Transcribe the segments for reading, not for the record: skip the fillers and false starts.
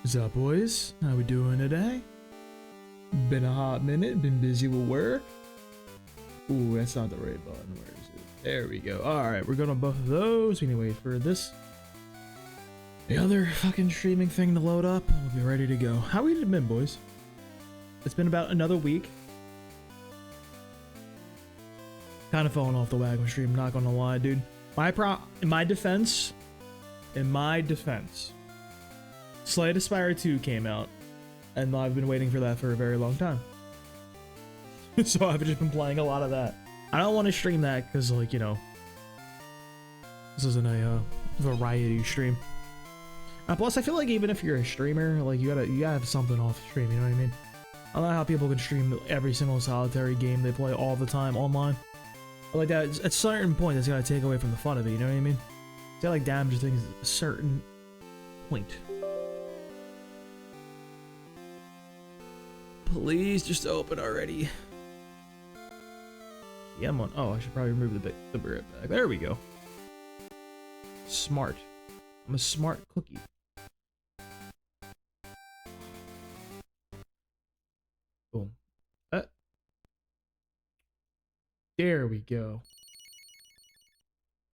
What's up, boys? How we doing today? Been a hot minute, been busy with work. Ooh, that's not the right button. Where is it? There we go. Alright, we're going on both of those. We need to wait for the other fucking streaming thing to load up. We'll be ready to go. How we been, boys? It's been about another week. Kind of falling off the wagon stream, not gonna lie, dude. In my defense, Slay the Spire 2 came out, and I've been waiting for that for a very long time. So I've just been playing a lot of that. I don't want to stream that because, like, you know, this isn't a variety stream. Plus, I feel like even if you're a streamer, like, you gotta have something off stream. You know what I mean? I don't know how people can stream every single solitary game they play all the time online. But like that, at a certain point, that's gotta take away from the fun of it. You know what I mean? It's gotta like damage things at a certain point. Please just open already. Yeah, I'm on. Oh, I should probably remove the brick back. There we go. Smart. I'm a smart cookie. Boom. There we go.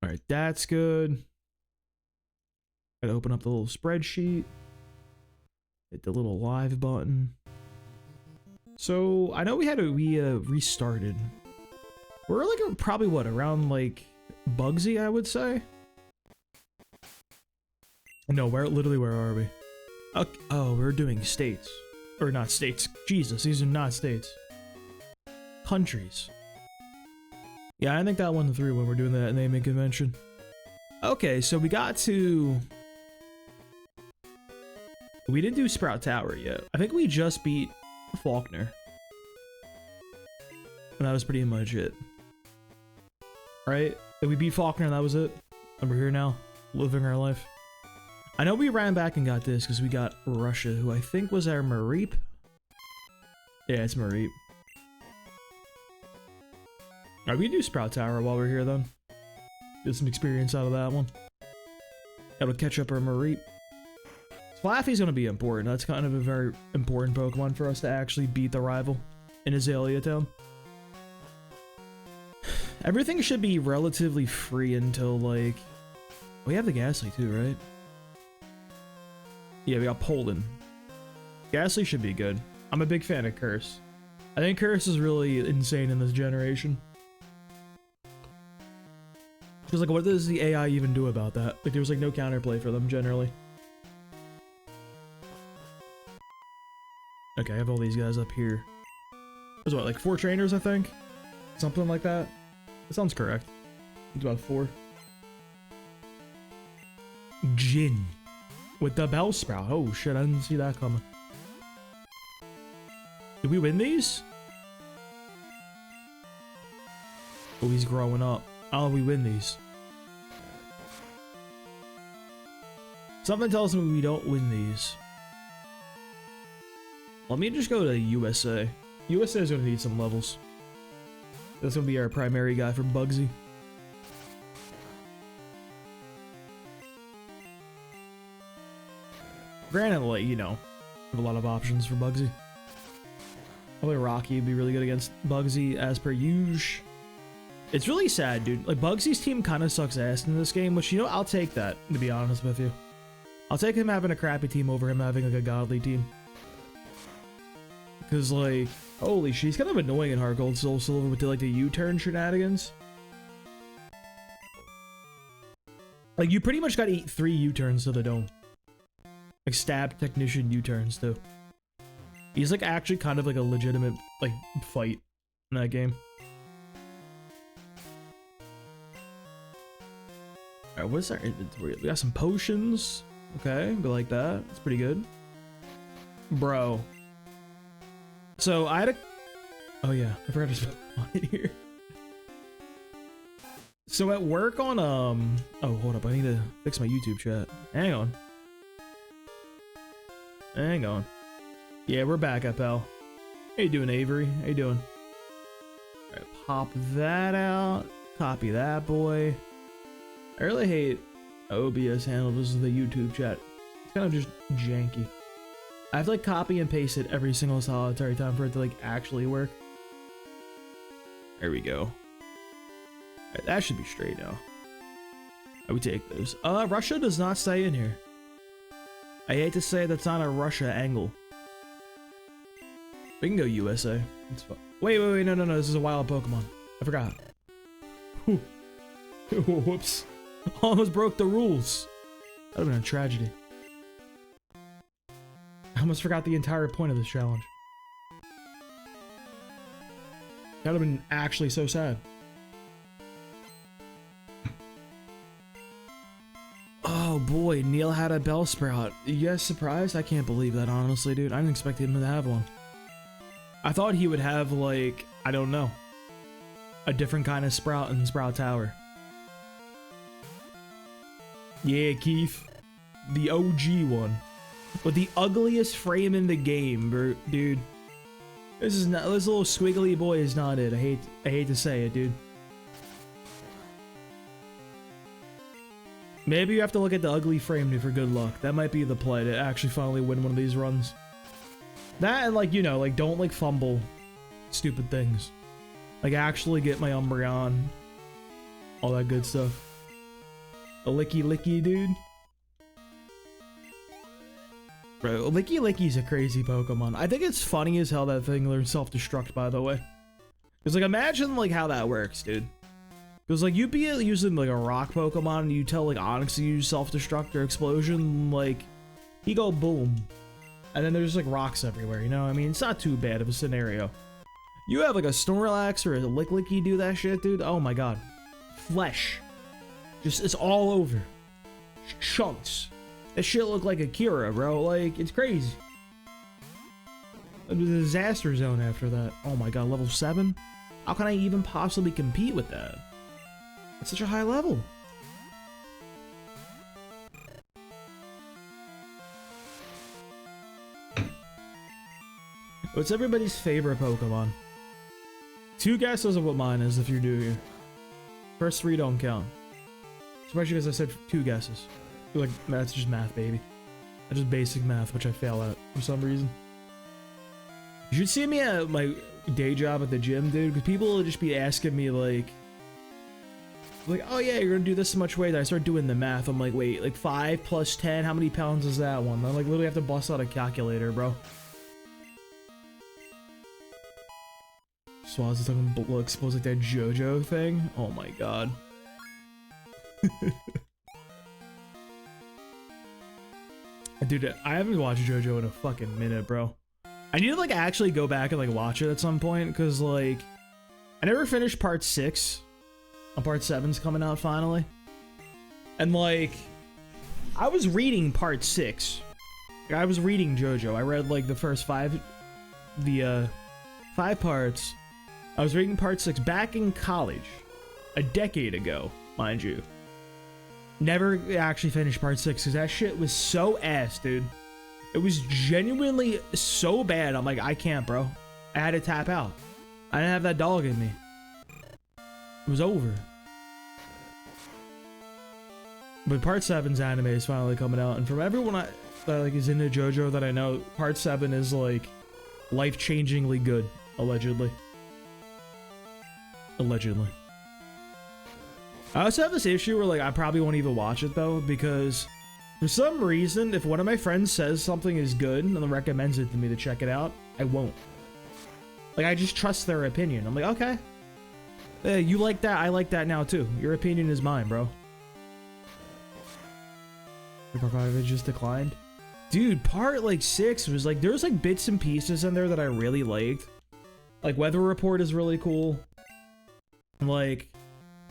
All right, that's good. Gotta open up the little spreadsheet. Hit the little live button. So I know we restarted. We're like probably what, around like Bugsy, I would say. No, where are we? Okay, oh, we're doing states, or not states. Jesus, these are not states. Countries. Yeah, I think that went through when we're doing that naming convention. Okay, so we got to. We didn't do Sprout Tower yet. I think we just beat Faulkner. And that was pretty much it. Right? We beat Faulkner and that was it. And we're here now, living our life. I know we ran back and got this because we got Russia, who I think was our Mareep. Yeah, it's Mareep. Alright, we can do Sprout Tower while we're here then. Get some experience out of that one. That'll catch up our Mareep. Flaffy's gonna be important. That's kind of a very important Pokemon for us to actually beat the rival in Azalea Town. Everything should be relatively free until, like... We have the Ghastly too, right? Yeah, we got Poland. Ghastly should be good. I'm a big fan of Curse. I think Curse is really insane in this generation. Because, like, what does the AI even do about that? Like, there's, like, no counterplay for them, generally. Okay, I have all these guys up here. There's what, like 4 trainers, I think? Something like that. That sounds correct. It's about 4. Jin. With the Bellsprout. Oh shit, I didn't see that coming. Did we win these? Oh, he's growing up. Oh, we win these. Something tells me we don't win these. Let me just go to USA. USA is going to need some levels. That's going to be our primary guy for Bugsy. Granted, like, you know, have a lot of options for Bugsy. Probably Rocky would be really good against Bugsy as per usual. It's really sad, dude. Like, Bugsy's team kind of sucks ass in this game, which, you know, I'll take that, to be honest with you. I'll take him having a crappy team over him having, like, a godly team. Because, like, holy shit, he's kind of annoying in Heart Gold Soul Silver with the, like, the U-turn shenanigans. Like, you pretty much gotta eat 3 U-turns to the dome. Like, stab technician U-turns, too. He's, like, actually kind of like a legitimate, like, fight in that game. Alright, what's our inventory? We got some potions. Okay, we like that. It's pretty good. Bro. So, I had a... Oh, yeah. I forgot to spell it here. So, at work on, Oh, hold up. I need to fix my YouTube chat. Hang on. Hang on. Yeah, we're back up, pal. How you doing, Avery? How you doing? Alright, pop that out. Copy that, boy. I really hate OBS handles the YouTube chat. It's kind of just janky. I have to like copy and paste it every single solitary time for it to like actually work. There we go. Right, that should be straight now. I would take those. Russia does not stay in here. I hate to say that's not a Russia angle. We can go USA. It's fine. Wait, no, this is a wild Pokemon. I forgot. Whew. Whoops. Almost broke the rules. That would have been a tragedy. I almost forgot the entire point of this challenge. That would have been actually so sad. Oh boy, Neil had a Bellsprout. You guys surprised? I can't believe that, honestly, dude. I didn't expect him to have one. I thought he would have, like, I don't know, a different kind of Sprout in Sprout Tower. Yeah, Keith. The OG one. With the ugliest frame in the game, dude. This little squiggly boy is not it. I hate to say it, dude. Maybe you have to look at the ugly frame dude, for good luck. That might be the play to actually finally win one of these runs. That and like, you know, like don't like fumble stupid things. Like actually get my Umbreon. All that good stuff. A Licky, dude. Bro, Licky's a crazy Pokemon. I think it's funny as hell that thing learns self-destruct, by the way. Because like imagine like how that works, dude. Because like you'd be using like a rock Pokemon and you tell like Onix to use self-destruct or explosion, like he go boom. And then there's like rocks everywhere, you know what I mean? It's not too bad of a scenario. You have like a Snorlax or a Licky do that shit, dude. Oh my god. Flesh. Just, it's all over. Chunks. That shit look like Akira, bro. Like, it's crazy. A disaster zone after that. Oh my god, level 7? How can I even possibly compete with that? It's such a high level. What's everybody's favorite Pokemon? 2 guesses of what mine is if you're new here. First 3 don't count. Especially because I said 2 guesses. Like, that's just math, baby. That's just basic math, which I fail at for some reason. You should see me at my day job at the gym, dude, because people will just be asking me, like, oh yeah, you're gonna do this much weight. I start doing the math. I'm like, wait, like 5 plus 10, how many pounds is that one? I like literally have to bust out a calculator, bro. Swaz is talking blood exposed like that JoJo thing. Oh my god. Dude, I haven't watched JoJo in a fucking minute, bro. I need to like actually go back and like watch it at some point, because like I never finished part 6. And part 7's coming out finally. And like I was reading part 6. I was reading JoJo. I read like the first 5 parts. I was reading part 6 back in college. A decade ago, mind you. Never actually finished part 6 because that shit was so ass, dude. It was genuinely so bad. I'm like, I can't, bro. I had to tap out. I didn't have that dog in me. It was over. But part 7's anime is finally coming out, and from everyone that like is into JoJo that I know, part 7 is like life-changingly good, allegedly. Allegedly. I also have this issue where like I probably won't even watch it though, because for some reason, if one of my friends says something is good and recommends it to me to check it out, I won't. Like I just trust their opinion. I'm like, okay, you like that, I like that now too. Your opinion is mine, bro. Part 5 just declined. Dude, part like 6 was like, there's like bits and pieces in there that I really liked. Like Weather Report is really cool. Like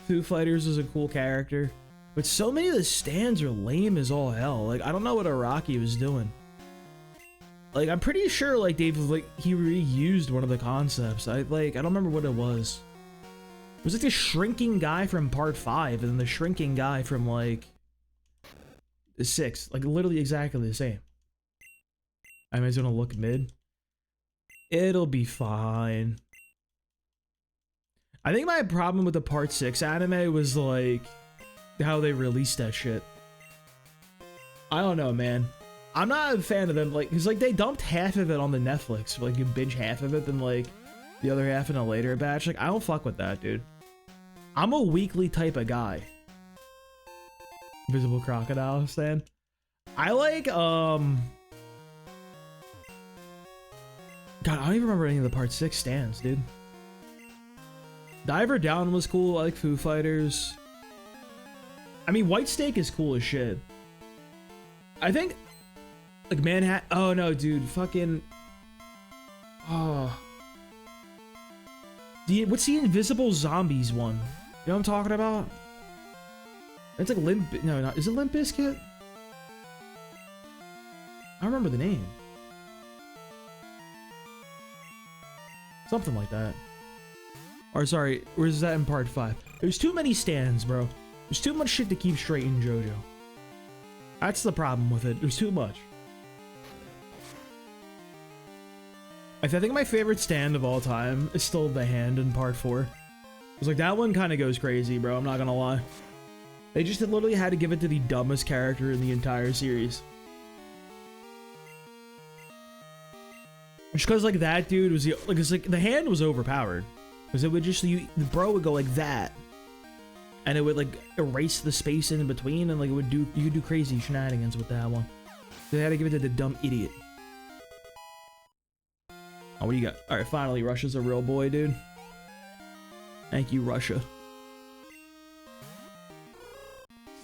Foo Fighters is a cool character, but so many of the stands are lame as all hell. Like I don't know what Araki was doing. Like I'm pretty sure like he reused one of the concepts. I don't remember what it was. It was like the shrinking guy from part 5 and then the shrinking guy from like the 6, like literally exactly the same. I'm just gonna look mid. It'll be fine. I think my problem with the part 6 anime was like how they released that shit. I don't know, man. I'm not a fan of them, like, because, like, they dumped half of it on the Netflix. Like, you binge half of it, then, like, the other half in a later batch. Like, I don't fuck with that, dude. I'm a weekly type of guy. Invisible Crocodile stand. I like, God, I don't even remember any of the Part 6 stands, dude. Diver Down was cool. I like Foo Fighters. I mean, White Snake is cool as shit. I think, like, Manhattan. Oh, no, dude. Fucking. Oh. What's the Invisible Zombies one? You know what I'm talking about? It's like Limp. No, not. Is it Limp Bizkit? I don't remember the name. Something like that. Or sorry, where's that in Part 5? There's too many stands, bro. There's too much shit to keep straight in JoJo. That's the problem with it. There's too much. I think my favorite stand of all time is still the hand in Part 4. It's like, that one kind of goes crazy, bro. I'm not gonna lie. They just literally had to give it to the dumbest character in the entire series. Just because, like, that dude was the, like, it's like the hand was overpowered. Because it would just, the bro would go like that. And it would, like, erase the space in between, and, like, it would do, you could do crazy shenanigans with that one. They had to give it to the dumb idiot. Oh, what do you got? Alright, finally, Russia's a real boy, dude. Thank you, Russia.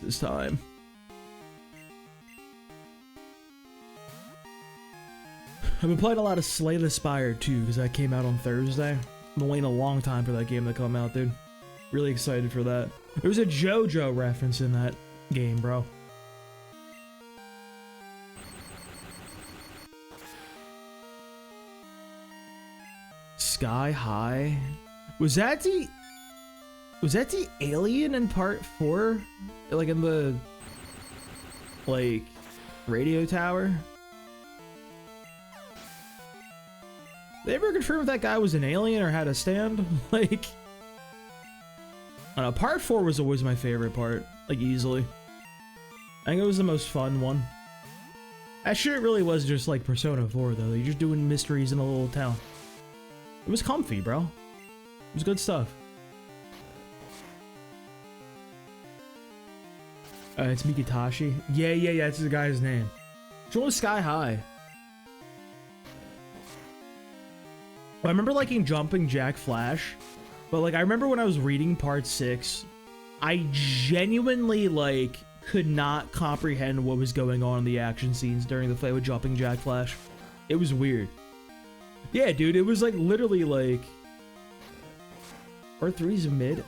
This time. I've been playing a lot of Slay the Spire too, because that came out on Thursday. I've been waiting a long time for that game to come out, dude. Really excited for that. There's a JoJo reference in that game, bro. Sky High? Was that the alien in Part 4? Like in the, like, radio tower? They ever confirm if that guy was an alien or had a stand? Like, I don't know, Part 4 was always my favorite part, like, easily. I think it was the most fun one. That shit really was just like Persona 4, though. You're just doing mysteries in a little town. It was comfy, bro. It was good stuff. It's Mikitashi. Yeah, that's the guy's name. Which one was Sky High? I remember liking Jumping Jack Flash, but, like, I remember when I was reading Part 6, I genuinely, like, could not comprehend what was going on in the action scenes during the fight with Jumping Jack Flash. It was weird. Yeah, dude, it was, like, literally, like, Part 3's mid.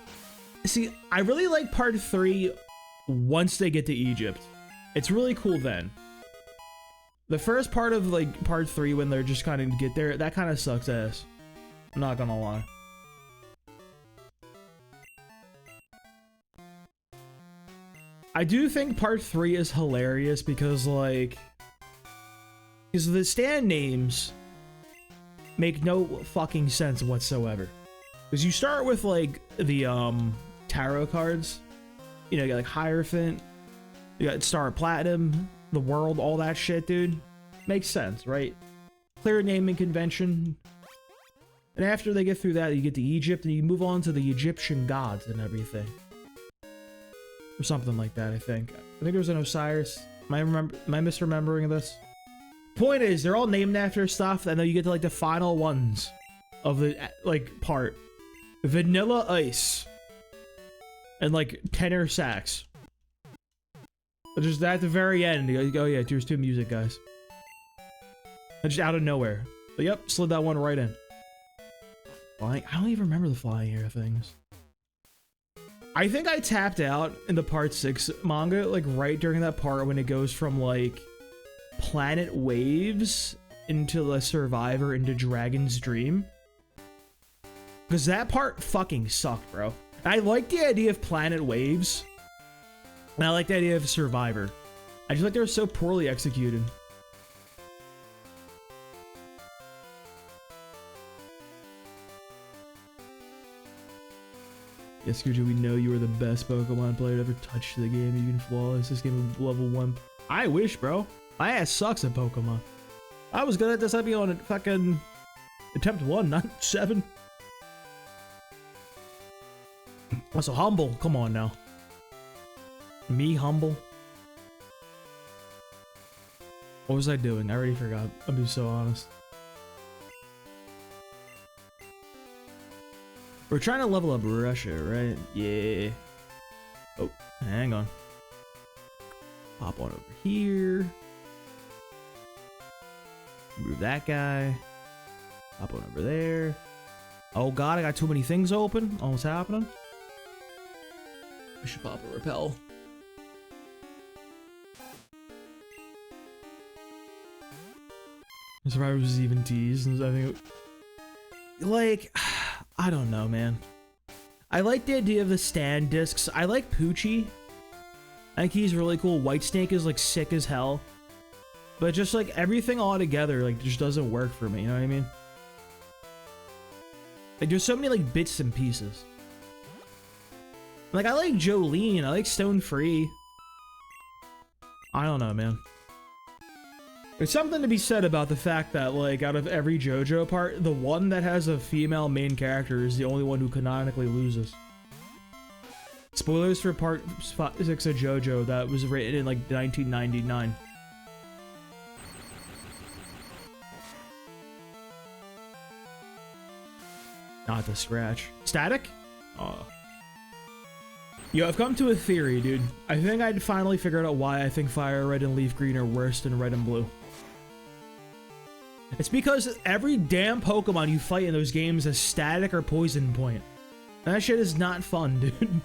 See, I really like Part 3 once they get to Egypt. It's really cool then. The first part of, like, Part 3, when they're just kind of get there, that kind of sucks ass. I'm not gonna lie. I do think Part 3 is hilarious because, like, because the stand names make no fucking sense whatsoever. Because you start with, like, the, tarot cards. You know, you got, like, Hierophant. You got Star Platinum, the world, all that shit, dude. Makes sense, right? Clear naming convention. And after they get through that, you get to Egypt, and you move on to the Egyptian gods and everything. Or something like that, I think. I think there's an Osiris. Am I misremembering this? Point is, they're all named after stuff, and then you get to, like, the final ones of the, like, part. Vanilla Ice. And, like, tenor sax. Just at the very end, you go, oh yeah, here's 2 music guys. And just out of nowhere. But yep, slid that one right in. Flying, I don't even remember the flying air things. I think I tapped out in the Part 6 manga, like, right during that part when it goes from, like, Planet Waves into the Survivor into Dragon's Dream. Because that part fucking sucked, bro. I like the idea of Planet Waves. And I like the idea of Survivor. I just like they were so poorly executed. Yes, Scooter, we know you are the best Pokemon player to ever touch the game. You've been flawless. This game is level 1. I wish, bro. My ass sucks at Pokemon. I was good at this. I'd be on a fucking attempt 1, not 7. Also, humble. Come on now. Me humble. What was I doing? I already forgot. I'll be so honest. We're trying to level up Russia, right? Yeah. Oh, hang on. Pop on over here. Move that guy. Pop on over there. Oh god, I got too many things open. Oh, what's happening? I should pop a repel. I'm surprised it was even teased. I think like, I don't know, man. I like the idea of the stand discs. I like Poochie. I think he's really cool. Whitesnake is like sick as hell. But just like everything all together like just doesn't work for me, you know what I mean? Like there's so many like bits and pieces. Like I like Jolene, I like Stone Free. I don't know, man. There's something to be said about the fact that like out of every JoJo part, the one that has a female main character is the only one who canonically loses. Spoilers for part 6 of JoJo that was written in like 1999. Not the scratch. Static? Oh. Yo, I've come to a theory, dude. I think I'd finally figured out why I think Fire Red and Leaf Green are worse than Red and Blue. It's because every damn Pokemon you fight in those games has static or poison point. And that shit is not fun, dude.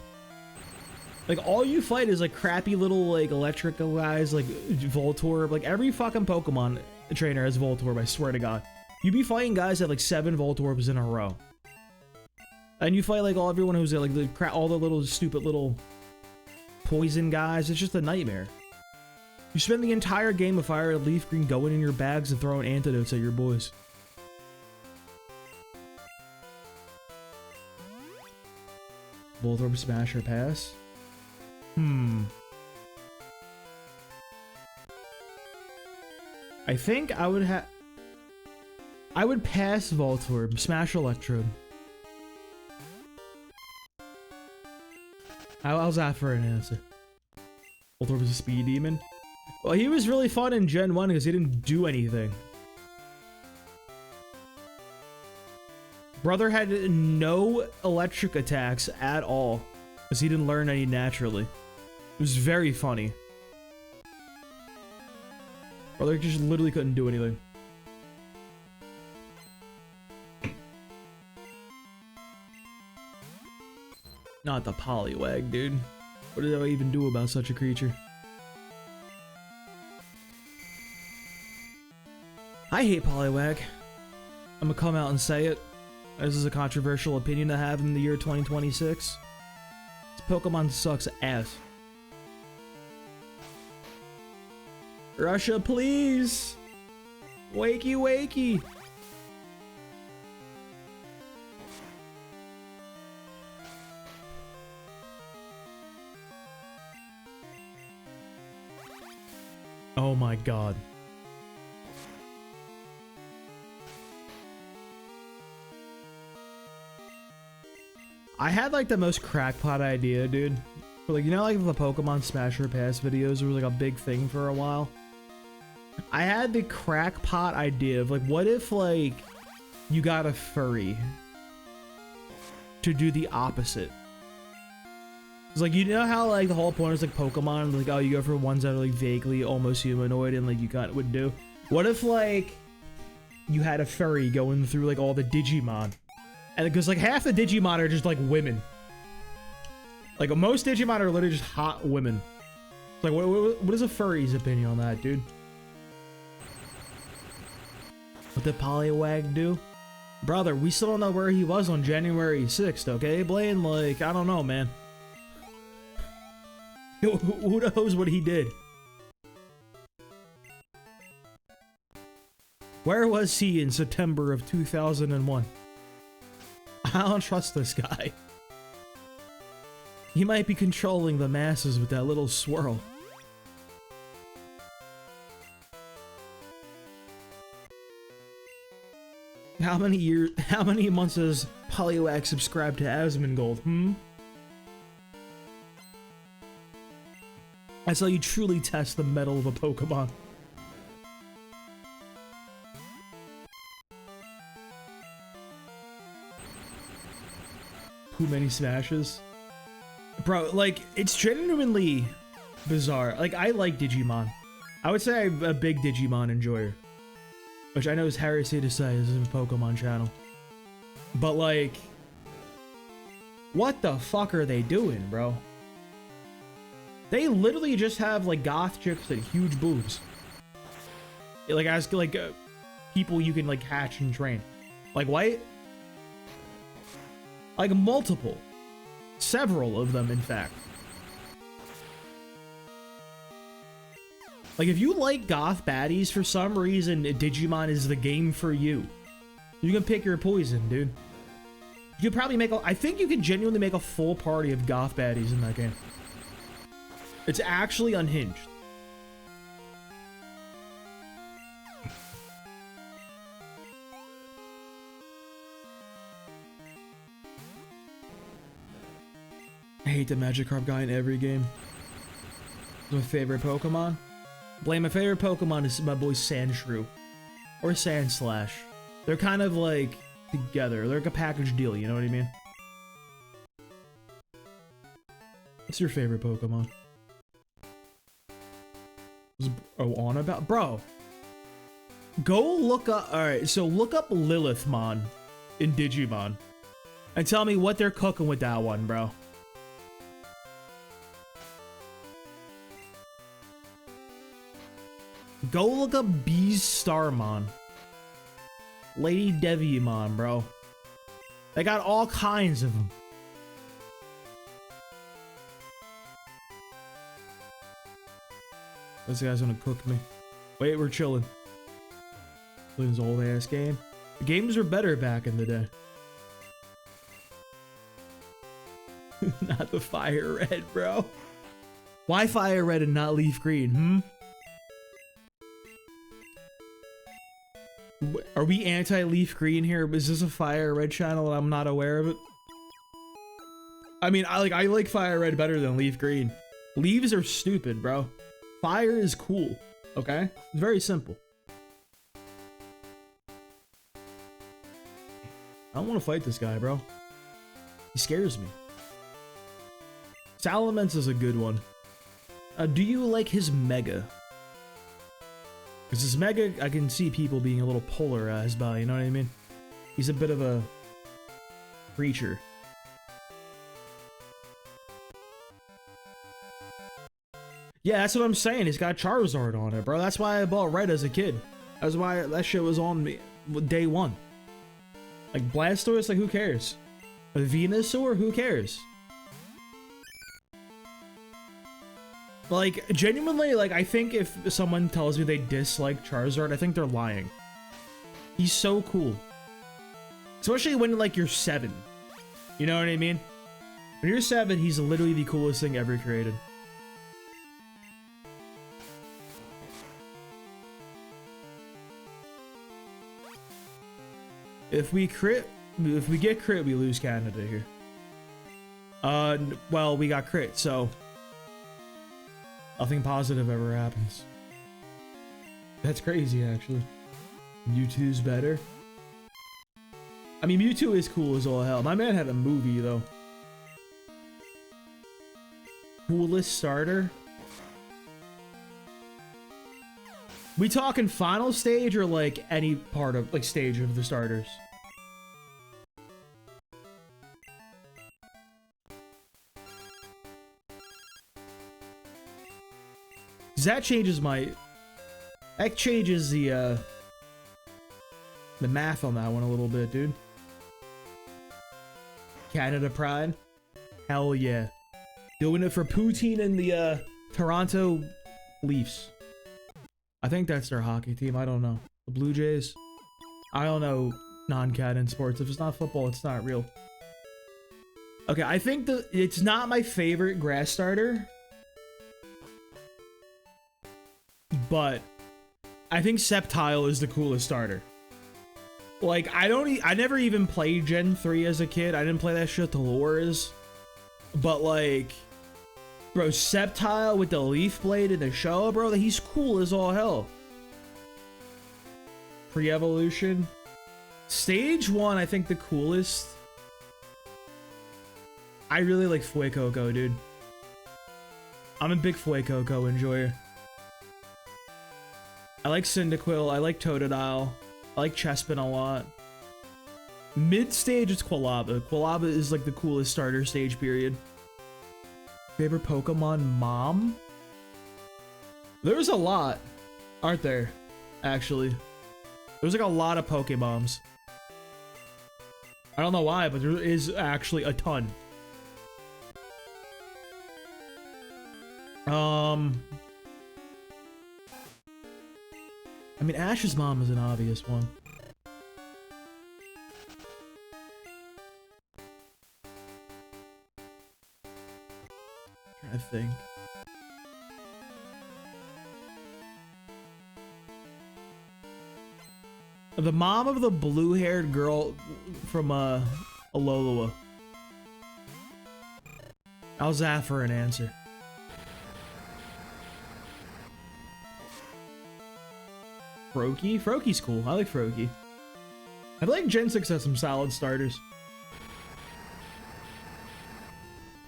Like, all you fight is like crappy little like electrical guys, like Voltorb. Like every fucking Pokemon trainer has Voltorb, I swear to God. You be fighting guys that have like 7 Voltorbs in a row. And you fight like everyone who's like all the little stupid little poison guys. It's just a nightmare. You spend the entire game of Fire and Leaf Green going in your bags and throwing antidotes at your boys. Voltorb Smash or Pass? I think I would pass Voltorb, Smash Electrode. How's that for an answer? Voltorb was a speed demon? Well, he was really fun in Gen 1 because he didn't do anything. Brother had no electric attacks at all because he didn't learn any naturally. It was very funny. Brother just literally couldn't do anything. Not the Poliwag, dude. What did I even do about such a creature? I hate Poliwag. I'm gonna come out and say it. This is a controversial opinion to have in the year 2026. This Pokemon sucks ass. Russia, please! Wakey, wakey! Oh my god. I had like the most crackpot idea, dude. Like, you know, like the Pokemon Smash or Pass videos were like a big thing for a while. I had the crackpot idea of like, what if like you got a furry to do the opposite? It's like, you know how like the whole point is like Pokemon, like, oh, you go for ones that are like vaguely almost humanoid and like you kind of would do. What if like you had a furry going through like all the Digimon? And because like half the Digimon are just like women. Like most Digimon are literally just hot women. Like what is a furry's opinion on that, dude? What did Poliwag do? Brother, we still don't know where he was on January 6th, okay, Blaine? Like, I don't know, man. Who knows what he did? Where was he in September of 2001? I don't trust this guy. He might be controlling the masses with that little swirl. How many months has Poliwag subscribed to Asmongold? That's how you truly test the mettle of a Pokemon. Too many smashes? Bro, like, it's genuinely bizarre. Like, I like Digimon. I would say I'm a big Digimon enjoyer. Which I know is heresy to say, this is a Pokemon channel. But, like, what the fuck are they doing, bro? They literally just have, like, goth chicks and huge boobs. Like, as, like, people you can, like, hatch and train. Like, white? Like, multiple. Several of them, in fact. Like, if you like goth baddies for some reason, Digimon is the game for you. You can pick your poison, dude. You could probably make a... I think you could genuinely make a full party of goth baddies in that game. It's actually unhinged. I hate the Magikarp guy in every game. My favorite Pokemon? Blame my favorite Pokemon is my boy Sandshrew. Or Sandslash. They're kind of like together. They're like a package deal, you know what I mean? What's your favorite Pokemon? On about? Bro. Go look up. Alright, so look up Lilithmon in Digimon. And tell me what they're cooking with that one, bro. Go look up Beastarmon. Lady Deviamon, bro. They got all kinds of them. This guy's gonna cook me. Wait, we're chilling. Playing this old ass game. The games were better back in the day. Not the fire red, bro. Why fire red and not leaf green, Are we anti-leaf green here? Is this a fire red channel and I'm not aware of it? I mean, I like fire red better than leaf green. Leaves are stupid, bro. Fire is cool, okay? It's very simple. I don't want to fight this guy, bro. He scares me. Salamence is a good one. Do you like his Mega? Because his Mega, I can see people being a little polarized by, you know what I mean? He's a bit of a creature. Yeah, that's what I'm saying. He's got Charizard on it, bro. That's why I bought Red as a kid. That's why that shit was on me day one. Like Blastoise, like who cares? A Venusaur, who cares? Like, genuinely, like, I think if someone tells me they dislike Charizard, I think they're lying. He's so cool. Especially when, like, you're 7. You know what I mean? When you're 7, he's literally the coolest thing ever created. If we get crit, we lose Canada here. Well, we got crit, so... nothing positive ever happens. That's crazy, actually. Mewtwo's better. I mean, Mewtwo is cool as all hell. My man had a movie, though. Coolest starter? We talking final stage or, like, any part of, like, stage of the starters? That changes my... that changes the math on that one a little bit, dude. Canada Pride? Hell yeah. Doing it for Poutine and the Toronto Leafs. I think that's their hockey team. I don't know. The Blue Jays? I don't know non-canon sports. If it's not football, it's not real. Okay, I think it's not my favorite grass starter. But I think Sceptile is the coolest starter. Like, I never even played Gen 3 as a kid. I didn't play that shit to lures. But, like, bro, Sceptile with the Leaf Blade in the show, bro, he's cool as all hell. Pre-evolution. Stage 1, I think the coolest. I really like Fuecoco, dude. I'm a big Fuecoco enjoyer. I like Cyndaquil, I like Totodile, I like Chespin a lot. Mid-stage, it's Quilava. Quilava is like the coolest starter stage period. Favorite Pokemon mom? There's a lot, aren't there? Actually. There's like a lot of Pokemoms. I don't know why, but there is actually a ton. I mean, Ash's mom is an obvious one. I'm trying to think. The mom of the blue-haired girl from Alola. How's that for an answer? Froakie? Froakie's cool. I like Froakie. I feel like Gen 6 has some solid starters.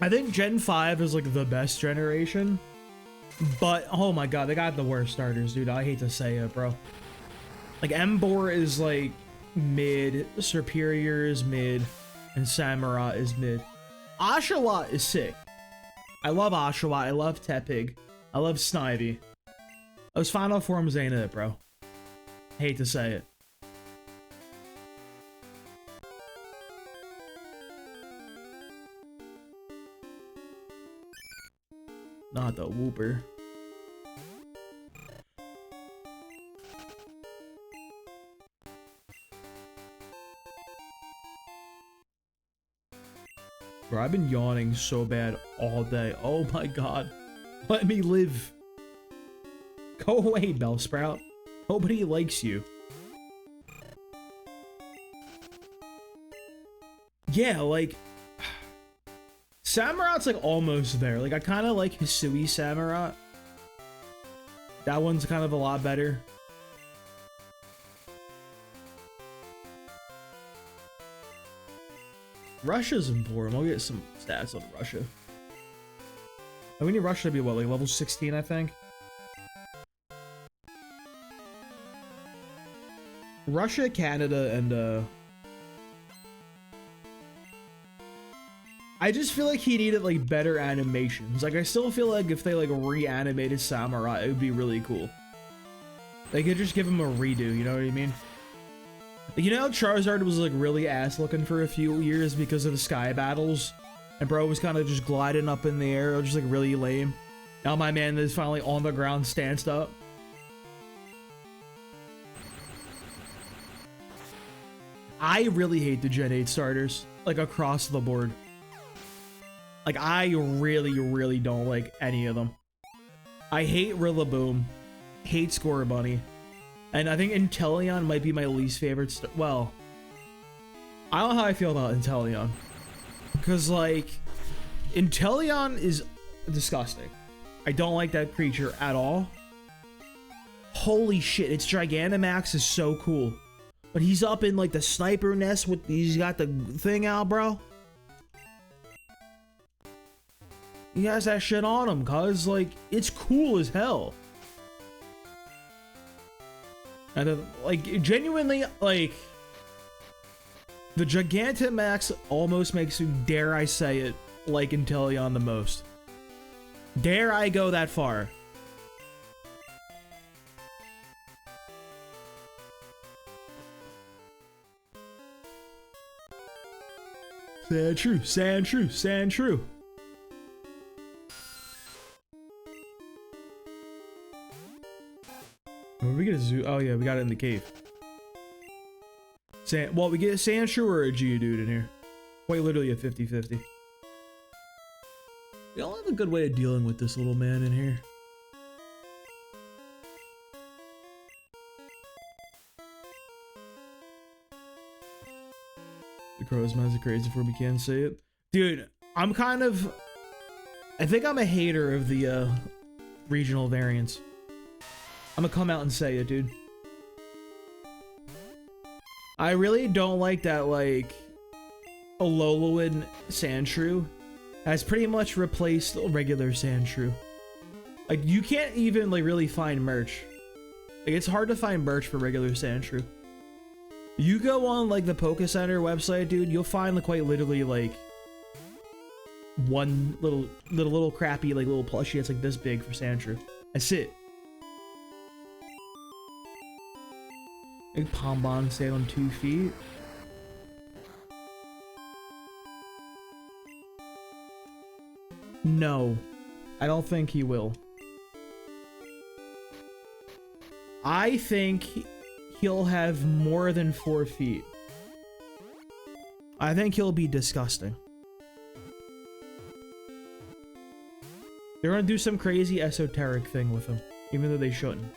I think Gen 5 is like the best generation. But, oh my god, they got the worst starters, dude. I hate to say it, bro. Like, Emboar is like mid, Serperior is mid, and Samurott is mid. Oshawott is sick. I love Oshawott. I love Tepig. I love Snivy. Those final forms ain't it, bro. Hate to say it. Not the Wooper. Bro, I've been yawning so bad all day. Oh my god. Let me live. Go away, Bellsprout. Nobody likes you. Yeah, like... Samurott's like almost there. Like, I kind of like Hisui Samurott. That one's kind of a lot better. Russia's important. I'll get some stats on Russia. And we need Russia to be what, like level 16, I think? Russia, Canada, and I just feel like he needed like better animations. Like, I still feel like if they like reanimated Samurott, it would be really cool. They could just give him a redo, you know what I mean? You know, Charizard was like really ass looking for a few years because of the sky battles, and bro was kind of just gliding up in the air, just like really lame. Now my man is finally on the ground, stanced up. I really hate the Gen 8 starters, like across the board. Like, I really don't like any of them. I hate Rillaboom, hate Scorbunny, and I think Inteleon might be my least favorite. Well, I don't know how I feel about Inteleon, because like, Inteleon is disgusting. I don't like that creature at all. Holy shit, its Gigantamax is so cool. But he's up in like the sniper nest with, he's got the thing out, bro. He has that shit on him, cause like, it's cool as hell. And like, genuinely, like, the Gigantamax almost makes me, dare I say it, like Inteleon the most. Dare I go that far? Sand true, sand true, sand true. Are we get a zoo? Oh yeah, we got it in the cave. Sand, well, we get a Sandshrew or a Geodude in here. Quite literally a 50-50. We all have a good way of dealing with this little man in here. The crow's mouth is crazy for me, can't say it. Dude, I'm kind of... I think I'm a hater of the regional variants. I'm gonna come out and say it, dude. I really don't like that, like, Alolan Sandshrew has pretty much replaced regular Sandshrew. Like, you can't even, like, really find merch. Like, it's hard to find merch for regular Sandshrew. You go on, like, the Poke Center website, dude, you'll find, like, quite literally, like, one little crappy, like, little plushie that's, like, this big for Sandshrew. That's it. I think Pombon stay on 2 feet. No, I don't think he will. I think he'll have more than 4 feet. I think he'll be disgusting. They're gonna do some crazy esoteric thing with him, even though they shouldn't.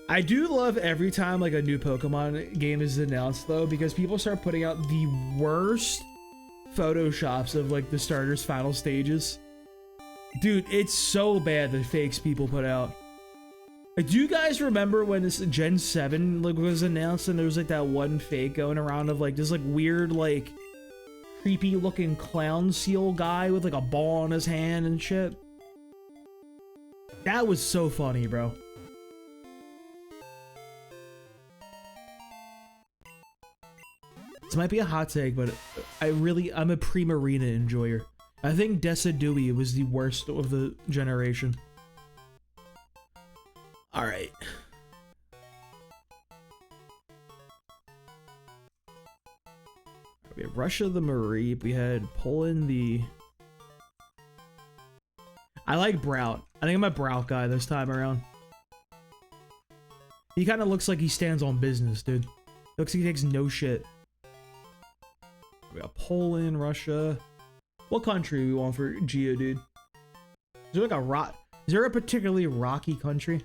I do love every time like a new Pokemon game is announced though, because people start putting out the worst photoshops of like the starters' final stages. Dude, it's so bad the fakes people put out. Like, do you guys remember when this Gen 7 like was announced and there was like that one fake going around of like this like weird like creepy looking clown seal guy with like a ball on his hand and shit? That was so funny, bro. This might be a hot take, but I'm a Primarina enjoyer. I think Decidui was the worst of the generation. All right. We have Russia the Mareep. We had Poland the... I like Brout. I think I'm a Brout guy this time around. He kind of looks like he stands on business, dude. Looks like he takes no shit. We got Poland, Russia. What country we want for Geo, dude? Is there like a rock? Is there a particularly rocky country?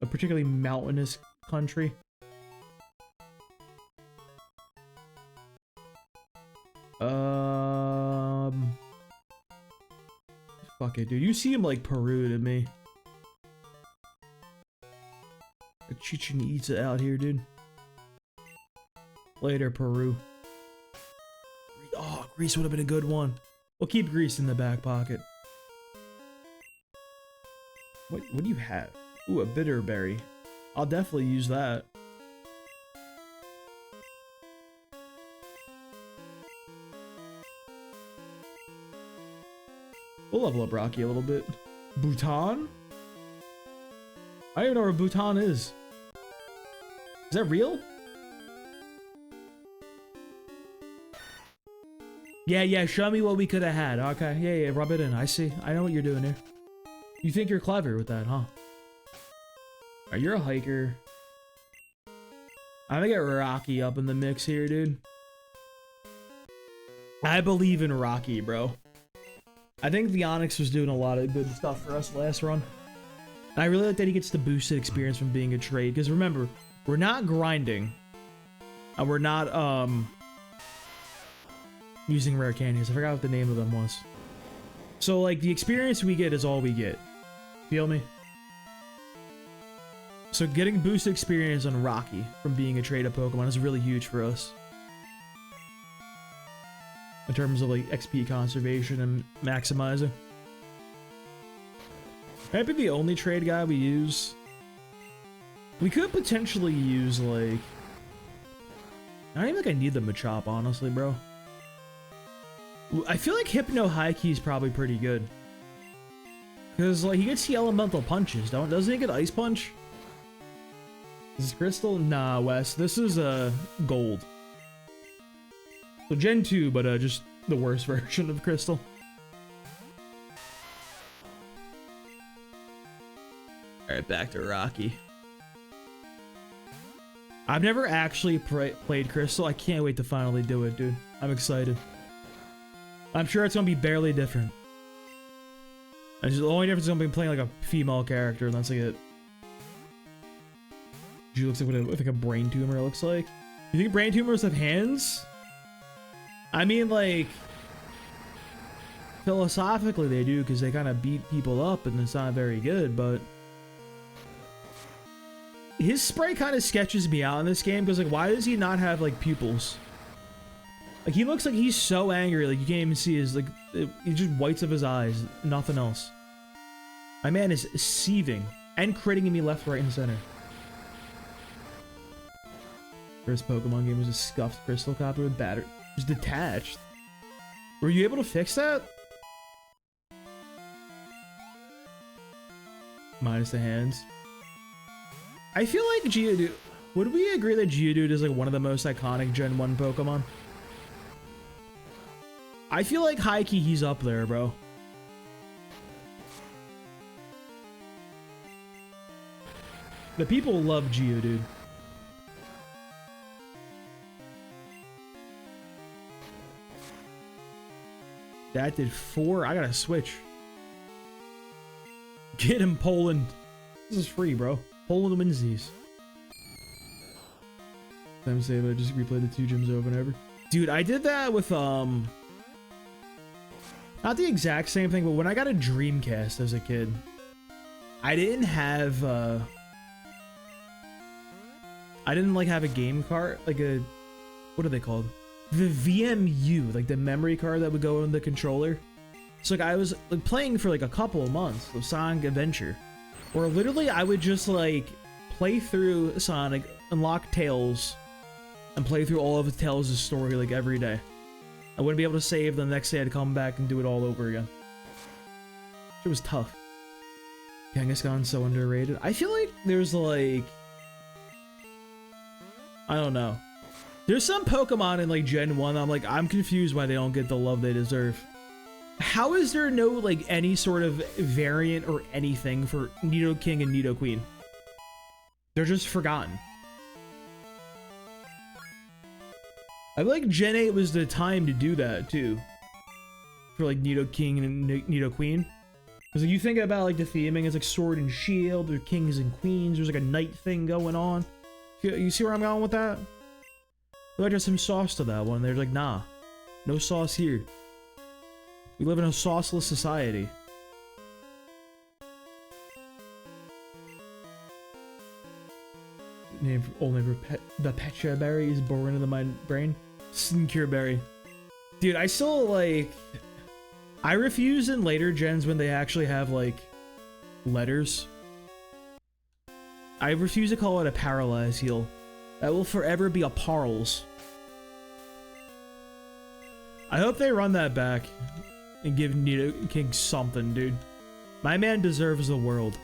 A particularly mountainous country? Fuck it, dude. You seem like Peru to me. Chichen Itza out here, dude. Later, Peru. Oh, Greece would have been a good one. We'll keep Greece in the back pocket. What do you have? Ooh, a bitterberry. I'll definitely use that. We'll level up Rocky a little bit. Bhutan? I don't even know where Bhutan is. Is that real? Yeah, show me what we could have had. Okay, yeah, rub it in. I see. I know what you're doing here. You think you're clever with that, huh? Alright, you're a hiker. I'm gonna get Rocky up in the mix here, dude. I believe in Rocky, bro. I think the Onyx was doing a lot of good stuff for us last run. And I really like that he gets the boosted experience from being a trade, because remember, we're not grinding. And we're not, using rare candies. I forgot what the name of them was. So, like, the experience we get is all we get. Feel me? So getting boosted experience on Rocky from being a traded Pokemon is really huge for us. In terms of, like, XP conservation and maximizing. Might be the only trade guy we use. We could potentially use, like... I don't even think I need the Machop, honestly, bro. I feel like Hypno High Key is probably pretty good. Because, like, he gets the elemental punches, doesn't he get Ice Punch? Is this Crystal? Nah, Wes. This is, Gold. So Gen 2, but, just the worst version of Crystal. Alright, back to Rocky. I've never actually played Crystal. I can't wait to finally do it, dude. I'm excited. I'm sure it's gonna be barely different. And the only difference is I'm gonna be playing like a female character, and that's like it. She looks like what I think a brain tumor looks like. You think brain tumors have hands? I mean, like, philosophically they do, because they kind of beat people up and it's not very good, but his sprite kind of sketches me out in this game, because like, why does he not have like pupils? Like, he looks like he's so angry, like you can't even see his, like, he just whites of his eyes, nothing else. My man is seething and critting me left, right, and center. First Pokemon game was a scuffed crystal copy with battery. It was detached. Were you able to fix that? Minus the hands. I feel like Geodude... Would we agree that Geodude is like one of the most iconic Gen 1 Pokemon? I feel like high-key he's up there, bro. The people love Geodude. That did 4. I gotta switch. Get him, Poland. This is free, bro. Poland wins these. Time save, I just replayed the 2 gyms over and over. Dude, I did that with, not the exact same thing, but when I got a Dreamcast as a kid, I didn't have, I didn't, like, have a game card, like a, what are they called? The VMU, like the memory card that would go in the controller. So like I was like playing for like a couple of months of Sonic Adventure, where literally I would just like play through Sonic, unlock Tails, and play through all of Tails' story like every day. I wouldn't be able to save, the next day I'd come back and do it all over again. It was tough. Kangaskhan's so underrated. I feel like there's like, I don't know. There's some Pokemon in like Gen 1 I'm like, I'm confused why they don't get the love they deserve. How is there no like any sort of variant or anything for Nidoking and Nidoqueen? They're just forgotten. I feel like Gen 8 was the time to do that too. For like Nidoking and Nidoqueen. Because like, you think about like the theming, it's like Sword and Shield, or Kings and Queens, there's like a night thing going on. You see where I'm going with that? There's just some sauce to that one. They're like, nah, no sauce here. We live in a sauceless society. Old name for the Pecha Berry is born into my brain. Sincure Berry. Dude, I still like... I refuse in later gens when they actually have like letters. I refuse to call it a Paralyze Heal. That will forever be a Parles. I hope they run that back and give Nidoking something, dude. My man deserves the world.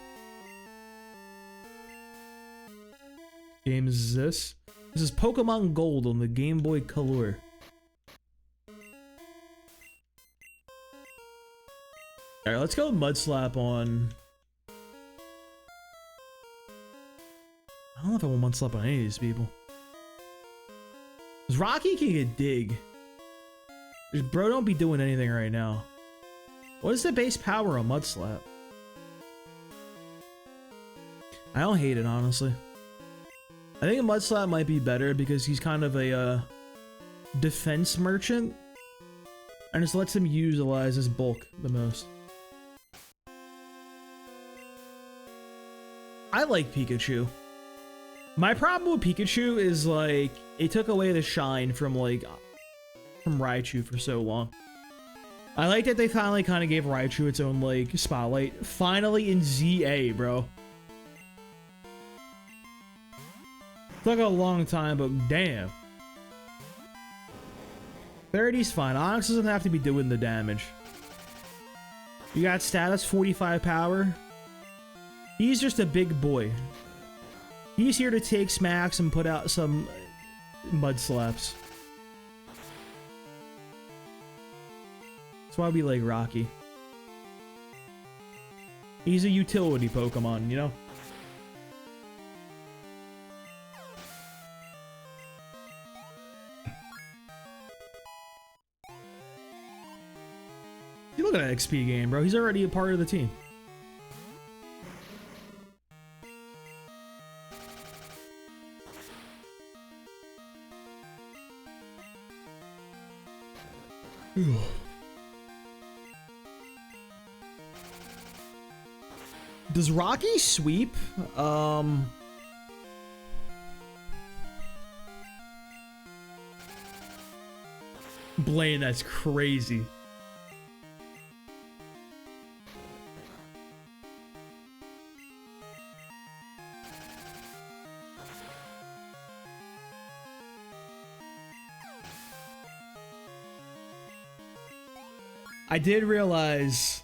Game is this? This is Pokemon Gold on the Game Boy Color. Alright, let's go Mud Slap on... I don't know if I want Mud Slap on any of these people. Cause Rocky can get Dig. Bro, don't be doing anything right now. What is the base power on Mud Slap? I don't hate it, honestly. I think Mud Slap might be better because he's kind of a defense merchant. And just lets him utilize his bulk the most. I like Pikachu. My problem with Pikachu is like, it took away the shine from like... from Raichu for so long. I like that they finally kind of gave Raichu its own like spotlight. Finally in ZA, bro. Took a long time, but damn. 30's fine. Onyx doesn't have to be doing the damage. You got status 45 power. He's just a big boy. He's here to take smacks and put out some mud slaps. That's why we like Rocky. He's a utility Pokemon, you know? You look at that XP game, bro. He's already a part of the team. Does Rocky sweep? Blaine, that's crazy. I did realize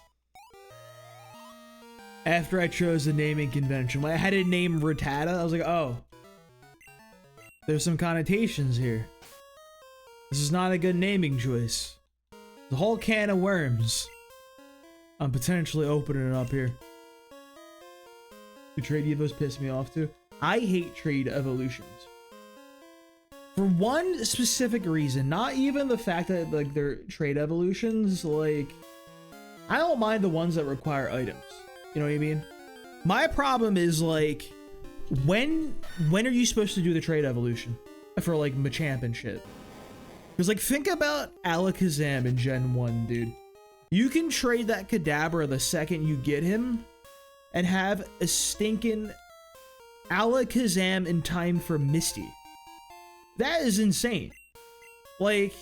after I chose the naming convention, when I had it named Rattata, I was like, oh, there's some connotations here. This is not a good naming choice. The whole can of worms I'm potentially opening up here. The trade evos piss me off too. I hate trade evolutions. For one specific reason, not even the fact that like they're trade evolutions, like I don't mind the ones that require items. You know what I mean? My problem is like when are you supposed to do the trade evolution for like Machamp and shit? Because like think about Alakazam in Gen 1, dude. You can trade that Kadabra the second you get him and have a stinking Alakazam in time for Misty. That is insane. Like,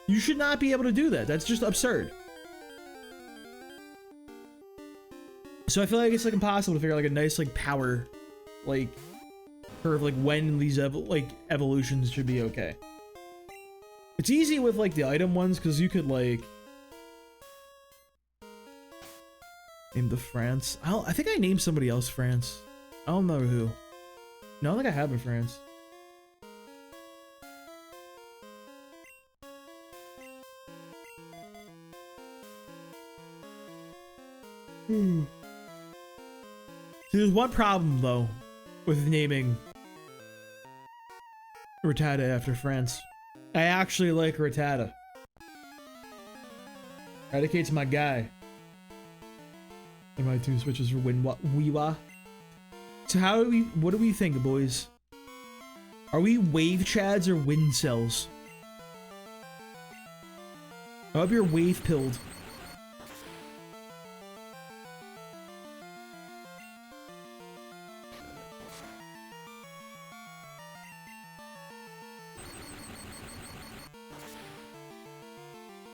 you should not be able to do that. That's just absurd. So I feel like it's like impossible to figure out like a nice like power like curve, like when these evolutions should be okay. It's easy with like the item ones because you could like name the France. I think I named somebody else France. I don't know who. No, I don't think I have a France. See, there's one problem though with naming Rattata after France. I actually like Rattata. Eradicate's my guy. And my two switches for Weewa. So what do we think, boys? Are we wave chads or wind cells? I hope you're wave pilled.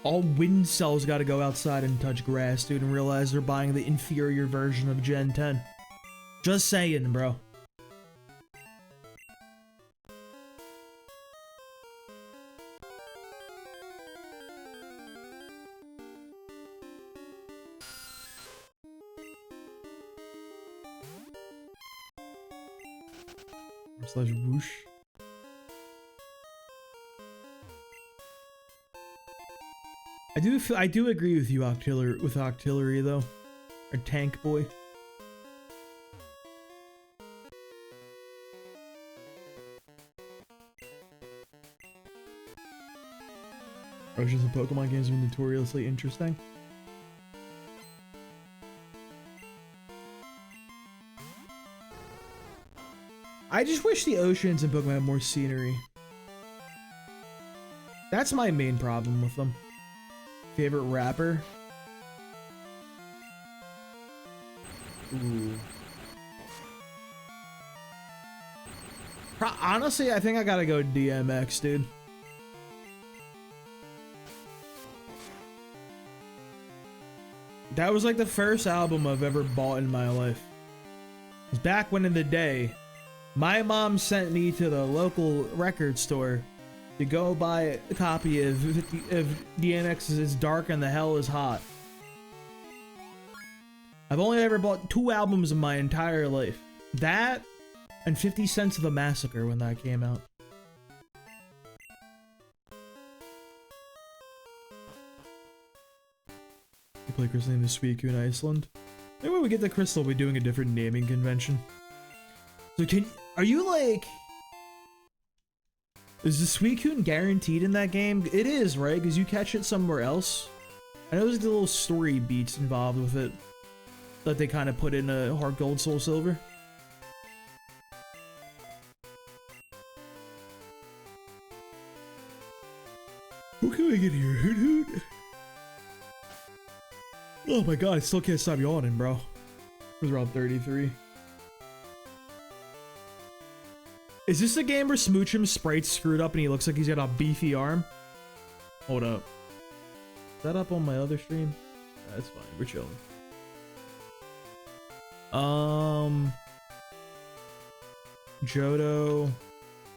All wind cells gotta go outside and touch grass, dude, and realize they're buying the inferior version of Gen 10. Just saying, bro. Slash whoosh. I do agree with you, Octillery though, or Tank Boy. Oceans of Pokemon games are notoriously interesting. I just wish the oceans in Pokemon had more scenery. That's my main problem with them. Favorite rapper? Ooh. Honestly, I think I gotta go DMX, dude. That was like the first album I've ever bought in my life. It was back when in the day, my mom sent me to the local record store to go buy a copy of DMX's It's Dark and the Hell is Hot. I've only ever bought 2 albums in my entire life. That and 50 Cents of the Massacre when that came out. You play Crystal in the Suiku in Iceland? Maybe when we get the Crystal, we'll be doing a different naming convention. So are you like... Is the Suicune guaranteed in that game? It is, right? Because you catch it somewhere else. I know there's the little story beats involved with it that they kind of put in a Heart Gold, Soul Silver. What can we get here? Hoot hoot. Oh my god, I still can't stop yawning, bro. It was around 33. Is this a game where Smoochum's sprite's screwed up and he looks like he's got a beefy arm? Hold up. Is that up on my other stream? That's fine, we're chilling. Johto,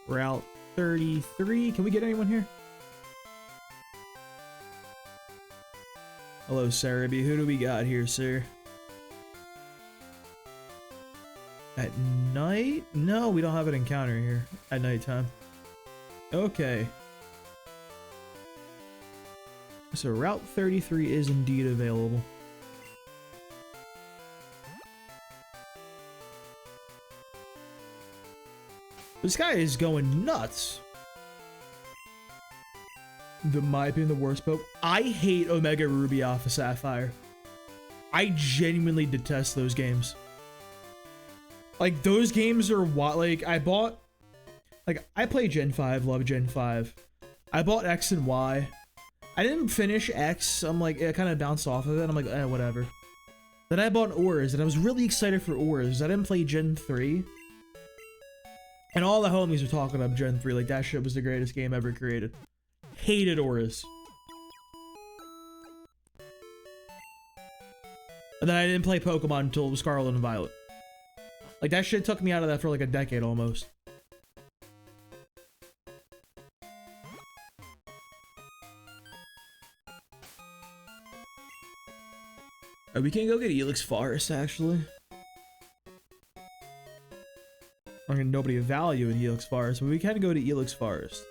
Route 33. Can we get anyone here? Hello, Sarabi. Who do we got here, sir? At night? No, we don't have an encounter here at nighttime. Okay. So Route 33 is indeed available. This guy is going nuts. Might be the worst poke. I hate Omega Ruby Alpha Sapphire. I genuinely detest those games. Like, those games are what, like, I bought, like, I play Gen 5, love Gen 5. I bought X and Y. I didn't finish X. I'm like, it kind of bounced off of it. I'm like, whatever. Then I bought Auras, and I was really excited for Auras. I didn't play Gen 3. And all the homies were talking about Gen 3. Like, that shit was the greatest game ever created. Hated Auras. And then I didn't play Pokemon until Scarlet and Violet. Like, that shit took me out of that for like a decade almost. We can go get Elix Forest, actually. I mean, nobody of value in Elix Forest, but we can go to Elix Forest.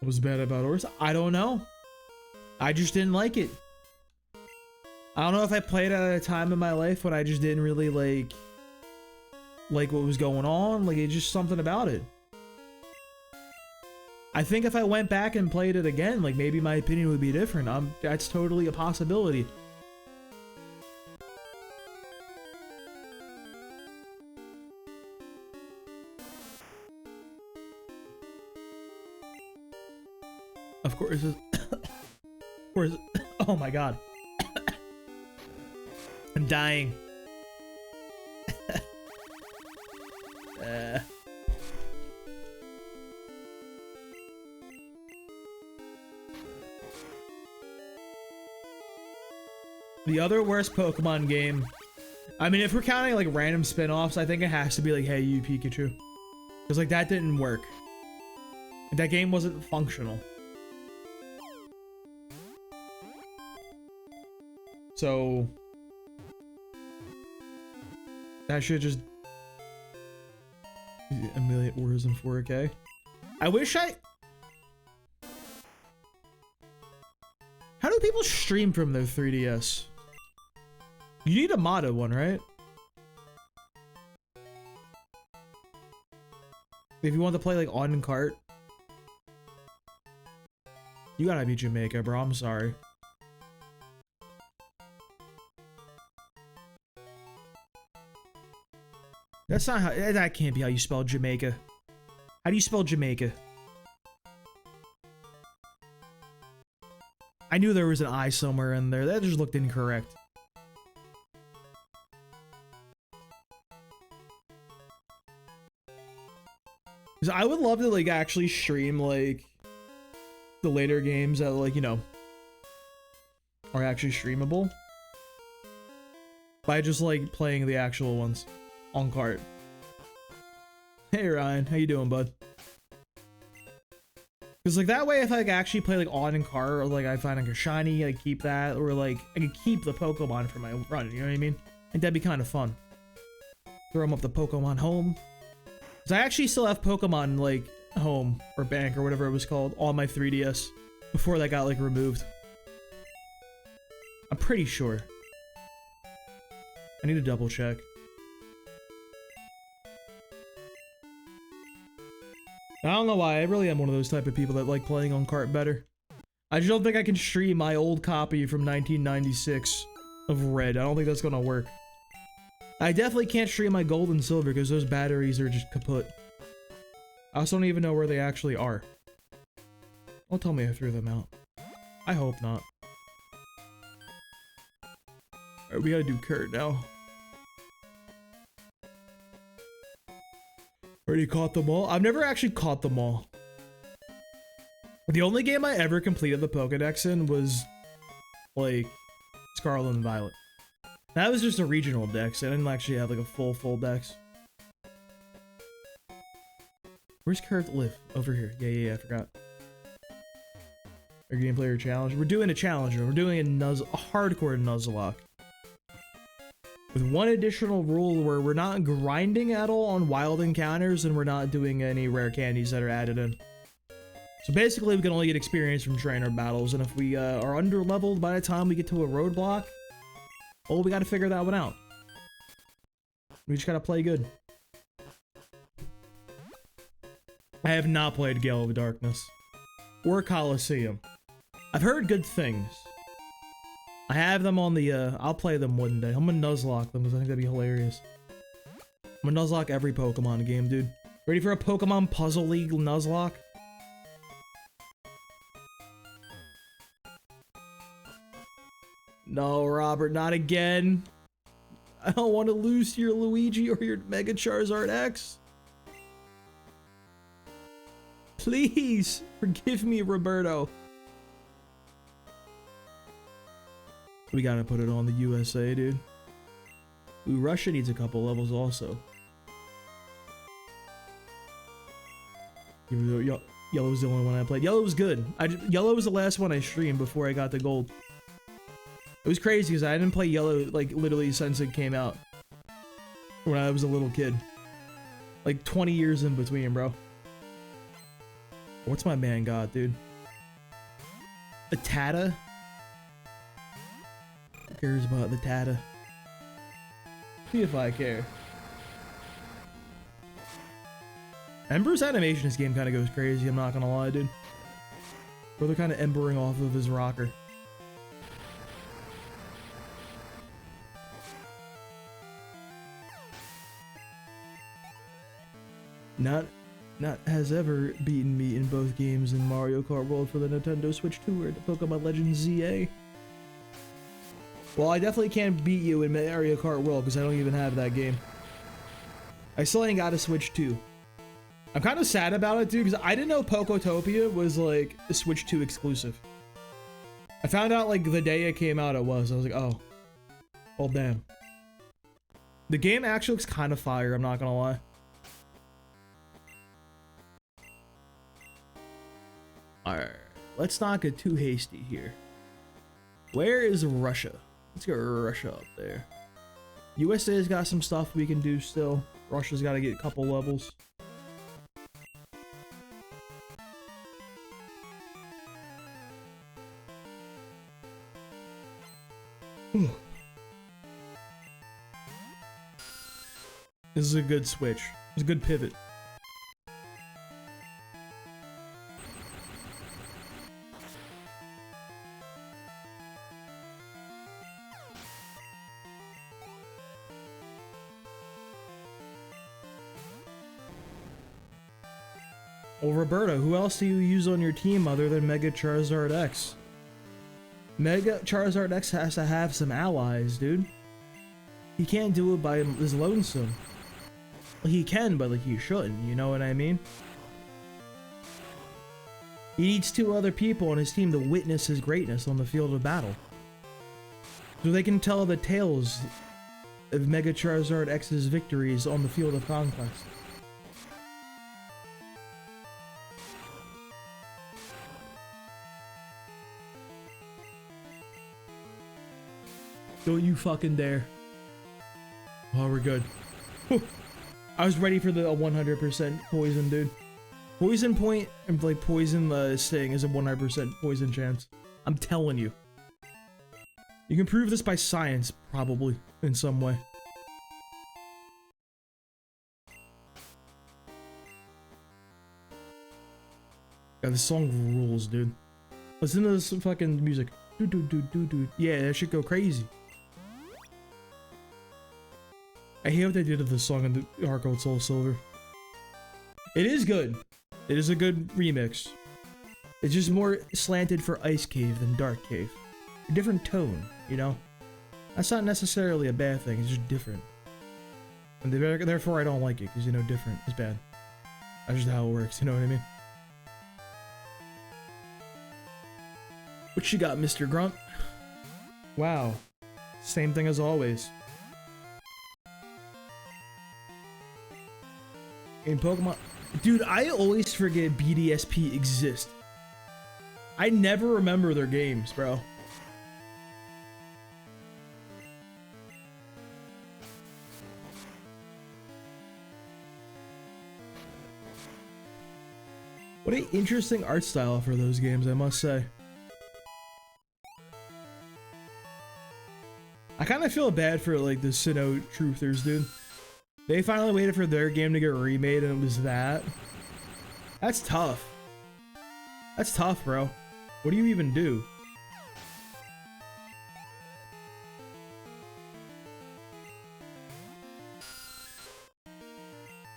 What was bad about Auras? I don't know. I just didn't like it. I don't know if I played it at a time in my life when I just didn't really like what was going on. Like, it's just something about it. I think if I went back and played it again, like, maybe my opinion would be different. That's totally a possibility. Of course, of course. Oh my god. I'm dying. The other worst Pokemon game. I mean, if we're counting like random spin-offs, I think it has to be like Hey You Pikachu. Because like that didn't work. That game wasn't functional. So that should just a million orders in 4K. I wish I. How do people stream from their 3DS? You need a modded one, right? If you want to play like on cart, you gotta be Jamaica, bro. I'm sorry. That's not how. That can't be how you spell Jamaica. How do you spell Jamaica? I knew there was an I somewhere in there. That just looked incorrect. Because I would love to like actually stream like the later games that like, you know, are actually streamable by just like playing the actual ones on cart. Hey Ryan, how you doing, bud? Because like that way, if I like, actually play like on and cart, or like I find like a shiny, I keep that, or like I can keep the Pokemon for my run. You know what I mean? I think that'd be kind of fun. Throw them up the Pokemon Home. Because I actually still have Pokemon like Home or Bank or whatever it was called on my 3DS before that got like removed. I'm pretty sure. I need to double check. I don't know why, I really am one of those type of people that like playing on cart better. I just don't think I can stream my old copy from 1996 of Red. I don't think that's gonna work. I definitely can't stream my gold and silver because those batteries are just kaput. I also don't even know where they actually are. Don't tell me I threw them out. I hope not. Alright, we gotta do Kurt now. Already caught them all? I've never actually caught them all. The only game I ever completed the Pokédex in was, like, Scarlet and Violet. That was just a regional dex. I didn't actually have, like, a full dex. Where's Kurt live? Over here. Yeah, I forgot. Our game player challenge. We're doing a challenge. We're doing a hardcore Nuzlocke. With one additional rule where we're not grinding at all on wild encounters and we're not doing any rare candies that are added in. So basically we can only get experience from trainer battles, and if we are under leveled by the time we get to a roadblock, well, we gotta figure that one out. We just gotta play good. I have not played Gale of Darkness or Coliseum. I've heard good things. I have them on the, I'll play them one day. I'm gonna Nuzlocke them because I think that'd be hilarious. I'm gonna Nuzlocke every Pokemon game, dude. Ready for a Pokemon Puzzle League Nuzlocke? No, Robert, not again. I don't want to lose to your Luigi or your Mega Charizard X. Please, forgive me, Roberto. We gotta put it on the USA, dude. Ooh, Russia needs a couple levels also. Yellow was the only one I played. Yellow was good. Yellow was the last one I streamed before I got the gold. It was crazy because I didn't play Yellow, like, literally since it came out. When I was a little kid. Like, 20 years in between, bro. What's my man got, dude? A Tata? Who cares about the Tata? See if I care. Ember's animation in this game kind of goes crazy, I'm not gonna lie, dude. Bro, they're kind of embering off of his rocker. Not has ever beaten me in both games in Mario Kart World for the Nintendo Switch 2 or the Pokemon Legends ZA. Well, I definitely can't beat you in Mario Kart World because I don't even have that game. I still ain't got a Switch 2. I'm kind of sad about it, dude, because I didn't know Pokotopia was, like, a Switch 2 exclusive. I found out, like, the day it came out it was. I was like, oh. Well, damn. The game actually looks kind of fire, I'm not gonna lie. Alright, let's not get too hasty here. Where is Russia? Let's get Russia up there. USA's got some stuff we can do still. Russia's got to get a couple levels. This is a good switch. It's a good pivot. Well, Roberto, who else do you use on your team other than Mega Charizard X? Mega Charizard X has to have some allies, dude. He can't do it by his lonesome. Well, he can, but like he shouldn't, you know what I mean? He needs two other people on his team to witness his greatness on the field of battle. So they can tell the tales of Mega Charizard X's victories on the field of conquest. Don't you fucking dare. Oh, we're good. I was ready for the 100% poison, dude. Poison point and like poison sting is a 100% poison chance. I'm telling you. You can prove this by science, probably, in some way. God, this song rules, dude. Listen to this fucking music. Do do do do do. Yeah, that should go crazy. I hate what they did to this song in the Heart Gold Soul Silver. It is good. It is a good remix. It's just more slanted for Ice Cave than Dark Cave. A different tone, you know? That's not necessarily a bad thing, it's just different. And therefore I don't like it, because you know different is bad. That's just how it works, you know what I mean? What you got, Mr. Grunt? Wow. Same thing as always. In Pokemon... Dude, I always forget BDSP exists. I never remember their games, bro. What an interesting art style for those games, I must say. I kind of feel bad for like the Sinnoh truthers, dude. They finally waited for their game to get remade and it was that. That's tough. That's tough, bro. What do you even do?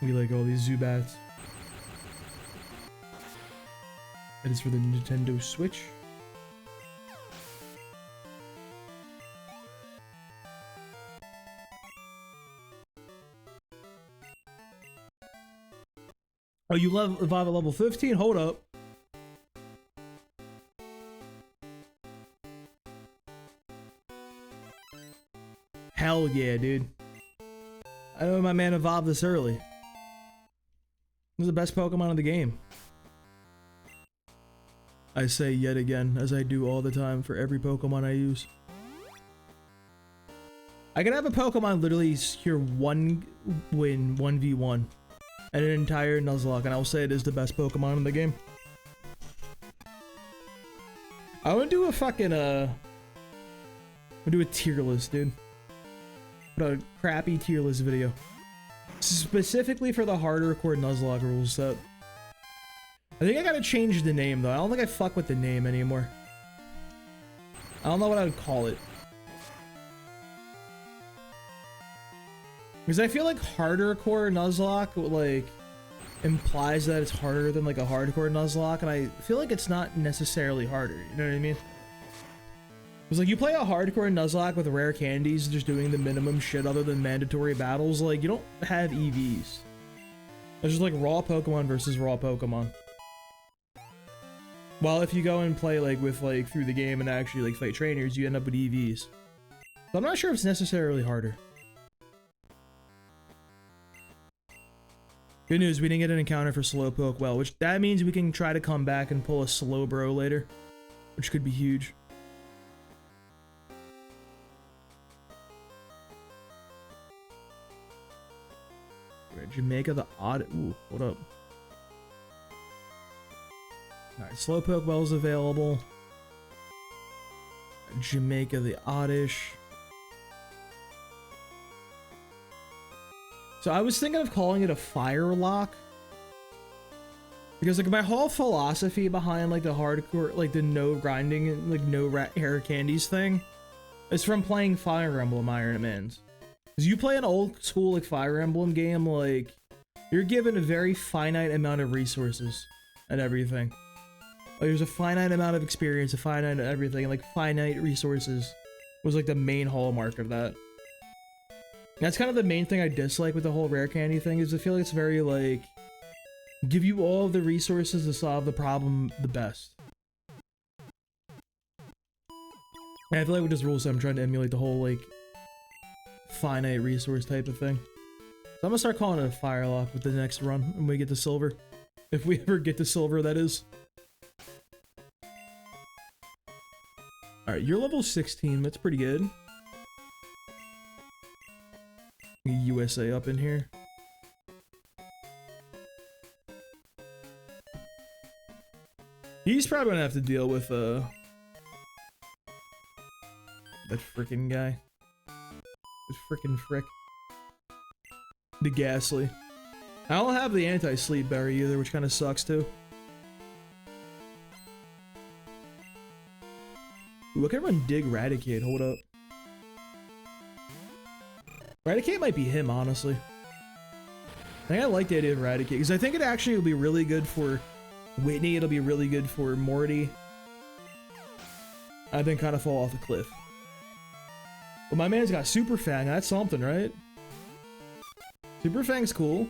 We like all these Zubats. That is for the Nintendo Switch. Oh, you evolve at level 15? Hold up. Hell yeah, dude. I know my man evolved this early. It was the best Pokemon in the game. I say yet again, as I do all the time for every Pokemon I use. I could have a Pokemon literally secure one win, 1v1. And an entire Nuzlocke, and I will say it is the best Pokemon in the game. I would do a fucking, I'm gonna do a tier list, dude. Put a crappy tier list video. Specifically for the HARDERcore Nuzlocke rule set. I think I gotta change the name, though. I don't think I fuck with the name anymore. I don't know what I would call it. Because I feel like HARDERcore Nuzlocke, like, implies that it's harder than, like, a hardcore Nuzlocke, and I feel like it's not necessarily harder, you know what I mean? Because, like, you play a hardcore Nuzlocke with rare candies, just doing the minimum shit other than mandatory battles, like, you don't have EVs. It's just, like, raw Pokemon versus raw Pokemon. While if you go and play, like, with, like, through the game and actually, like, fight trainers, you end up with EVs. So I'm not sure if it's necessarily harder. Good news, we didn't get an encounter for Slowpoke well, which that means we can try to come back and pull a Slowbro later, which could be huge. Right, Jamaica the Odd. Ooh, hold up. Alright, Slowpoke well is available. Jamaica the Oddish. So I was thinking of calling it a Fire Lock, because like my whole philosophy behind like the hardcore, like the no grinding and like no rare candies thing is from playing Fire Emblem Iron Emmons. Because you play an old school like Fire Emblem game, like you're given a very finite amount of resources and everything. Like, there's a finite amount of experience, a finite everything, and like finite resources was like the main hallmark of that. That's kind of the main thing I dislike with the whole rare candy thing, is I feel like it's very like, give you all of the resources to solve the problem the best. And I feel like with this rule set I'm trying to emulate the whole like, finite resource type of thing. So I'm gonna start calling it a Firelock with the next run when we get to silver. If we ever get to silver, that is. Alright, you're level 16, that's pretty good. USA up in here. He's probably gonna have to deal with that freaking guy. That freaking frick. The Ghastly. I don't have the anti-sleep berry either, which kind of sucks too. Ooh, I can run Dig Raticate. Hold up. Raticate might be him, honestly. I think I like the idea of Raticate because I think it actually will be really good for Whitney. It'll be really good for Morty. I've been kind of fall off a cliff. But my man's got Super Fang. That's something, right? Super Fang's cool.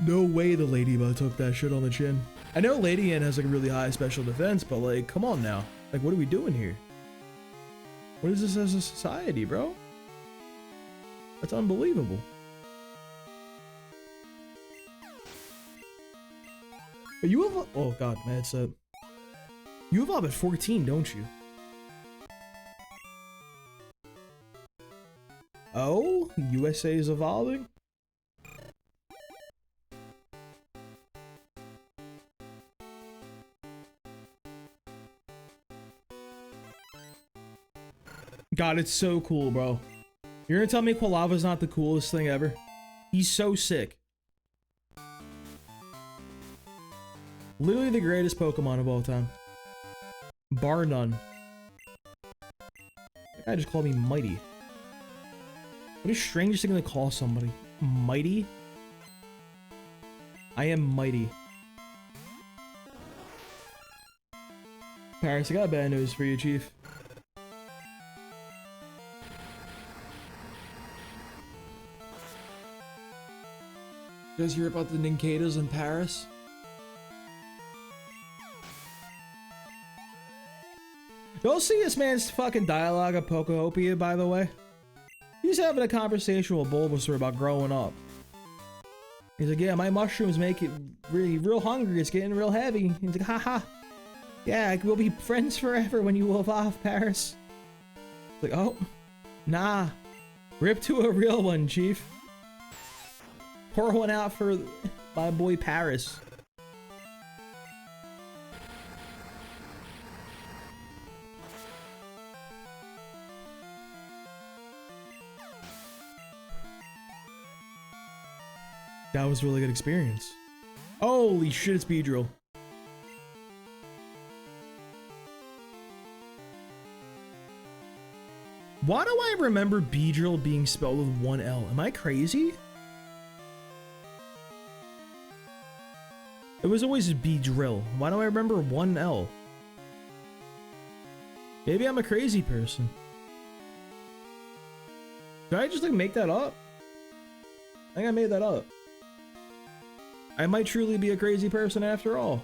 No way the Ladybug took that shit on the chin. I know Lady Ann has like a really high special defense, but like, come on now. Like, what are we doing here? What is this as a society, bro? That's unbelievable. But you evolve— oh god, man, it's you evolve at 14, don't you? Oh, USA is evolving? God, it's so cool, bro. You're gonna tell me Quilava's not the coolest thing ever? He's so sick. Literally the greatest Pokemon of all time. Bar none. That guy just called me Mighty. What is the strangest thing to call somebody? Mighty? I am Mighty. Paris, I got bad news for you, Chief. You guys hear about the Ninkadas in Paris? You'll see this man's fucking dialogue of Pokehopia, by the way. He's having a conversation with Bulbasaur about growing up. He's like, yeah, my mushrooms make it really real hungry. It's getting real heavy. He's like, haha. Yeah, we'll be friends forever when you evolve, Paris. Like, oh, nah. Rip to a real one, Chief. Pour one out for my boy Paris. That was a really good experience. Holy shit, it's Beedrill. Why do I remember Beedrill being spelled with one L? Am I crazy? It was always Beedrill. Why do I remember one L? Maybe I'm a crazy person. Did I just like make that up? I think I made that up. I might truly be a crazy person after all.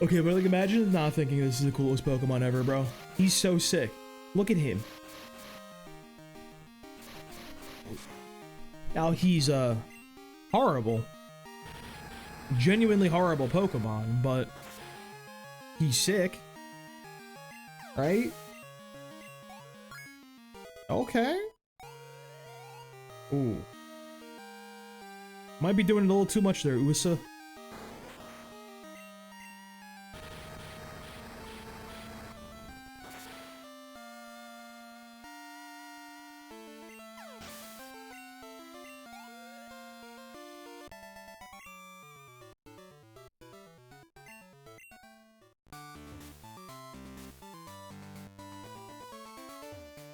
Okay, but like imagine not thinking this is the coolest Pokemon ever, bro. He's so sick. Look at him. Now he's horrible. Genuinely horrible Pokemon, but he's sick. Right? Okay. Ooh. Might be doing a little too much there, Usa.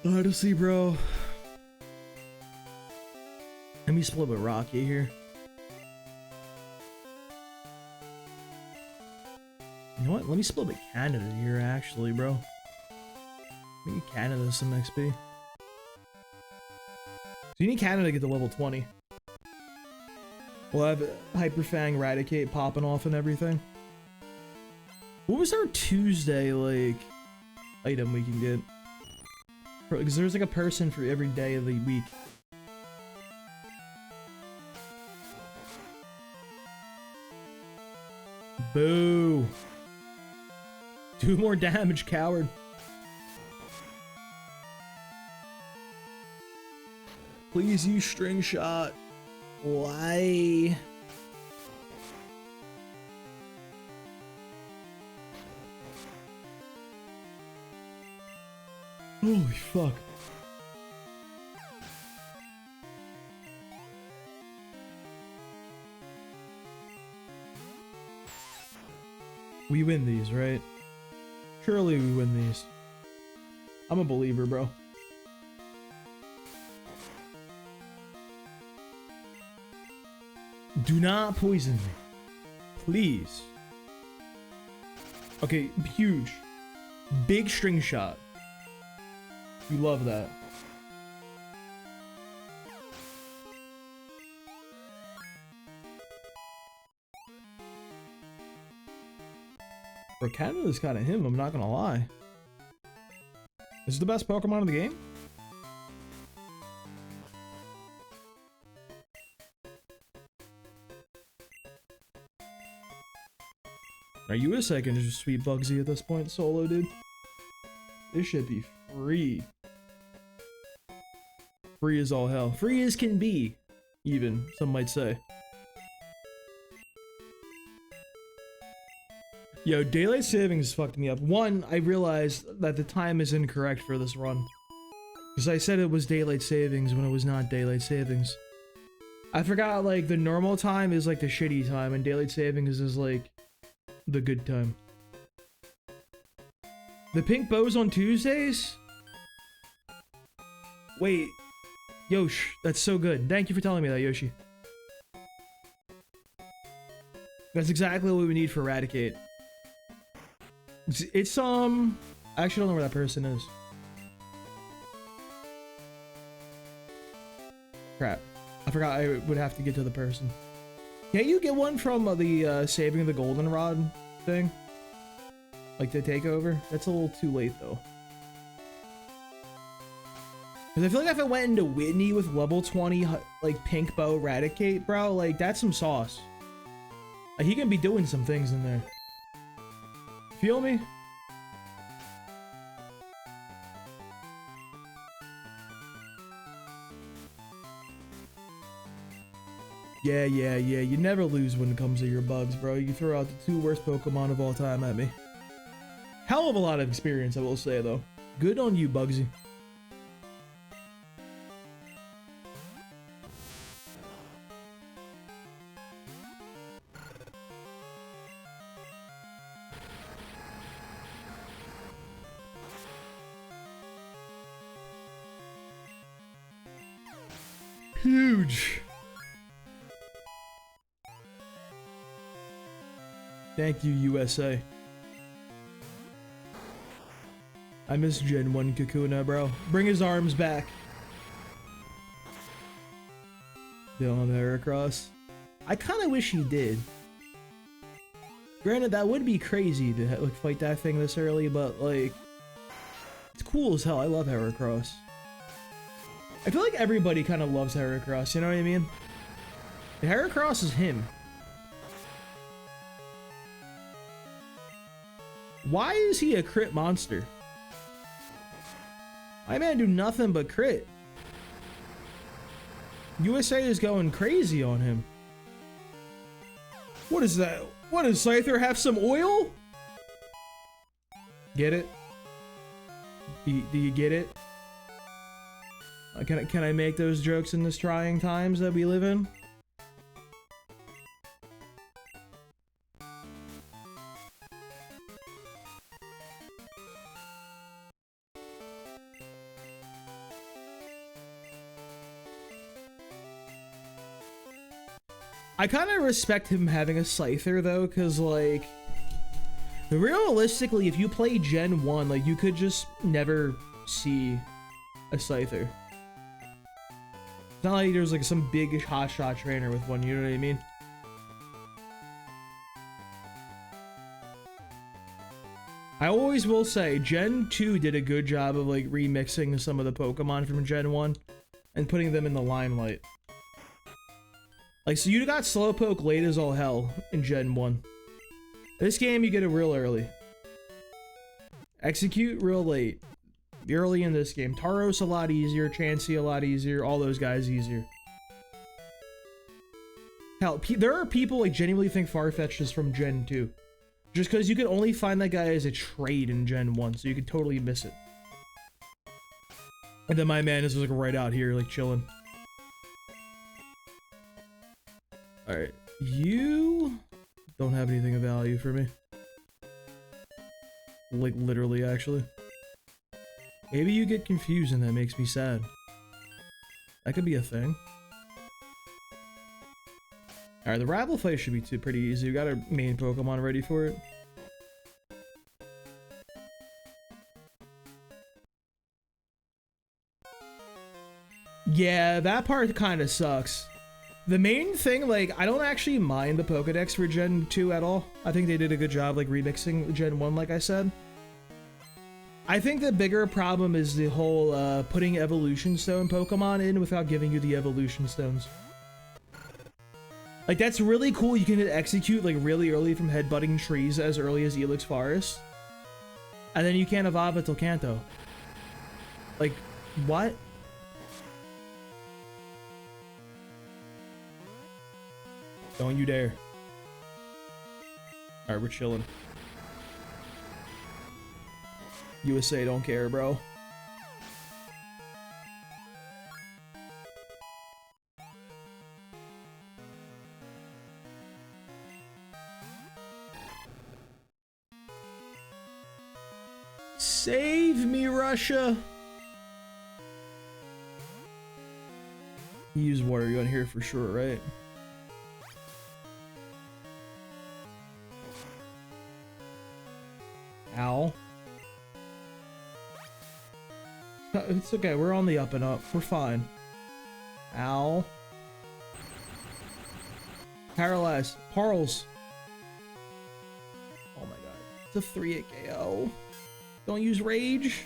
Honestly, bro. Let me split with Rocky here. You know what? Let me split with Canada here, actually, bro. Maybe Canada some XP. So you need Canada to get to level 20. We'll have Hyper Fang, Raticate popping off and everything. What was our Tuesday, like, item we can get? Because there's like a person for every day of the week. Boo. Do more damage, coward. Please use String Shot. Why? Holy fuck. We win these, right? Surely we win these. I'm a believer, bro. Do not poison me. Please. Okay, huge. Big string shot. You love that. Bro, Canada's kind of him, I'm not gonna lie. Is it the best Pokemon in the game? Are you a second just sweet Bugsy at this point, solo dude? This should be free. Free as all hell. Free as can be, even, some might say. Yo, daylight savings fucked me up. One, I realized that the time is incorrect for this run. Because I said it was daylight savings when it was not daylight savings. I forgot, like, the normal time is like the shitty time, and daylight savings is like the good time. The pink bows on Tuesdays? Wait. Yosh, that's so good. Thank you for telling me that, Yoshi. That's exactly what we need for Eradicate. It's I actually don't know where that person is. Crap. I forgot I would have to get to the person. Can't you get one from the Saving the Goldenrod thing? Like the takeover? That's a little too late though. Cause I feel like if I went into Whitney with level 20 like pink bow Eradicate, bro, like that's some sauce. Like he can be doing some things in there. Feel me? Yeah. You never lose when it comes to your bugs, bro. You throw out the 2 worst Pokemon of all time at me. Hell of a lot of experience, I will say, though. Good on you, Bugsy. Huge. Thank you, USA. I miss Gen 1 Kakuna, bro. Bring his arms back. Don't have Heracross. I kind of wish he did. Granted, that would be crazy to like fight that thing this early, but like, it's cool as hell. I love Heracross. I feel like everybody kind of loves Heracross, you know what I mean? The Heracross is him. Why is he a crit monster? My man do nothing but crit. USA is going crazy on him. What is that? What does Scyther have some oil? Get it? Do you get it? Can I make those jokes in this trying times that we live in? I kind of respect him having a Scyther though, because like, realistically, if you play Gen 1, like you could just never see a Scyther. It's not like there's like some big hotshot trainer with one, you know what I mean? I always will say, Gen 2 did a good job of like remixing some of the Pokemon from Gen 1 and putting them in the limelight. Like, so you got Slowpoke late as all hell in Gen 1. This game, you get it real early. Execute real late. Early in this game. Tauros a lot easier, Chansey a lot easier, all those guys easier. Hell, there are people like genuinely think Farfetch'd is from Gen 2. Just because you can only find that guy as a trade in Gen 1, so you could totally miss it. And then my man is like right out here, like chilling. Alright, you don't have anything of value for me. Like literally, actually. Maybe you get confused and that makes me sad. That could be a thing. Alright, the rival fight should be pretty easy. We got our main Pokemon ready for it. Yeah, that part kind of sucks. The main thing, like, I don't actually mind the Pokedex for Gen 2 at all. I think they did a good job, like, remixing Gen 1, like I said. I think the bigger problem is the whole, putting Evolution Stone Pokemon in without giving you the Evolution Stones. Like, that's really cool. You can execute, like, really early from headbutting trees as early as Elix Forest. And then you can't evolve it till Kanto. Like, what? Don't you dare. Alright, we're chilling. USA don't care, bro. Save me, Russia! You use water gun here for sure, right? Ow. It's okay, we're on the up and up. We're fine. Ow. Paralyzed. Parles. Oh my god. It's a 3-8 KO. Don't use rage.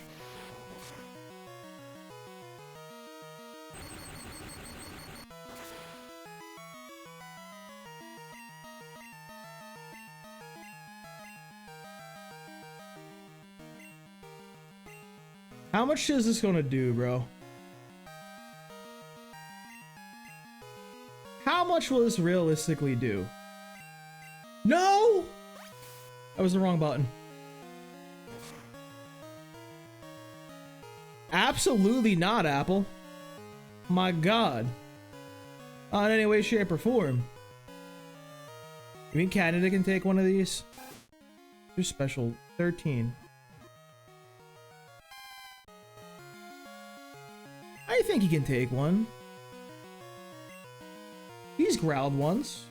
How much is this gonna do, bro? How much will this realistically do? No! That was the wrong button. Absolutely not, Apple. My god. Not in any way, shape, or form. You mean Canada can take one of these? They're special. 13. I think he can take one. He's growled once.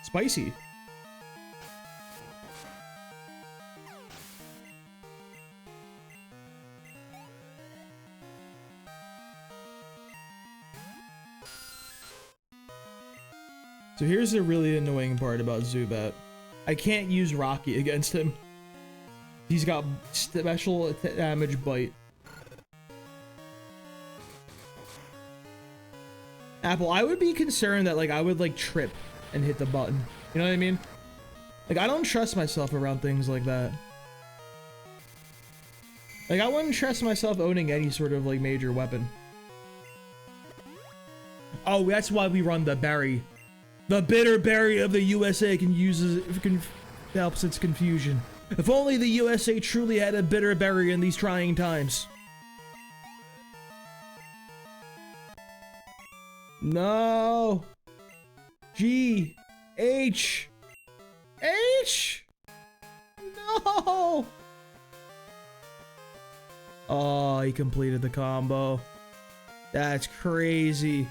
Spicy. So here's the really annoying part about Zubat. I can't use Rocky against him. He's got special damage bite. Apple, I would be concerned that like I would like trip and hit the button. You know what I mean? Like I don't trust myself around things like that. Like I wouldn't trust myself owning any sort of like major weapon. Oh, that's why we run the berry. The bitter berry of the USA helps its confusion. If only the USA truly had a bitter berry in these trying times. No. G. H. H. No. Oh, he completed the combo. That's crazy.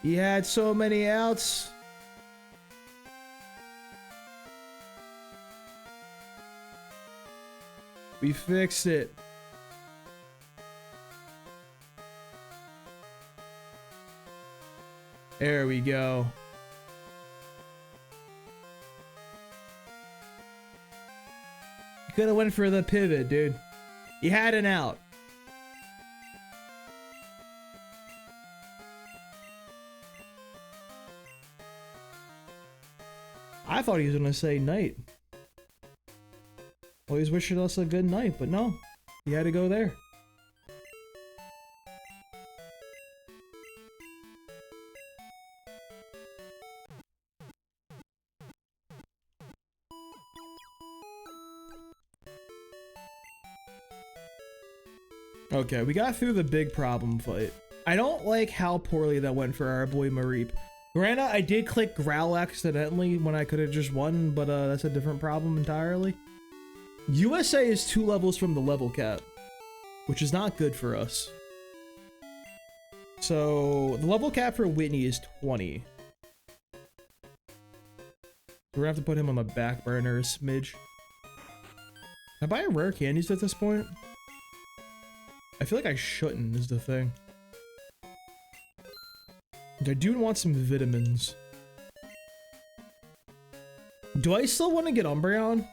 He had so many outs. We fixed it. There we go. You could have went for the pivot, dude. You had an out. I thought he was gonna say night. Always wishing us a good night, but no. He had to go there. Okay, we got through the big problem fight. I don't like how poorly that went for our boy Mareep. Granted, I did click Growl accidentally when I could have just won, but that's a different problem entirely. USA is 2 levels from the level cap, which is not good for us. So, the level cap for Whitney is 20. We're gonna have to put him on the back burner a smidge. Can I buy a rare candies at this point? I feel like I shouldn't, is the thing. I do want some vitamins. Do I still want to get Umbreon?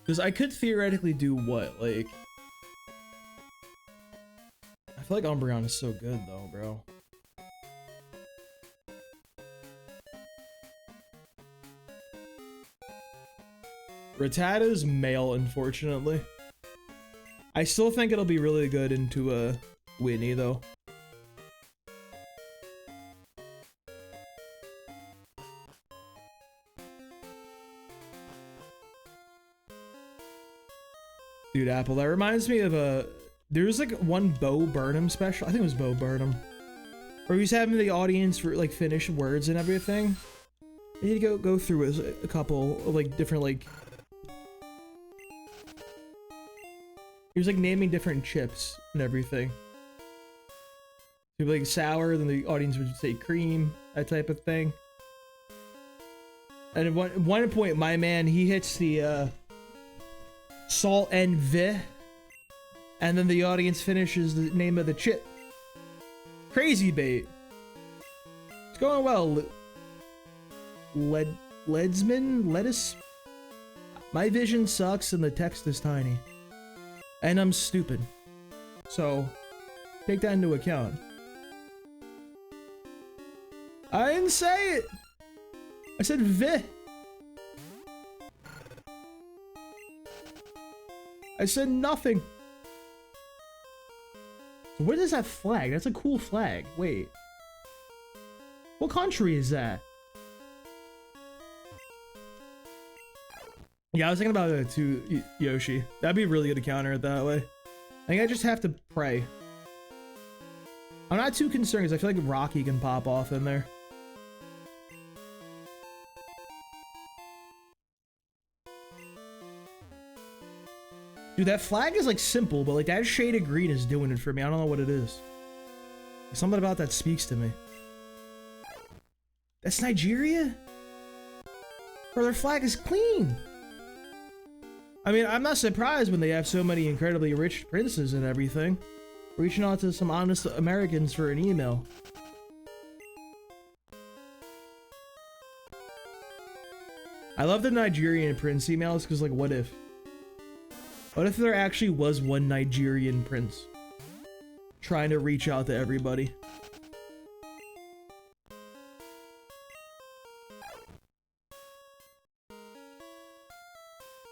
Because I could theoretically do what? Like... I feel like Umbreon is so good though, bro. Rattata's male, unfortunately. I still think it'll be really good into Whitney though. Dude, Apple, that reminds me of there was like one Bo Burnham special. I think it was Bo Burnham. Where he's having the audience for like finish words and everything. I need to go through a couple of like different like... He was like naming different chips and everything. He'd be like sour, then the audience would say cream, that type of thing. And at one point, my man, he hits the salt and vi, and then the audience finishes the name of the chip. Crazy bait. It's going well. Ledsman? Lettuce? My vision sucks and the text is tiny. And I'm stupid. So, take that into account. I didn't say it! I said vi. I said nothing. So what is that flag? That's a cool flag. Wait. What country is that? Yeah, I was thinking about it too, Yoshi. That'd be really good to counter it that way. I think I just have to pray. I'm not too concerned because I feel like Rocky can pop off in there. Dude, that flag is like simple, but like that shade of green is doing it for me. I don't know what it is. Something about that speaks to me. That's Nigeria? Bro, their flag is clean. I mean, I'm not surprised when they have so many incredibly rich princes and everything. Reaching out to some honest Americans for an email. I love the Nigerian prince emails because, like, what if? What if there actually was one Nigerian prince trying to reach out to everybody?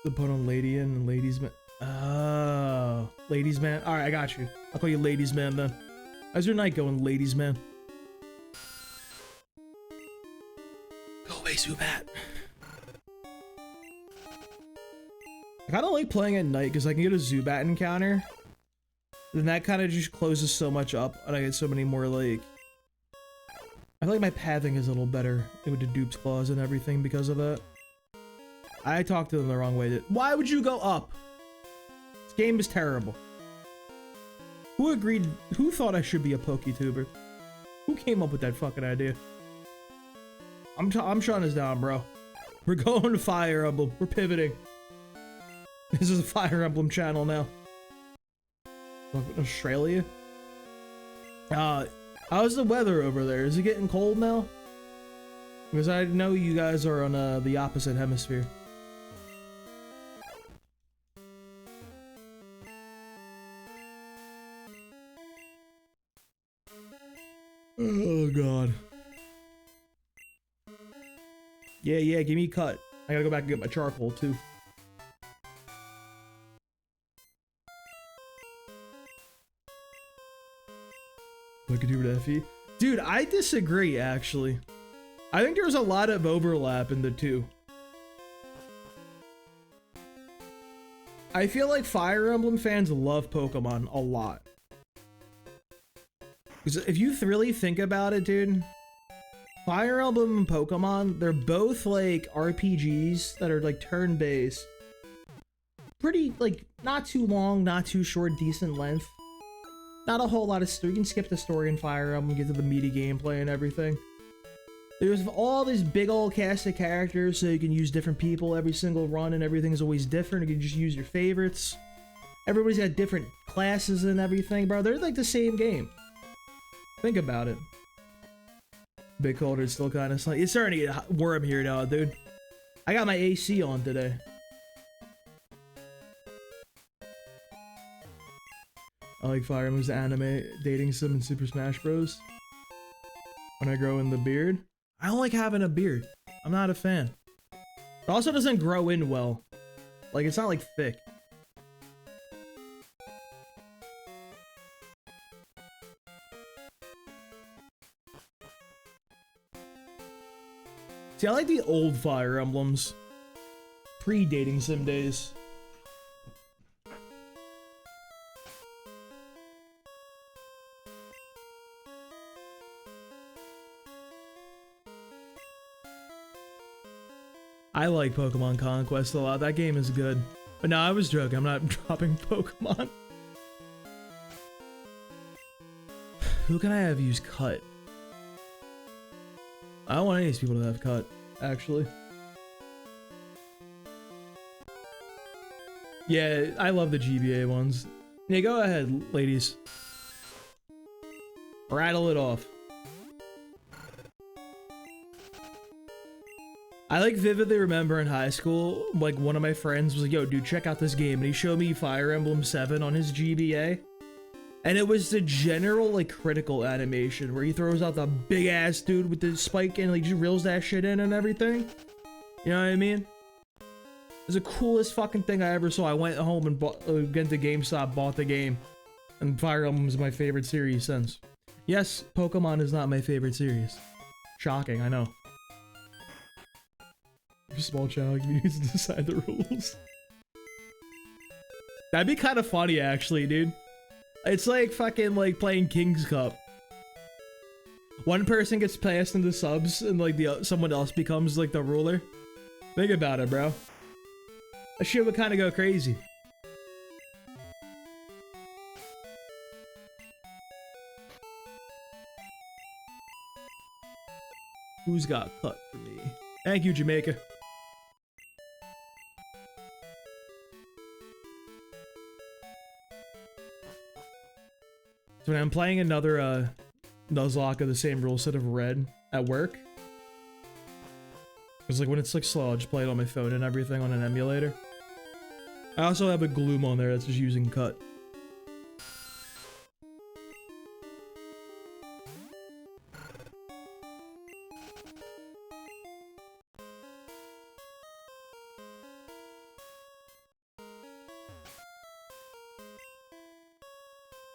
The put on lady in and ladies man. Oh, ladies man. All right, I got you. I'll call you ladies man then. How's your night going, ladies man? Go away, Zubat. I kind of like playing at night because I can get a Zubat encounter. Then that kind of just closes so much up, and I get so many more like. I feel like my pathing is a little better with the Dupe's Claws and everything because of that. I talked to them the wrong way. Why would you go up? This game is terrible. Who agreed? Who thought I should be a PokeTuber? Who came up with that fucking idea? I'm shutting this down, bro. We're going to Fire Emblem. We're pivoting. This is a Fire Emblem channel now. Australia? How's the weather over there? Is it getting cold now? Because I know you guys are on the opposite hemisphere. Oh god. Yeah, give me a cut. I gotta go back and get my charcoal too. Look at you with Effie. Dude, I disagree actually. I think there's a lot of overlap in the two. I feel like Fire Emblem fans love Pokemon a lot. Because if you really think about it, dude, Fire Emblem and Pokemon, they're both like RPGs that are like turn-based. Pretty, like, not too long, not too short, decent length. Not a whole lot of story. You can skip the story in Fire Emblem, get to the meaty gameplay and everything. There's all this big old cast of characters, so you can use different people every single run, and everything's always different. You can just use your favorites. Everybody's got different classes and everything, bro. They're like the same game. Think about it. Big Calder's still kind of sunny. It's starting to get warm here now, dude. I got my AC on today. I like Fire Emblem's anime dating sim in Super Smash Bros. When I grow in the beard. I don't like having a beard. I'm not a fan. It also doesn't grow in well. Like, it's not like thick. See, I like the old Fire Emblems. Pre-dating sim days. I like Pokemon Conquest a lot. That game is good. But no, I was joking. I'm not dropping Pokemon. Who can I have use Cut? I don't want any of these people to have Cut, actually. Yeah, I love the GBA ones. Yeah, go ahead, ladies. Rattle it off. I like vividly remember in high school, like one of my friends was like, yo, dude, check out this game. And he showed me Fire Emblem 7 on his GBA. And it was the general, like, critical animation where he throws out the big ass dude with the spike and like just reels that shit in and everything. You know what I mean? It was the coolest fucking thing I ever saw. I went home and bought, went to GameStop, bought the game. And Fire Emblem is my favorite series since. Yes, Pokemon is not my favorite series. Shocking, I know. Small channel communities to decide the rules. That'd be kind of funny, actually, dude. It's like fucking like playing King's Cup. One person gets passed into subs, and like someone else becomes like the ruler. Think about it, bro. That shit would kind of go crazy. Who's got Cut for me? Thank you, Jamaica. So when I'm playing another Nuzlocke of the same rule set of Red at work, because like when it's like slow, I'll just play it on my phone and everything on an emulator. I also have a Gloom on there that's just using Cut.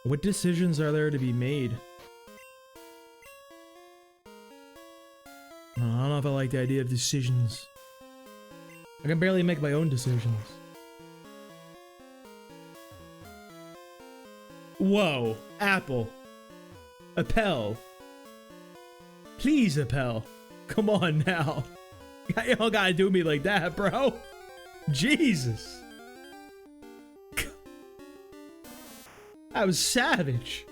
What decisions are there to be made? I don't know if I like the idea of decisions. I can barely make my own decisions. Whoa, Apple. Appel. Please, Appel. Come on now. You don't gotta do me like that, bro. Jesus. That was savage.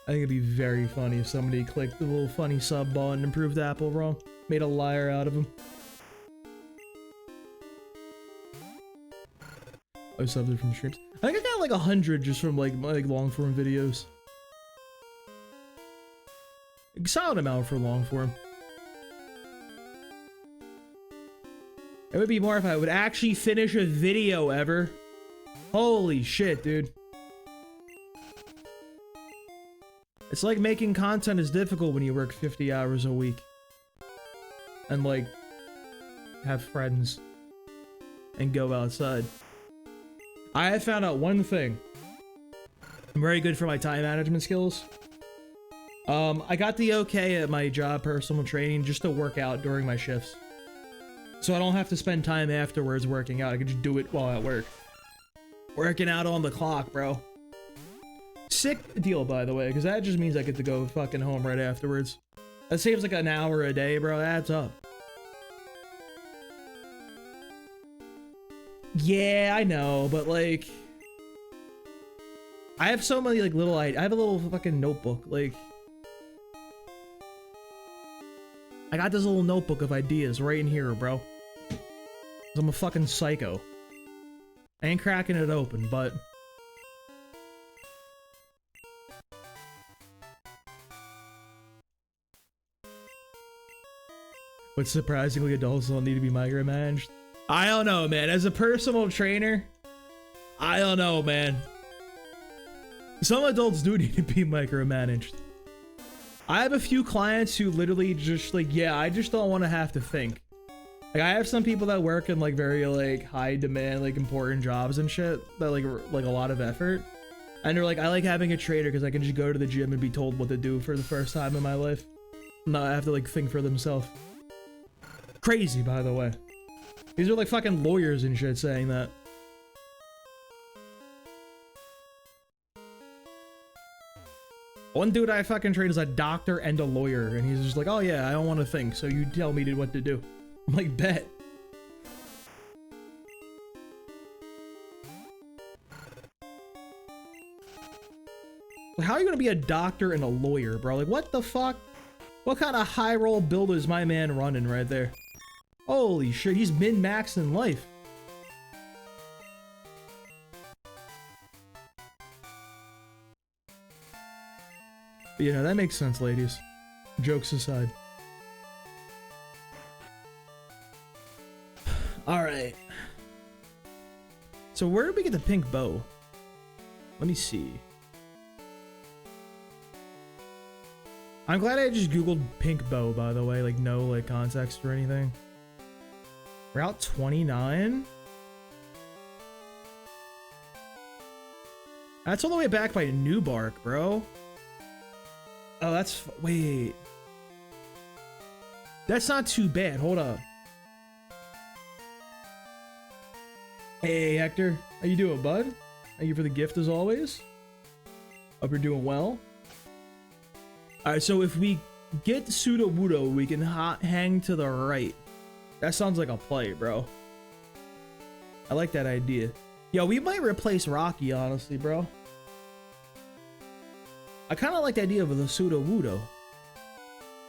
I think it'd be very funny if somebody clicked the little funny sub button and proved Apple wrong. Made a liar out of him. I subbed it from streams. I think I got like 100 just from like my long form videos. A solid amount for long form. It would be more if I would actually finish a video ever. Holy shit, dude. It's like making content is difficult when you work 50 hours a week. And like, have friends. And go outside. I have found out one thing. I'm very good for my time management skills. I got the okay at my job, personal training, just to work out during my shifts. So I don't have to spend time afterwards working out. I can just do it while at work. Working out on the clock, bro. Sick deal, by the way, because that just means I get to go fucking home right afterwards. That saves like an hour a day, bro. That adds up. Yeah, I know, but like... I have so many like little... I have a little fucking notebook, like... I got this little notebook of ideas right in here, bro. I'm a fucking psycho. I ain't cracking it open, but... But surprisingly, adults don't need to be micromanaged. I don't know, man. As a personal trainer, I don't know, man. Some adults do need to be micromanaged. I have a few clients who literally just like, yeah, I just don't want to have to think. Like, I have some people that work in like very like high demand, like important jobs and shit that like a lot of effort. And they're like, I like having a trainer because I can just go to the gym and be told what to do for the first time in my life. Not have to like think for themselves. Crazy, by the way. These are like fucking lawyers and shit saying that. One dude I fucking trained is a doctor and a lawyer, and he's just like, oh yeah, I don't want to think, so you tell me what to do. I'm like, bet. How are you gonna be a doctor and a lawyer, bro? Like, what the fuck? What kind of high roll build is my man running right there? Holy shit, he's min-maxed in life. But, you know, that makes sense, ladies. Jokes aside. Alright. So where did we get the pink bow? Let me see. I'm glad I just googled pink bow, by the way. Like, no, like, context or anything. Route 29? That's all the way back by Newbark, bro. Oh, that's... Wait. That's not too bad. Hold up. Hey, Hector. How you doing, bud? Thank you for the gift, as always. Hope you're doing well. Alright, so if we get Sudowoodo, we can hang to the right. That sounds like a play, bro. I like that idea. Yo, we might replace Rocky, honestly, bro. I kind of like the idea of the Sudowoodo.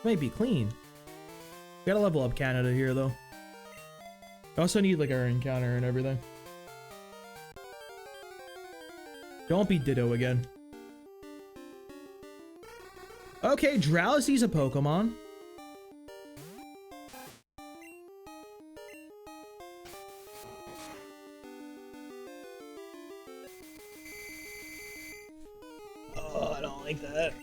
Might be clean. Gotta level up Canada here, though. I also need, like, our encounter and everything. Don't be Ditto again. Okay, Drowsy's a Pokemon. Oh, I don't like that.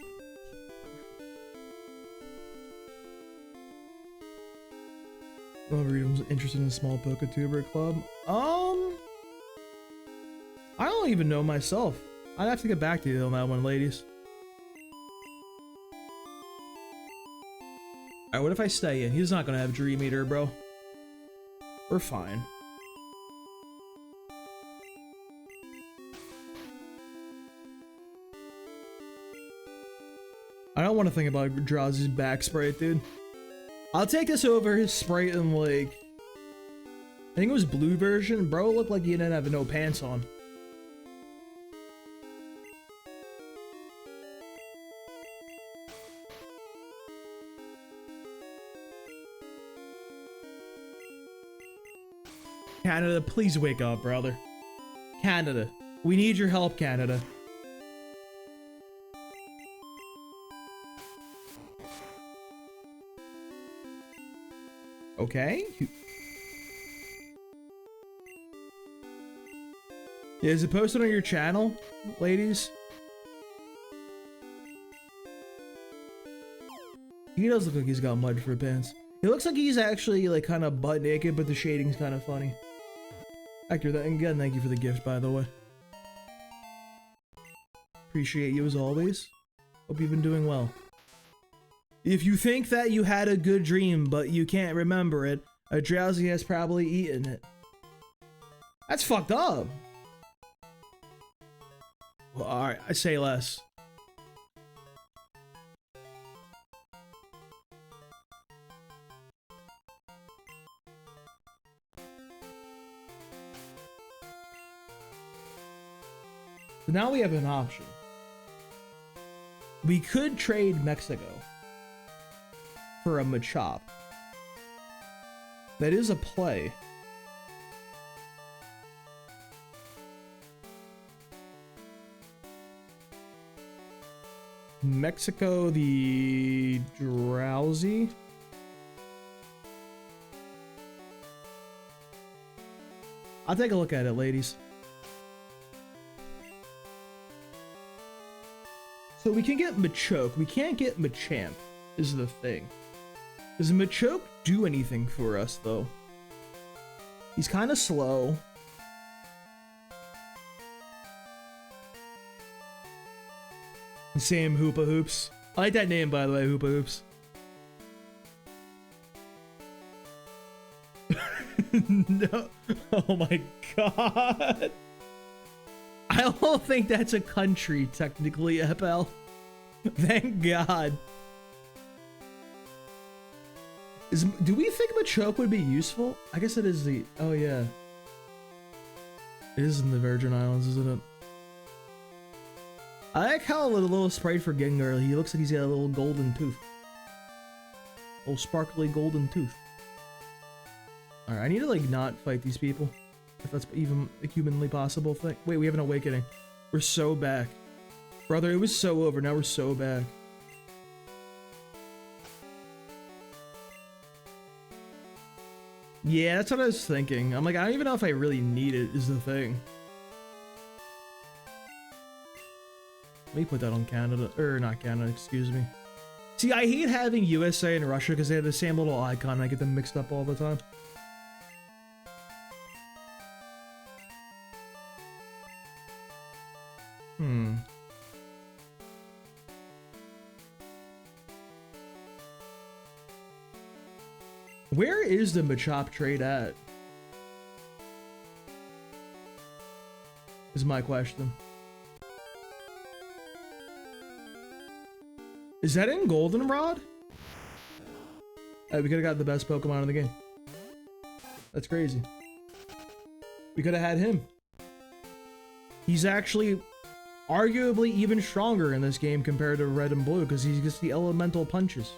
I'm interested in a small Poketuber club. I don't even know myself. I'd have to get back to you on that one, ladies. Alright, what if I stay in? He's not gonna have Dream Eater, bro. We're fine. I don't want to think about Drowsy's back sprite, dude. I'll take this over his sprite in, like... I think it was blue version. Bro looked like he didn't have no pants on. Canada, please wake up, brother. Canada. We need your help, Canada. Okay. Yeah, is it posted on your channel, ladies? He does look like he's got mud for pants. He looks like he's actually like kind of butt naked, but the shading's kind of funny. Hector, again, thank you for the gift, by the way. Appreciate you as always. Hope you've been doing well. If you think that you had a good dream, but you can't remember it, a drowsy has probably eaten it. That's fucked up. Well, alright, I say less. So now we have an option. We could trade Mexico for a Machop. That is a play. Mexico, the Drowsy. I'll take a look at it, ladies. So we can get Machoke. We can't get Machamp, is the thing. Does Machoke do anything for us, though? He's kind of slow. Same Hoopa Hoops. I like that name, by the way, Hoopa Hoops. No. Oh my god. I don't think that's a country, technically, FL. Thank God. Do we think Machoke would be useful? I guess it is the... Oh, yeah. It is in the Virgin Islands, isn't it? I like how a little sprite for Gengar, he looks like he's got a little golden tooth. A little sparkly golden tooth. Alright, I need to, like, not fight these people. If that's even a humanly possible thing. Wait, we have an awakening. We're so back. Brother, it was so over, now we're so back. Yeah, that's what I was thinking. I'm like, I don't even know if I really need it, is the thing. Let me put that on Canada, or not Canada, excuse me. See, I hate having USA and Russia because they have the same little icon and I get them mixed up all the time. Where is the Machop trade at? Is my question. Is that in Goldenrod? We could have got the best Pokemon in the game. That's crazy. We could have had him. He's actually arguably even stronger in this game compared to Red and Blue because he gets the elemental punches.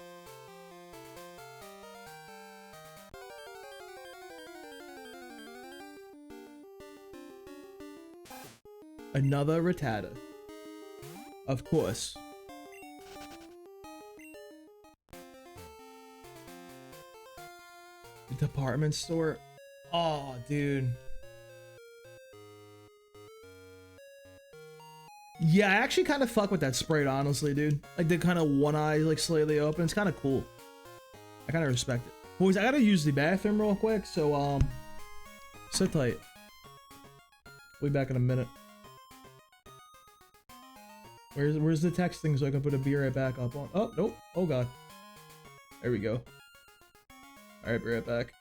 Another Rattata. Of course. The department store? Oh, dude. Yeah, I actually kind of fuck with that sprite, honestly, dude. Like the kind of one eye, like slightly open. It's kind of cool. I kind of respect it. Boys, I gotta use the bathroom real quick, so, sit tight. We'll be back in a minute. Where's the texting so I can put a beer right back up on? Oh, nope. Oh, God. There we go. Alright, be right back.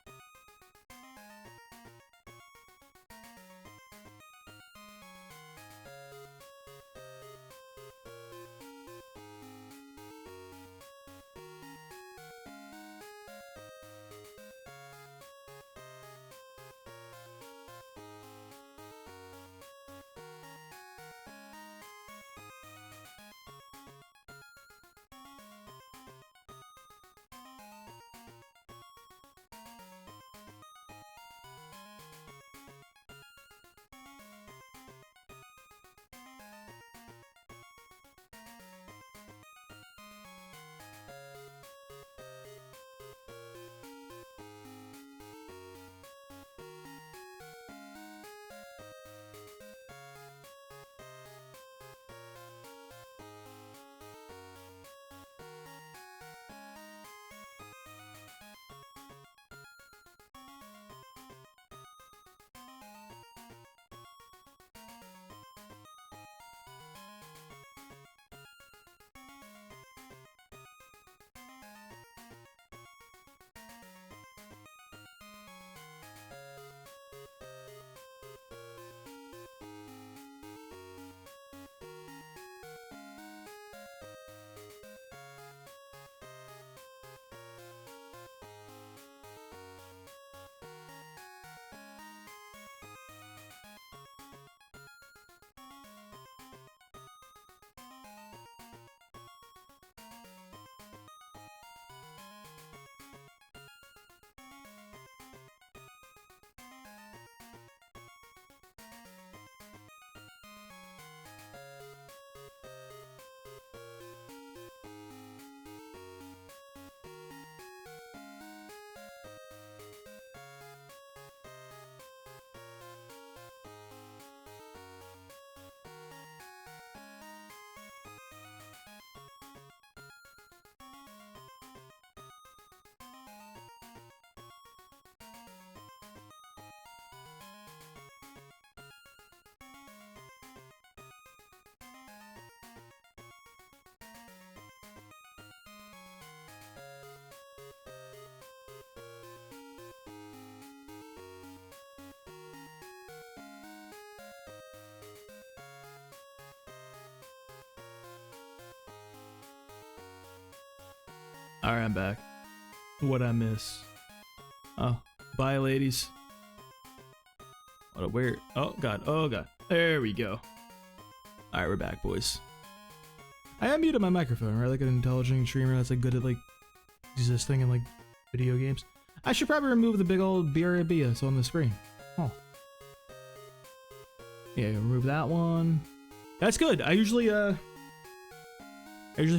Alright, I'm back. What'd I miss? Oh, bye, ladies. What a weird. Oh, God. Oh, God. There we go. Alright, we're back, boys. I am muted my microphone, right? Like an intelligent streamer that's like good at like existing in like video games. I should probably remove the big old BRB that's on the screen. Oh. Yeah, remove that one. That's good. I usually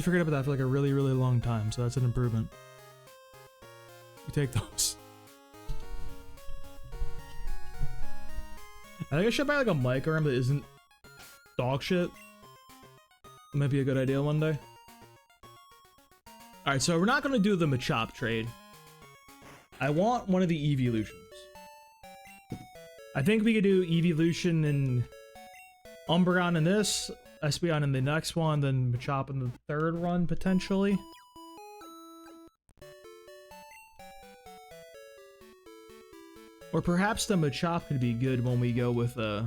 forget about that for like a really, really long time, so that's an improvement. We take those. I think I should buy like a mic arm that isn't dog shit. Might be a good idea one day. Alright, so we're not gonna do the Machop trade. I want one of the evolutions. I think we could do evolution and Umbreon in this, Espeon in the next one, then Machop in the third run potentially. Or perhaps the Machop could be good when we go with yeah,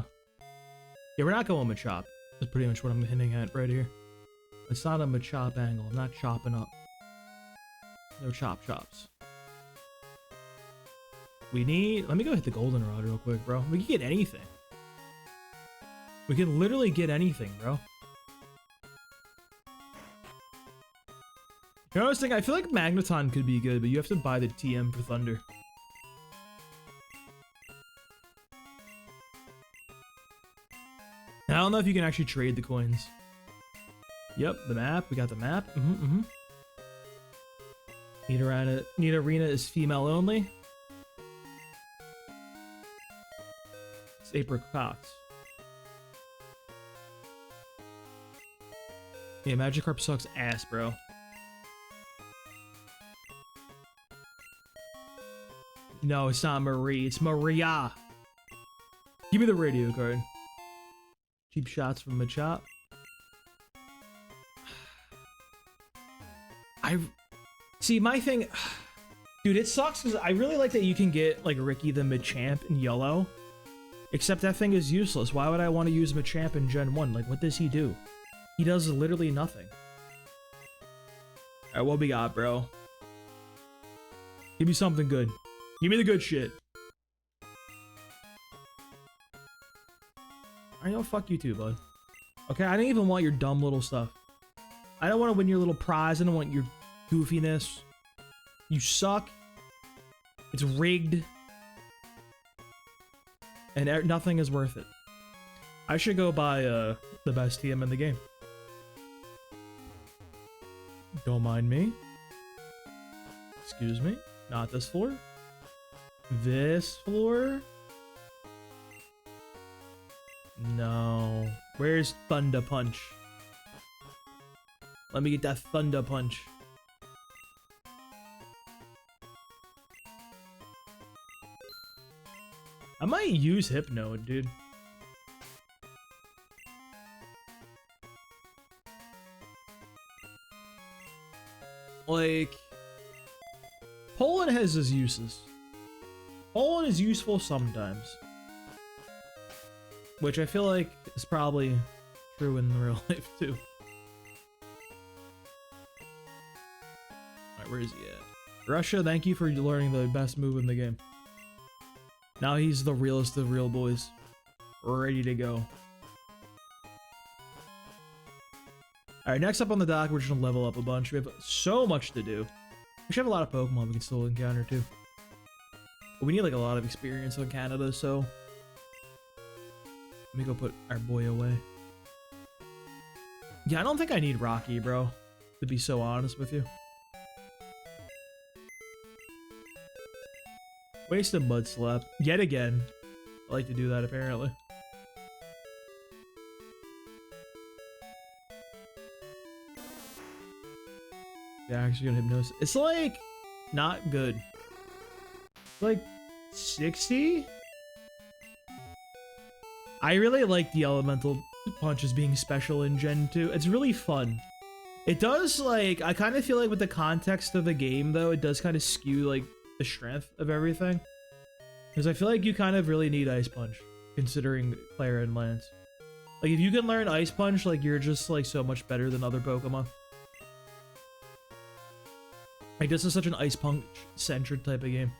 we're not going Machop. That's pretty much what I'm hinting at right here. It's not a Machop angle. I'm not chopping up. No chops. We need... Let me go hit the goldenrod real quick, bro. We can get anything. We can literally get anything, bro. You know what I was thinking? I feel like Magneton could be good, but you have to buy the TM for Thunder. I don't know if you can actually trade the coins. Yep, the map. We got the map. Nidorina is female only. It's apricots. Yeah, Magikarp sucks ass, bro. No, it's not Marie. It's Maria. Give me the radio card. Cheap shots from Machop. See, my thing... Dude, it sucks because I really like that you can get, like, Ricky the Machamp in yellow. Except that thing is useless. Why would I want to use Machamp in Gen 1? Like, what does he do? He does literally nothing. Alright, what we got, bro? Give me something good. Give me the good shit. I know, fuck you too, bud. Okay, I didn't even want your dumb little stuff. I don't want to win your little prize. I don't want your goofiness. You suck. It's rigged. And nothing is worth it. I should go buy the best TM in the game. Don't mind me. Excuse me. Not this floor. This floor? No. Where's Thunder Punch? Let me get that Thunder Punch. I might use Hypno, dude. Like, Poland has his uses. Poland is useful sometimes. Which I feel like is probably true in real life too. Alright, where is he at? Russia, thank you for learning the best move in the game. Now he's the realest of real boys. Ready to go. Alright, next up on the dock, we're just gonna level up a bunch. We have so much to do. We should have a lot of Pokemon we can still encounter too. But we need like a lot of experience on Canada, so... Let me go put our boy away. Yeah, I don't think I need Rocky, bro. To be so honest with you. Wasted Mud Slap. Yet again. I like to do that, apparently. Yeah, actually gonna Hypnosis. It's like... not good. Like... 60? I really like the elemental punches being special in Gen 2. It's really fun. It does, like, I kind of feel like with the context of the game, though, it does kind of skew, like, the strength of everything. Because I feel like you kind of really need Ice Punch, considering Clara and Lance. Like, if you can learn Ice Punch, like, you're just, like, so much better than other Pokemon. Like, this is such an Ice Punch-centric type of game.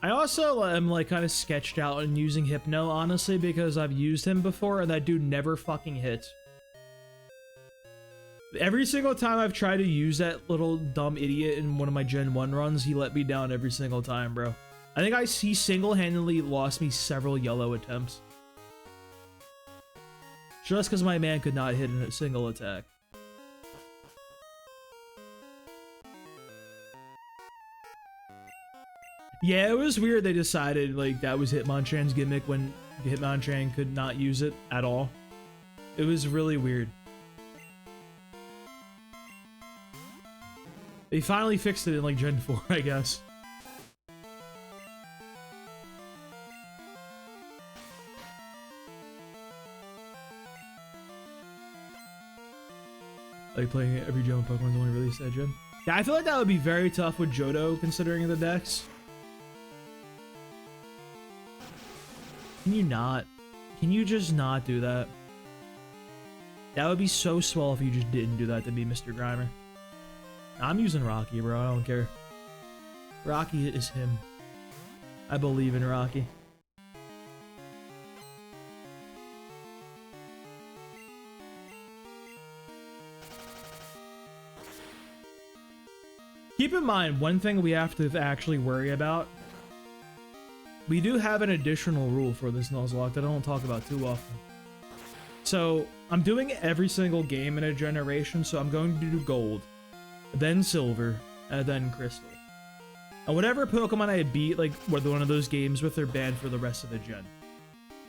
I also am like kind of sketched out in using Hypno, honestly, because I've used him before and that dude never fucking hits. Every single time I've tried to use that little dumb idiot in one of my Gen 1 runs, he let me down every single time, bro. I think he single-handedly lost me several yellow attempts. Just because my man could not hit in a single attack. Yeah, it was weird they decided like that was Hitmonchan's gimmick when Hitmonchan could not use it at all. It was really weird. They finally fixed it in like Gen 4, I guess. Like playing every Gen Pokemon's only released that gen. Yeah, I feel like that would be very tough with Johto considering the decks. Can you not? Can you just not do that? That would be so swell if you just didn't do that to be Mr. Grimer. I'm using Rocky, bro. I don't care. Rocky is him. I believe in Rocky. Keep in mind, one thing we have to actually worry about. We do have an additional rule for this Nuzlocke that I don't talk about too often. So, I'm doing every single game in a generation, so I'm going to do Gold, then Silver, and then Crystal. And whatever Pokemon I beat, like, one of those games with, they're banned for the rest of the gen.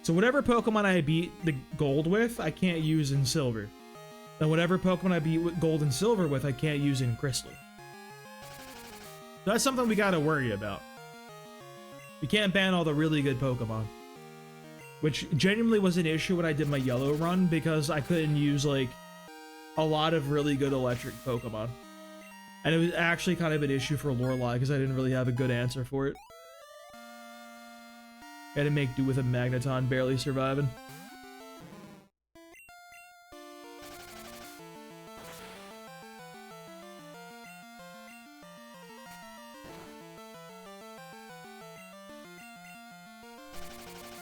So whatever Pokemon I beat the Gold with, I can't use in Silver. And whatever Pokemon I beat with Gold and Silver with, I can't use in Crystal. So that's something we gotta worry about. We can't ban all the really good Pokemon. Which genuinely was an issue when I did my Yellow run, because I couldn't use, like, a lot of really good electric Pokemon. And it was actually kind of an issue for Lorelei, because I didn't really have a good answer for it. I had to make do with a Magneton barely surviving.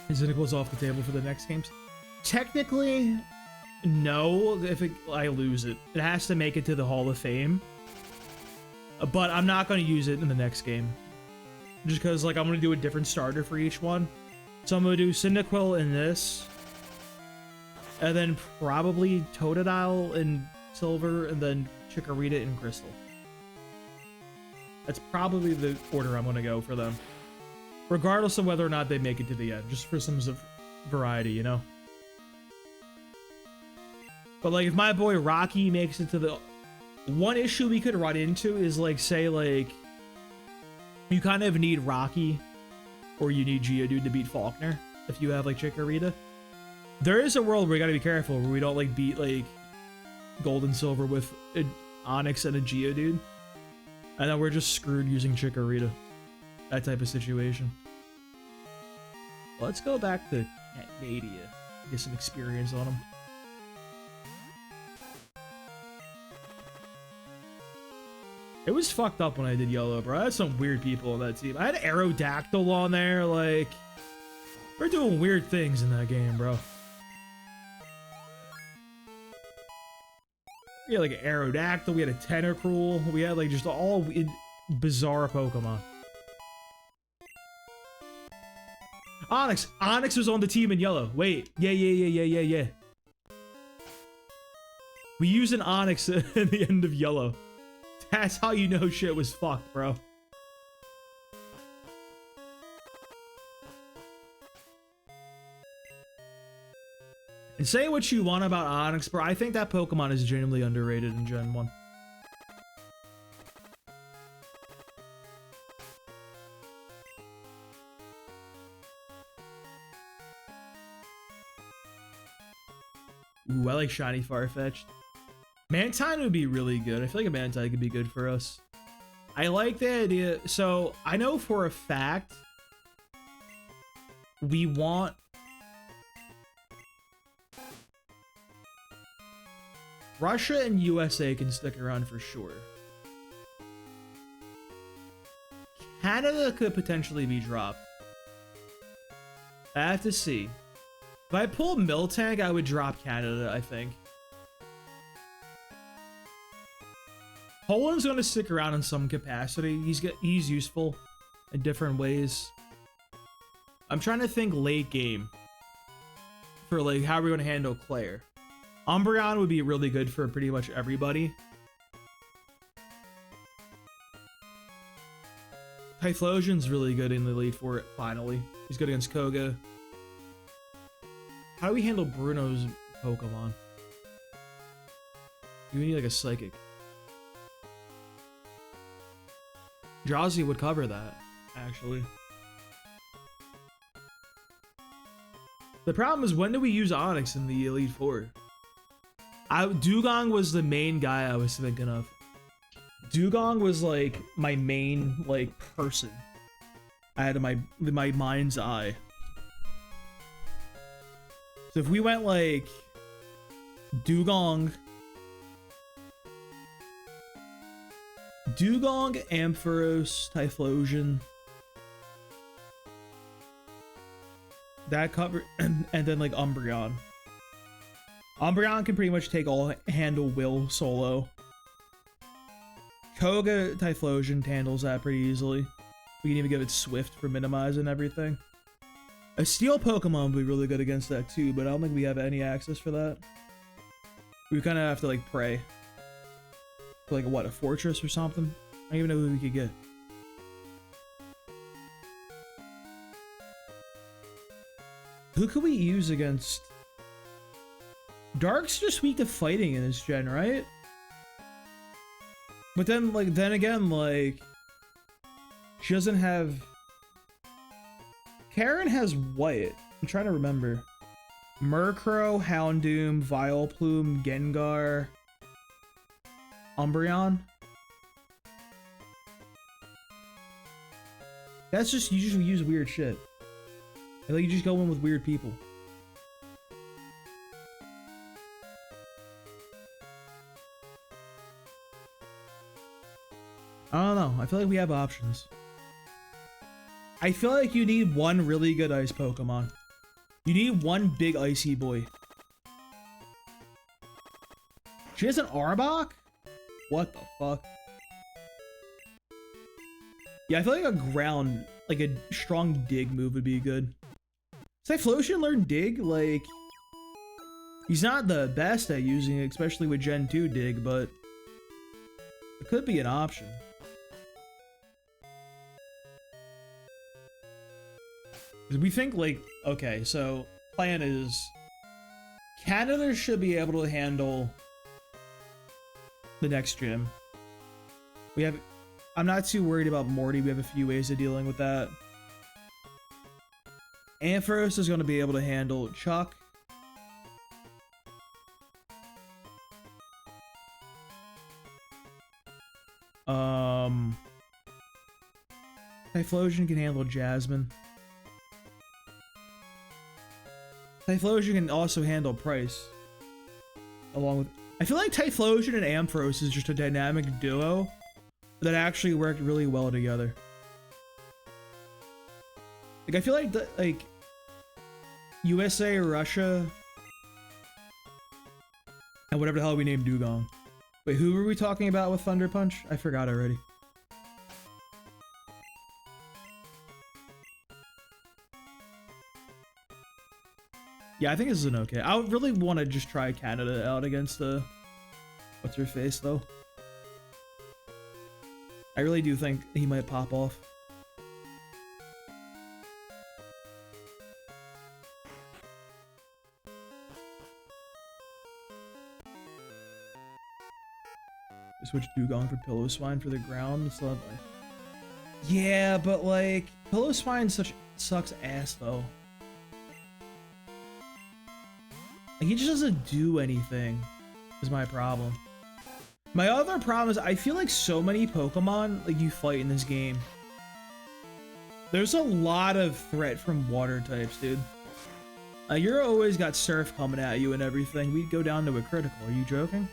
Is it goes off the table for the next games? Technically, no. If I lose it, it has to make it to the Hall of Fame. But I'm not going to use it in the next game, just because like I'm going to do a different starter for each one. So I'm going to do Cyndaquil in this, and then probably Totodile in Silver, and then Chikorita in Crystal. That's probably the order I'm going to go for them. Regardless of whether or not they make it to the end, just for some variety, you know? But like, if my boy Rocky makes it to the... One issue we could run into is like, say like, you kind of need Rocky, or you need Geodude to beat Faulkner, if you have like Chikorita. There is a world where we gotta be careful, where we don't like beat like Gold and Silver with an Onix and a Geodude, and then we're just screwed using Chikorita. That type of situation. Let's go back to Nadia. Get some experience on him. It was fucked up when I did Yellow, bro. I had some weird people on that team. I had Aerodactyl on there, like... We're doing weird things in that game, bro. We had like Aerodactyl, we had a Tentacruel, we had like just all bizarre Pokemon. Onix! Onix was on the team in Yellow. Wait. Yeah. We used an Onix at the end of Yellow. That's how you know shit was fucked, bro. And say what you want about Onix, bro. I think that Pokemon is genuinely underrated in Gen 1. Ooh, I like Shiny Farfetch'd. Mantine would be really good. I feel like a Mantine could be good for us. I like the idea. So, I know for a fact we want Russia and USA can stick around for sure. Canada could potentially be dropped. I have to see. If I pull Miltank, I would drop Canada, I think. Poland's going to stick around in some capacity. He's useful in different ways. I'm trying to think late game for like how we're going to handle Claire. Umbreon would be really good for pretty much everybody. Typhlosion's really good in the lead for it, finally. He's good against Koga. How do we handle Bruno's Pokemon? You need like a Psychic. Drowsy would cover that, actually. The problem is, when do we use Onix in the Elite Four? Dugong was the main guy I was thinking of. Dugong was like my main like person I had in my mind's eye. So if we went like Dugong, Ampharos, Typhlosion, that cover, and then like Umbreon. Umbreon can pretty much handle Will solo. Koga Typhlosion handles that pretty easily. We can even give it Swift for minimize and everything. A Steel Pokemon would be really good against that too, but I don't think we have any access for that. We kind of have to like pray. For like what, a Fortress or something? I don't even know who we could get. Who could we use against? Dark's just weak to fighting in this gen, right? But then, like, then again, like, she doesn't have. Karen has what? I'm trying to remember. Murkrow, Houndoom, Vileplume, Gengar, Umbreon. That's just, you just use weird shit. Like, you just go in with weird people. I don't know. I feel like we have options. I feel like you need one really good ice Pokemon. You need one big icy boy. She has an Arbok? What the fuck? Yeah, I feel like a ground, like a strong dig move would be good. Typhlosion learn dig? Like, he's not the best at using it, especially with Gen 2 dig, but it could be an option. We think like, okay, so plan is Canada should be able to handle the next gym. I'm not too worried about Morty. We have a few ways of dealing with that. Ampharos is going to be able to handle Chuck. Typhlosion can handle Jasmine. Typhlosion can also handle Price. Along with, I feel like Typhlosion and Ampharos is just a dynamic duo that actually worked really well together. Like, I feel like like USA, Russia, and whatever the hell we named Dugong. Wait, who were we talking about with Thunder Punch? I forgot already. Yeah, I think this is an okay. I would really want to just try Canada out against the what's her face though. I really do think he might pop off. Switch Dugong for Pillow Swine for the ground. So like, yeah, but like Pillow Swine sucks ass though. Like, he just doesn't do anything, is my problem. My other problem is I feel like so many Pokemon like you fight in this game. There's a lot of threat from water types, dude. You're always got Surf coming at you and everything. We'd go down to a critical. Are you joking?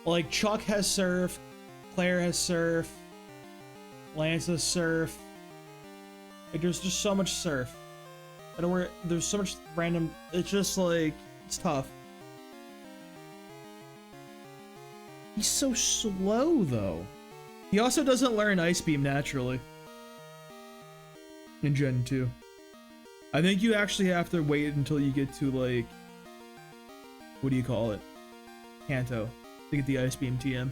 Like Chuck has Surf, Claire has Surf, Lance has Surf. Like there's just so much Surf. I don't worry, there's so much random, it's just like, it's tough. He's so slow though. He also doesn't learn Ice Beam naturally. In Gen 2. I think you actually have to wait until you get to like, what do you call it? Kanto. To get the Ice Beam TM.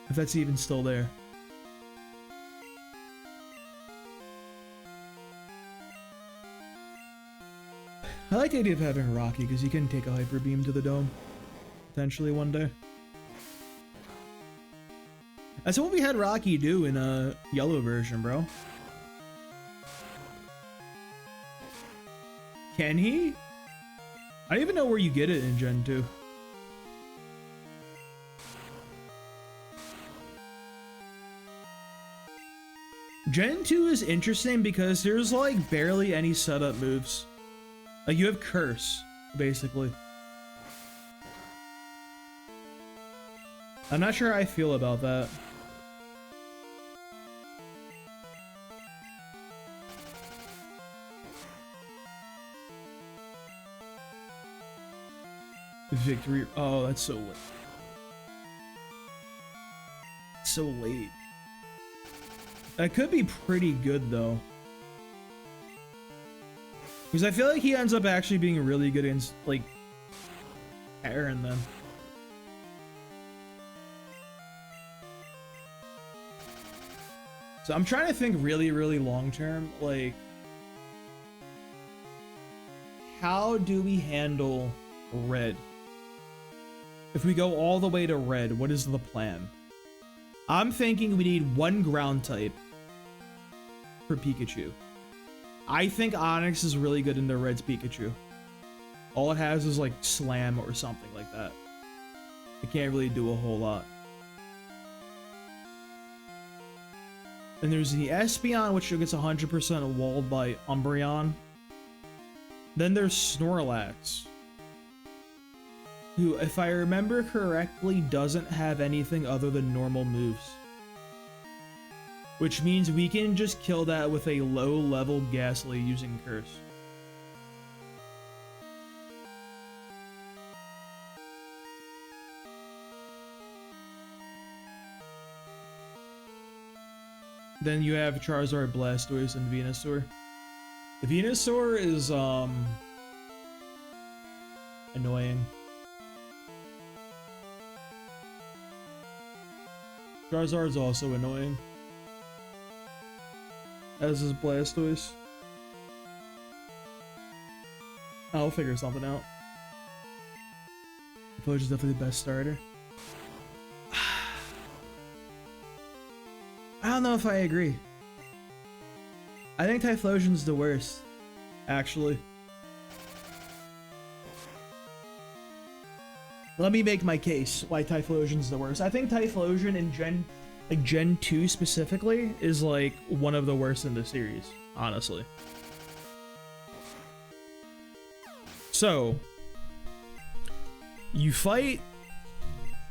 If that's even still there. I like the idea of having Rocky because you can take a Hyper Beam to the dome. Potentially one day. That's what we had Rocky do in a yellow version, bro. Can he? I don't even know where you get it in Gen 2. Gen 2 is interesting because there's like barely any setup moves. Like you have Curse, basically. I'm not sure how I feel about that. Victory. Oh, that's so late. So late. That could be pretty good though. Because I feel like he ends up actually being really good in like Aaron then. So I'm trying to think really, really long term, like how do we handle red? If we go all the way to red, what is the plan? I'm thinking we need one ground type for Pikachu. I think Onix is really good into Red's Pikachu. All it has is like Slam or something like that. It can't really do a whole lot. And there's the Espeon, which gets 100% walled by Umbreon. Then there's Snorlax, who, if I remember correctly, doesn't have anything other than normal moves. Which means we can just kill that with a low-level Ghastly using Curse. Then you have Charizard, Blastoise, and Venusaur. The Venusaur is, annoying. Charizard's also annoying. As is Blastoise. I'll figure something out. Typhlosion's is definitely the best starter. I don't know if I agree. I think Typhlosion's the worst, actually. Let me make my case why Typhlosion's the worst. I think Typhlosion in Gen 2 specifically is like one of the worst in the series, honestly. So, you fight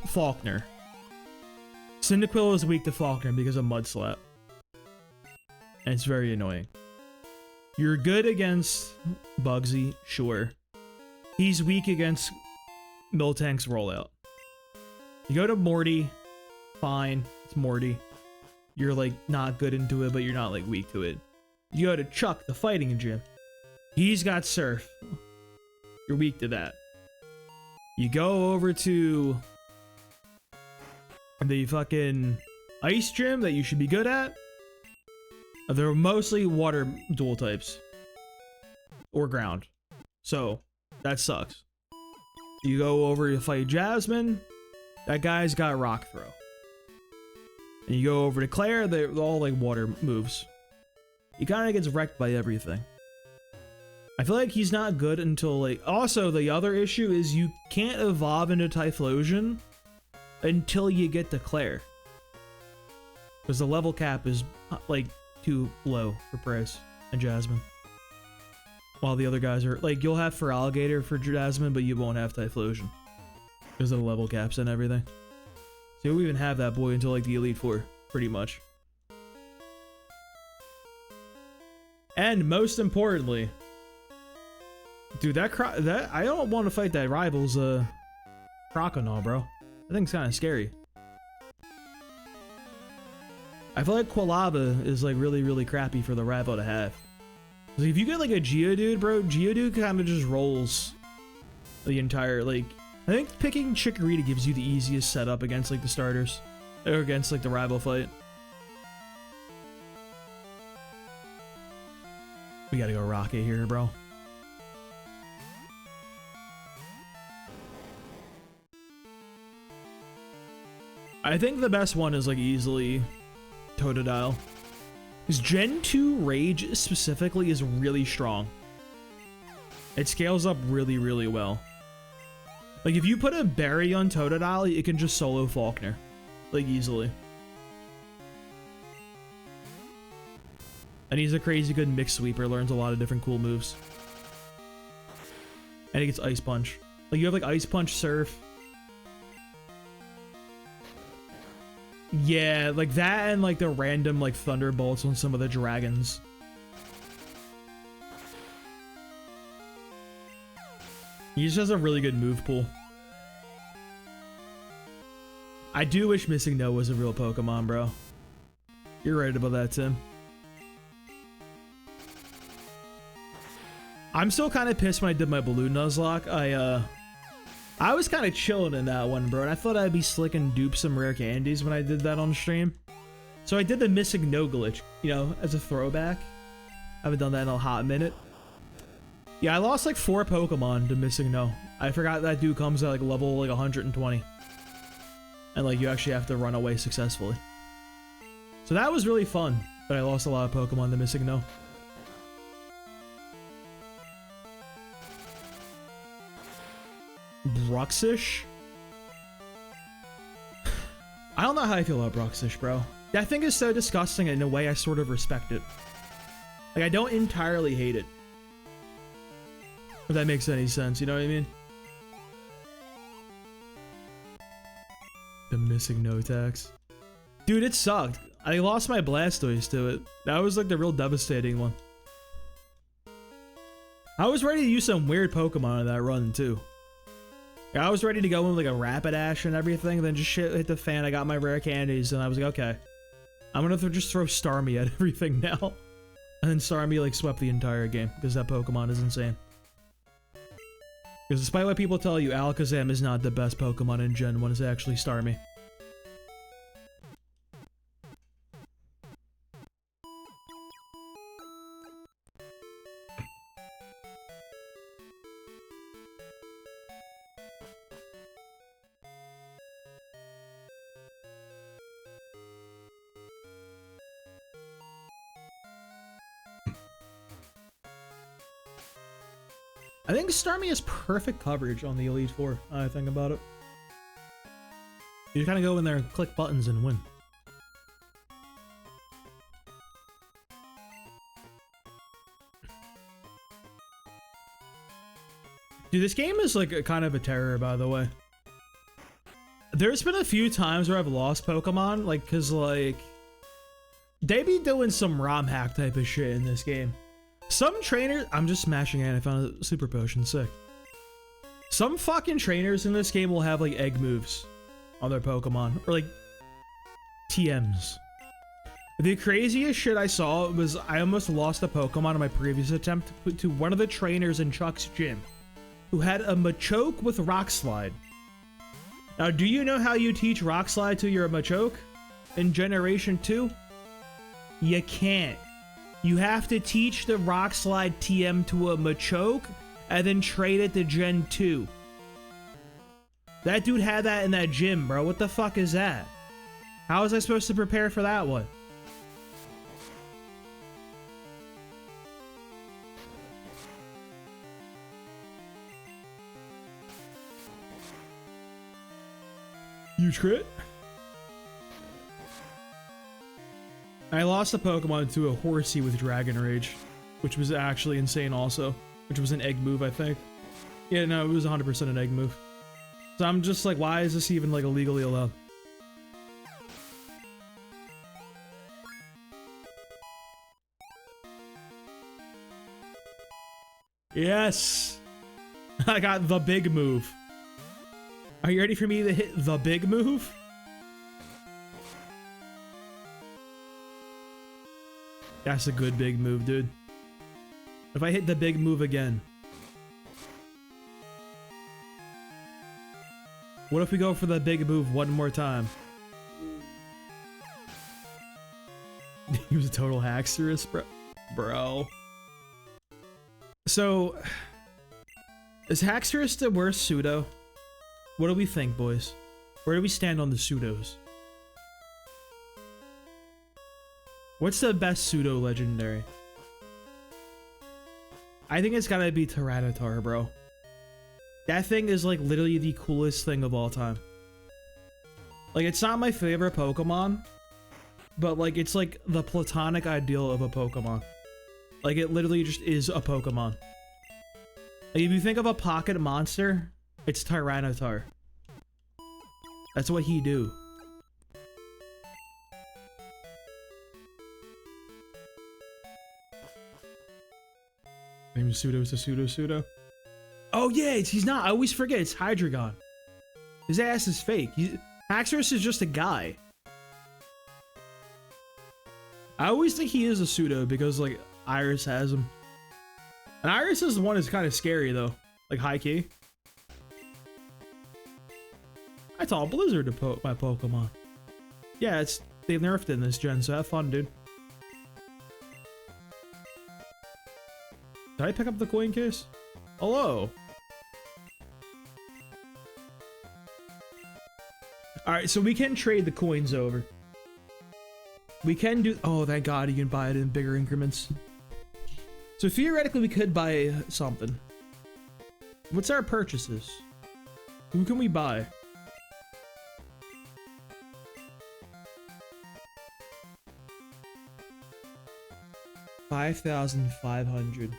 Faulkner. Cyndaquil is weak to Faulkner because of Mud Slap. And it's very annoying. You're good against Bugsy, sure. He's weak against Miltank's rollout. You go to Morty, fine, it's Morty. You're like not good into it, but you're not like weak to it. You go to Chuck, the fighting gym. He's got Surf. You're weak to that. You go over to the fucking ice gym that you should be good at. They're mostly water dual types. Or ground. So, that sucks. You go over to fight Jasmine. That guy's got Rock Throw. And you go over to Claire. They're all like water moves. He kind of gets wrecked by everything. I feel like he's not good until like... Also, the other issue is you can't evolve into Typhlosion until you get to Claire. Because the level cap is like too low for Price and Jasmine. While the other guys are like, you'll have Feraligatr for Jasmine, but you won't have Typhlosion because of the level caps and everything. So we even have that boy until like the Elite Four, pretty much. And most importantly, dude, that I don't want to fight that rival's Croconaw, bro. That thing's kind of scary. I feel like Quilava is like really crappy for the rival to have. Like, if you get like a Geodude, bro, Geodude kind of just rolls the entire, like, I think picking Chikorita gives you the easiest setup against like the starters or against like the rival fight. We gotta go Rocket here, bro. I think the best one is like easily Totodile. Because Gen 2 Rage specifically is really strong. It scales up really well. Like if you put a berry on Totodile, it can just solo Faulkner. Like easily. And he's a crazy good mix sweeper, learns a lot of different cool moves. And he gets Ice Punch. Like you have like Ice Punch, Surf. Yeah, like that and like the random like Thunderbolts on some of the dragons. He just has a really good move pool. I do wish Missing No was a real Pokemon, bro. You're right about that, Tim. I'm still kind of pissed when I did my blue Nuzlocke. I was kind of chilling in that one, bro, and I thought I'd be slick and dupe some rare candies when I did that on stream. So I did the Missing No glitch, you know, as a throwback. I haven't done that in a hot minute. Yeah, I lost like 4 Pokemon to Missing No. I forgot that dude comes at like level like 120. And like you actually have to run away successfully. So that was really fun, but I lost a lot of Pokemon to Missing No. Bruxish? I don't know how I feel about Bruxish, bro. That thing is so disgusting, and in a way I sort of respect it. Like, I don't entirely hate it. If that makes any sense, you know what I mean? The Missing No attacks. Dude, it sucked. I lost my Blastoise to it. That was like the real devastating one. I was ready to use some weird Pokemon in that run, too. I was ready to go in like a Rapidash and everything, then just shit hit the fan. I got my rare candies, and I was like, okay, I'm gonna just throw Starmie at everything now. And then Starmie like swept the entire game because that Pokemon is insane. Because despite what people tell you, Alakazam is not the best Pokemon in Gen 1, it's actually Starmie. I think Starmie has perfect coverage on the Elite Four, I think about it. You kind of go in there and click buttons and win. Dude, this game is like a kind of a terror, by the way. There's been a few times where I've lost Pokemon, like, cause like, they be doing some ROM hack type of shit in this game. Some trainers, I'm just smashing it, I found a super potion, sick. Some fucking trainers in this game will have like egg moves on their Pokemon, or like TMs. The craziest shit I saw was I almost lost a Pokemon in my previous attempt to one of the trainers in Chuck's gym, who had a Machoke with Rock Slide. Now, do you know how you teach Rock Slide to your Machoke in Generation 2? You can't. You have to teach the Rock Slide TM to a Machoke and then trade it to Gen 2. That dude had that in that gym, bro. What the fuck is that? How was I supposed to prepare for that one? Huge crit. I lost a Pokemon to a Horsey with Dragon Rage, which was actually insane also, which was an egg move, I think. Yeah, no, it was 100% an egg move. So I'm just like, why is this even like illegally allowed? Yes! I got the big move. Are you ready for me to hit the big move? That's a good big move, dude. If I hit the big move again. What if we go for the big move one more time? He was a total hacksterist, bro. So, is hacksterist the worst pseudo? What do we think, boys? Where do we stand on the pseudos? What's the best pseudo legendary? I think it's gotta be Tyranitar, bro. That thing is like literally the coolest thing of all time. Like, it's not my favorite Pokemon, but like it's like the platonic ideal of a Pokemon. Like, it literally just is a Pokemon. Like, if you think of a pocket monster, it's Tyranitar. That's what he do. Name is pseudo, it's a pseudo. Oh yeah, he's not. I always forget it's Hydreigon. His ass is fake. Haxorus is just a guy. I always think he is a pseudo because like Iris has him. And Iris is the one that's kind of scary though. Like high key. I taught Blizzard to my Pokemon. Yeah, they nerfed it in this gen, so have fun, dude. Did I pick up the coin case? Hello. Alright, so we can trade the coins over. We can do... Oh, thank God you can buy it in bigger increments. So theoretically, we could buy something. What's our purchases? Who can we buy? $5,500.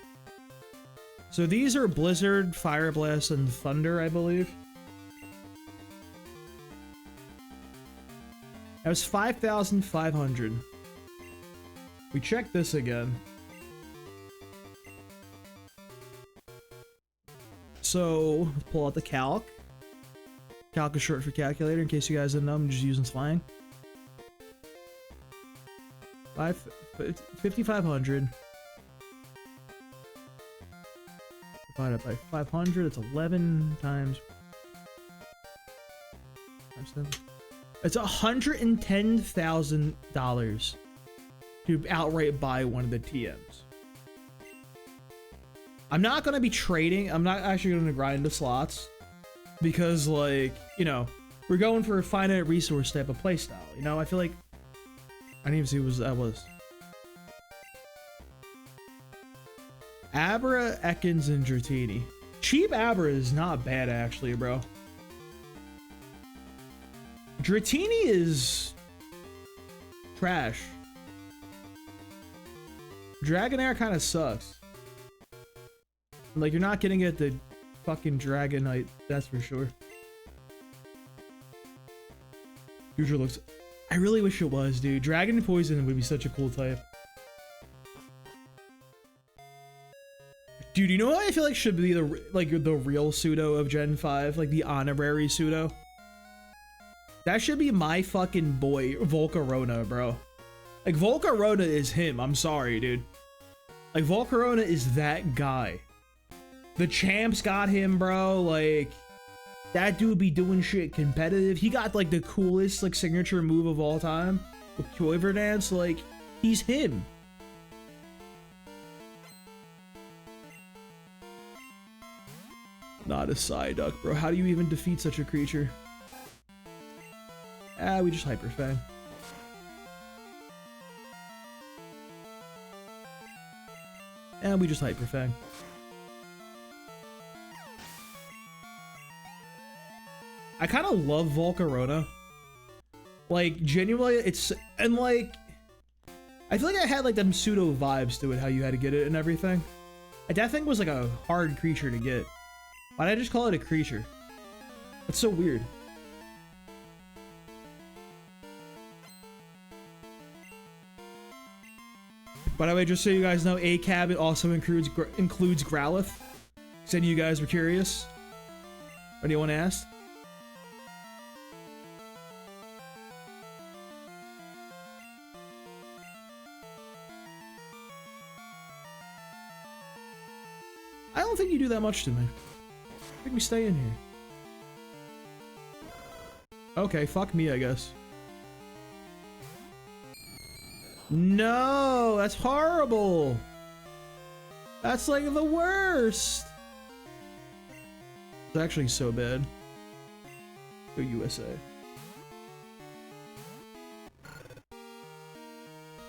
So these are Blizzard, Fire Blast, and Thunder, I believe. That was 5,500. We check this again. So, let's pull out the calc. Calc is short for calculator, in case you guys didn't know, I'm just using slang. 5,500. Divided by 500, it's 11 times 7. It's $110,000 to outright buy one of the TMs. I'm not gonna be trading. I'm not actually gonna grind the slots because, like, you know, we're going for a finite resource type of playstyle. You know, I feel like I didn't even see what that was. Abra, Ekans, and Dratini. Cheap Abra is not bad, actually, bro. Dratini is trash. Dragonair kind of sucks. Like, you're not getting it the fucking Dragonite, that's for sure. Future looks... I really wish it was, dude. Dragon Poison would be such a cool type. Dude, you know what I feel like should be the real pseudo of Gen 5? Like the honorary pseudo? That should be my fucking boy, Volcarona, bro. Like, Volcarona is him. I'm sorry, dude. Like, Volcarona is that guy. The champs got him, bro. Like, that dude be doing shit competitive. He got, like, the coolest, like, signature move of all time. With Quiver Dance. Like, he's him. Not a Psyduck, bro. How do you even defeat such a creature? Ah, we just Hyper Fang. And we just Hyper Fang. I kind of love Volcarona. Like, genuinely, it's... And, like... I feel like I had, like, them pseudo vibes to it, how you had to get it and everything. Like, that thing was, like, a hard creature to get. Why did I just call it a creature? That's so weird. By the way, just so you guys know, ACAB also includes Growlithe. Said you guys were curious. Anyone asked? I don't think you do that much to me. I think we stay in here. Okay, fuck me, I guess. No, that's horrible. That's like the worst. It's actually so bad. Go USA.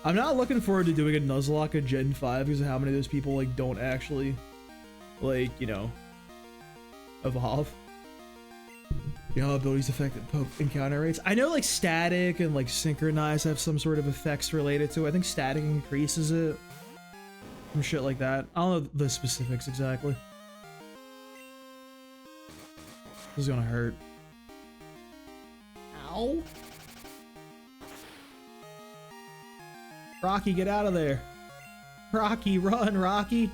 I'm not looking forward to doing a Nuzlocke at Gen 5 because of how many of those people like don't actually like, you know, evolve. You know how abilities affect encounter rates? I know like static and like synchronize have some sort of effects related to it. I think static increases it. Some shit like that. I don't know the specifics exactly. This is gonna hurt. Ow. Rocky, get out of there. Rocky, run, Rocky.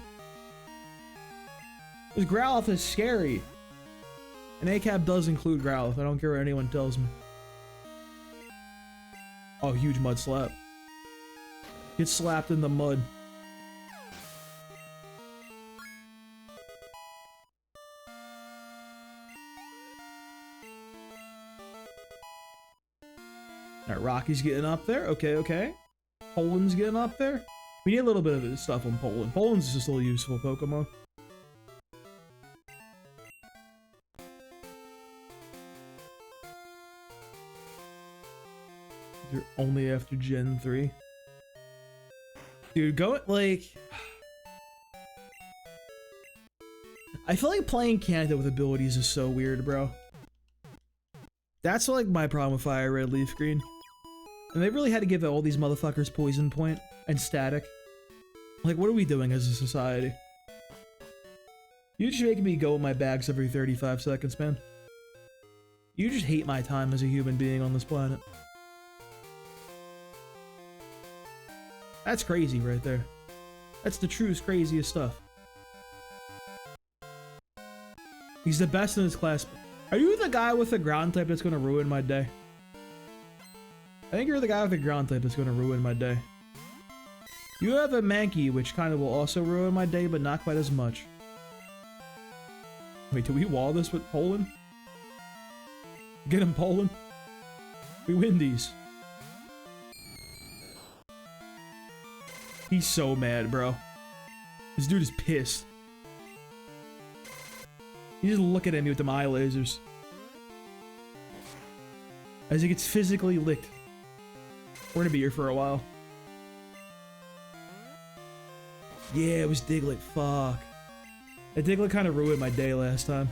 This Growlithe is scary. And ACAB does include Growlithe. I don't care what anyone tells me. Oh, huge mud slap. Get slapped in the mud. Alright, Rocky's getting up there. Okay, okay. Poland's getting up there. We need a little bit of this stuff on Poland. Poland's just a little useful Pokemon. You're only after Gen 3. Dude, go like... I feel like playing Canada with abilities is so weird, bro. That's like my problem with Fire Red, Leaf Green. And they really had to give all these motherfuckers Poison Point and Static. Like, what are we doing as a society? You just making me go with my bags every 35 seconds, man. You just hate my time as a human being on this planet. That's crazy right there. That's the truest, craziest stuff. He's the best in his class. Are you the guy with the ground type that's gonna ruin my day? I think you're the guy with the ground type that's gonna ruin my day. You have a Mankey, which kind of will also ruin my day, but not quite as much. Wait, do we wall this with Poland? Get him, Poland. We win these. He's so mad, bro. This dude is pissed. He's just looking at me with them eye lasers. As he gets physically licked. We're gonna be here for a while. Yeah, it was Diglett. Fuck. That Diglett kind of ruined my day last time.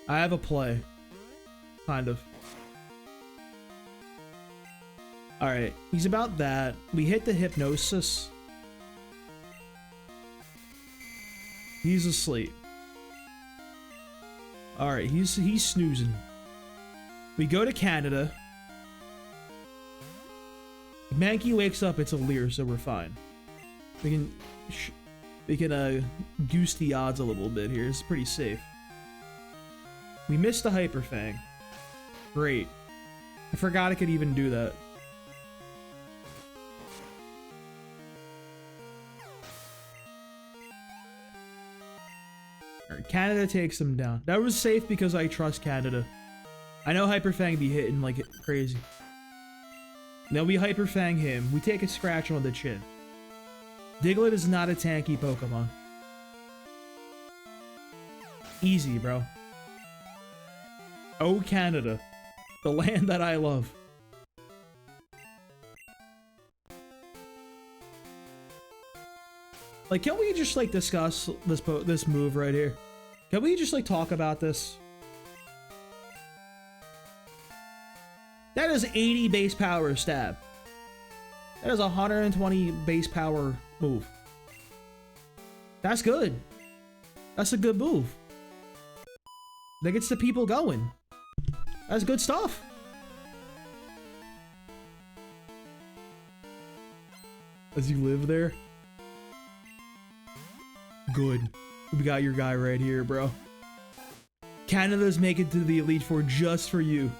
I have a play. Kind of. Alright, he's about that. We hit the Hypnosis. He's asleep. Alright, he's snoozing. We go to Canada. If Mankey wakes up, it's a Leer, so we're fine. We can goose the odds a little bit here. It's pretty safe. We missed the Hyper Fang. Great. I forgot I could even do that. Alright, Canada takes him down. That was safe because I trust Canada. I know Hyper Fang be hitting like crazy. Then we Hyper Fang him. We take a scratch on the chin. Diglett is not a tanky Pokemon. Easy, bro. Oh, Canada. The land that I love. Like, can we just, like, discuss this move right here? Can we just, like, talk about this? That is 80 base power stab. That is 120 base power move. That's good. That's a good move. That gets the people going. That's good stuff. As you live there? Good. We got your guy right here, bro. Canada's making it to the Elite Four just for you.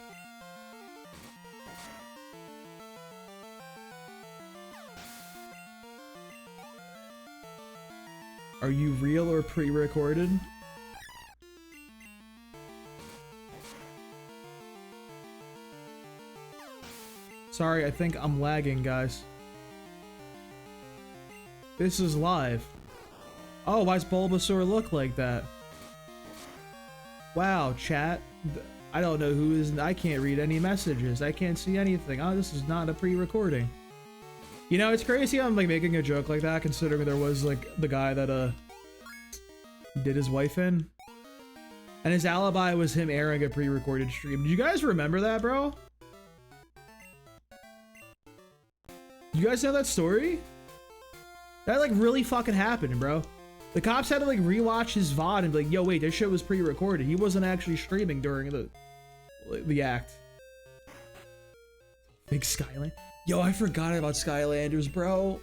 Are you real or pre-recorded? Sorry, I think I'm lagging, guys. This is live. Oh, why's Bulbasaur look like that? Wow, chat. I don't know who is. I can't read any messages. I can't see anything. Oh, this is not a pre-recording. You know, it's crazy I'm like making a joke like that, considering there was like the guy that did his wife in. And his alibi was him airing a pre-recorded stream. Do you guys remember that, bro? You guys know that story? That like really fucking happened, bro. The cops had to like rewatch his VOD and be like, yo, wait, this shit was pre-recorded. He wasn't actually streaming during the act. Big Skyland. Yo, I forgot about Skylanders, bro.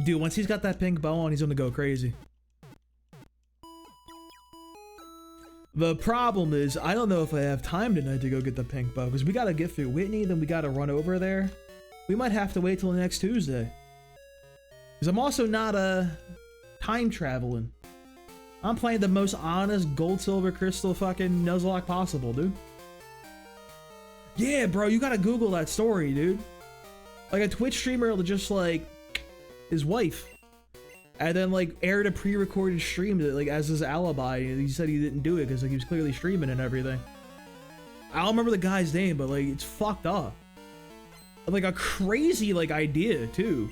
Dude, once he's got that pink bow on, he's gonna go crazy. The problem is, I don't know if I have time tonight to go get the pink bow, because we gotta get through Whitney, then we gotta run over there. We might have to wait till next Tuesday. Because I'm also not time traveling. I'm playing the most honest gold, silver, crystal fucking Nuzlocke possible, dude. Yeah, bro, you gotta Google that story, dude. Like a Twitch streamer just like his wife. And then like aired a pre-recorded stream that, like as his alibi. He said he didn't do it because like he was clearly streaming and everything. I don't remember the guy's name, but like it's fucked up. Like a crazy like idea too.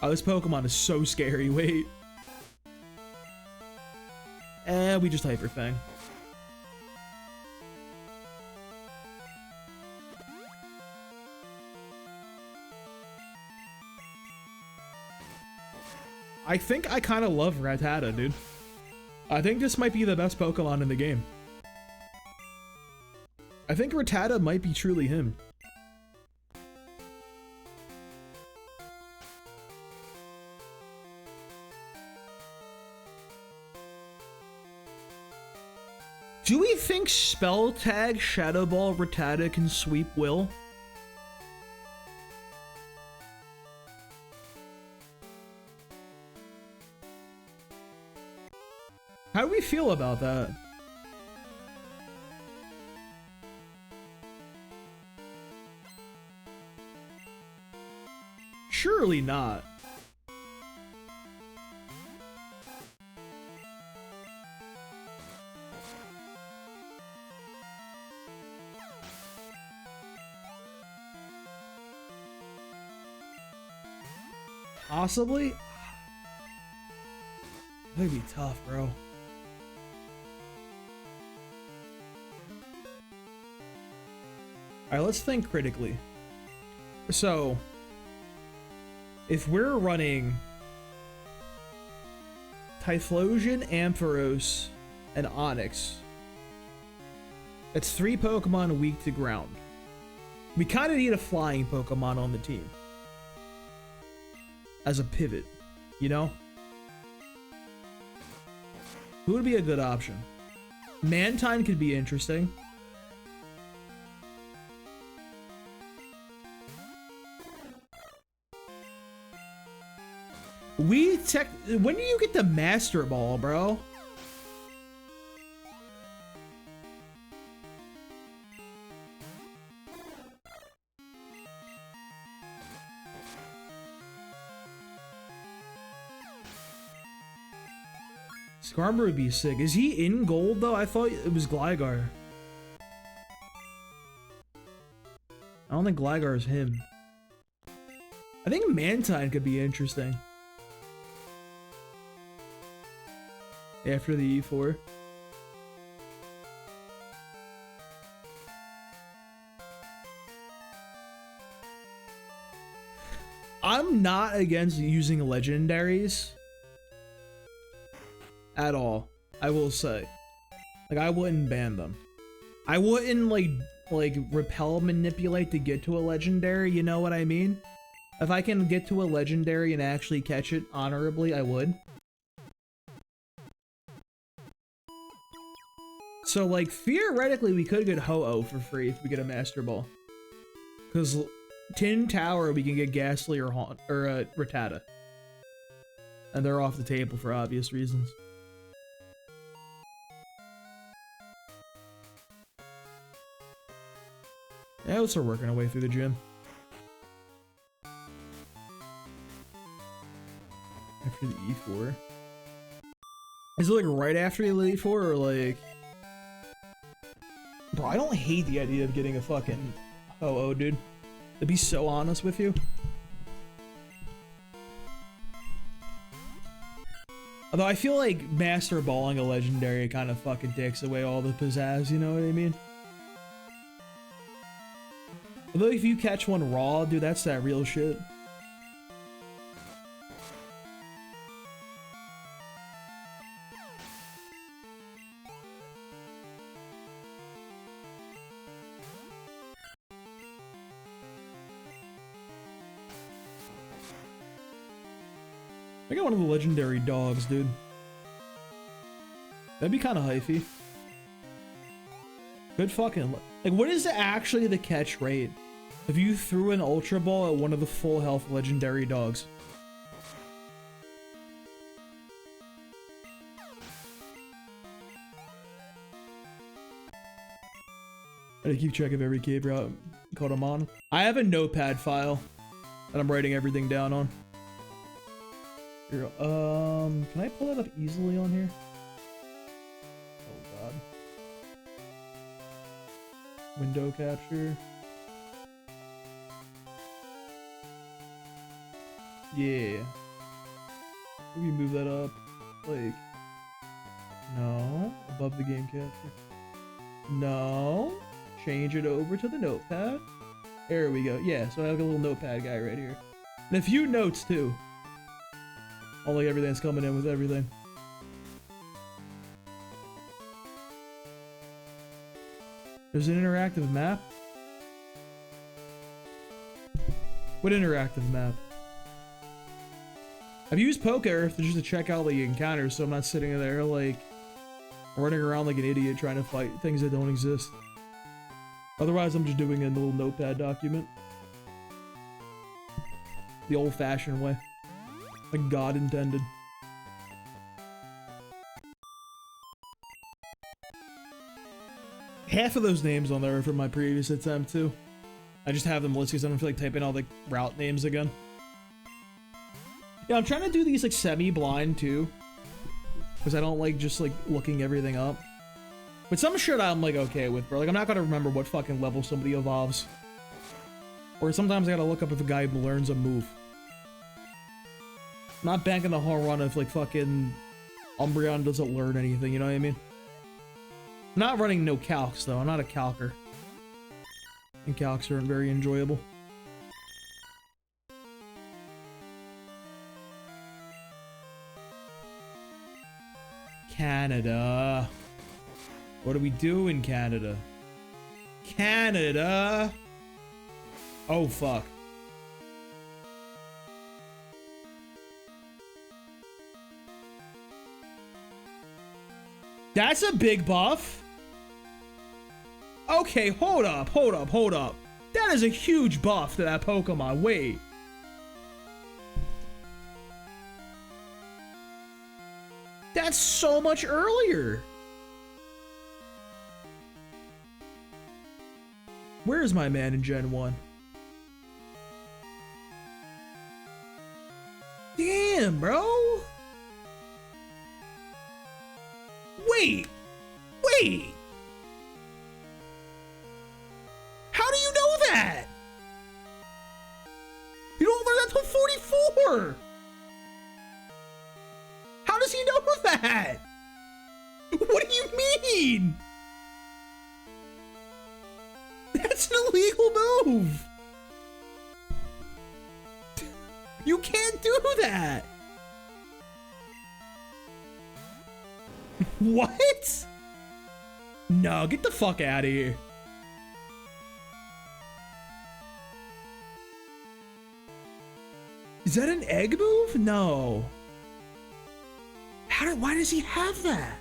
Oh, this Pokemon is so scary. Wait. We just Hyper Fang. I think I kind of love Rattata, dude. I think this might be the best Pokemon in the game. I think Rattata might be truly him. Do we think Spell Tag, Shadow Ball, Rattata can sweep Will? How do we feel about that? Surely not. Possibly? That'd be tough, bro. Alright, let's think critically. So, if we're running Typhlosion, Ampharos, and Onix, that's 3 Pokemon weak to ground. We kind of need a flying Pokemon on the team. As a pivot, you know? Who would be a good option? Mantine could be interesting. When do you get the Master Ball, bro? Skarmory would be sick. Is he in gold though? I thought it was Gligar. I don't think Gligar is him. I think Mantine could be interesting. After the E4. I'm not against using legendaries at all, I will say. Like, I wouldn't ban them. I wouldn't, like, like repel manipulate to get to a legendary, you know what I mean? If I can get to a legendary and actually catch it honorably, I would. So like theoretically we could get Ho-Oh for free if we get a Master Ball. Cause Tin Tower we can get Ghastly or Rattata. And they're off the table for obvious reasons. Yeah, let's start working our way through the gym. After the E4. Is it like right after the E4 or like... Bro, I don't hate the idea of getting a fucking Ho-Oh, dude. To be so honest with you. Although I feel like Master Balling a legendary kind of fucking takes away all the pizzazz, you know what I mean? Although if you catch one raw, dude, that's that real shit. I got one of the legendary dogs, dude. That'd be kind of hyphy. Good fucking... Like, what is actually the catch rate if you threw an Ultra Ball at one of the full health legendary dogs? I gotta keep track of every cave route called I'm on. I have a notepad file that I'm writing everything down on. Here, can I pull that up easily on here? Oh god. Window capture. Yeah. Maybe move that up. Like. No. Above the game capture. No. Change it over to the notepad. There we go. Yeah, so I have a little notepad guy right here. And a few notes too. All like everything's coming in with everything. There's an interactive map. What interactive map? I've used Poke Earth just to check out the encounters, so I'm not sitting there like running around like an idiot trying to fight things that don't exist. Otherwise, I'm just doing it in a little notepad document. The old-fashioned way. Like God intended. Half of those names on there are from my previous attempt too. I just have them listed because I don't feel like typing all the route names again. Yeah, I'm trying to do these like semi-blind too. Because I don't like just like looking everything up. But some shit I'm like okay with, bro. Like I'm not gonna remember what fucking level somebody evolves. Or sometimes I gotta look up if a guy learns a move. I'm not banking the whole run if like fucking Umbreon doesn't learn anything, you know what I mean? I'm not running no calcs though, I'm not a calcer. And calcs aren't very enjoyable. Canada. What do we do in Canada? Canada! Oh fuck. That's a big buff. Okay, hold up. That is a huge buff to that Pokemon. Wait. That's so much earlier. Where is my man in Gen 1? Damn, bro. Wait. How do you know that? You don't learn that till 44. How does he know that? What do you mean? That's an illegal move. You can't do that. What? No, get the fuck out of here. Is that an egg move? No. Why does he have that?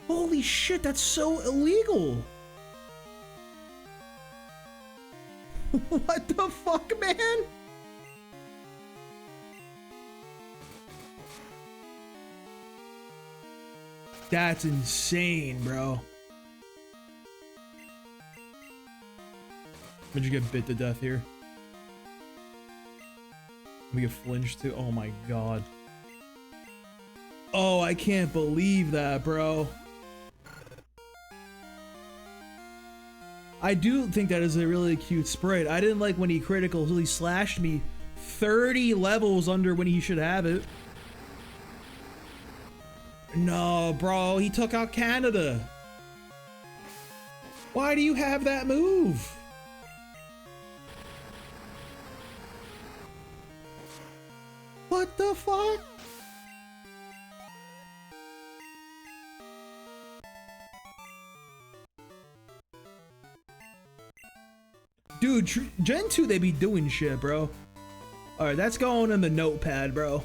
Holy shit, that's so illegal. What the fuck, man? That's insane, bro. Did you get bit to death here? We get flinched too. Oh my god. Oh, I can't believe that, bro. I do think that is a really cute sprite. I didn't like when he critical, so he slashed me 30 levels under when he should have it. No, bro, he took out Canada. Why do you have that move? What the fuck? Dude, Gen 2, they be doing shit, bro. Alright, that's going in the notepad, bro.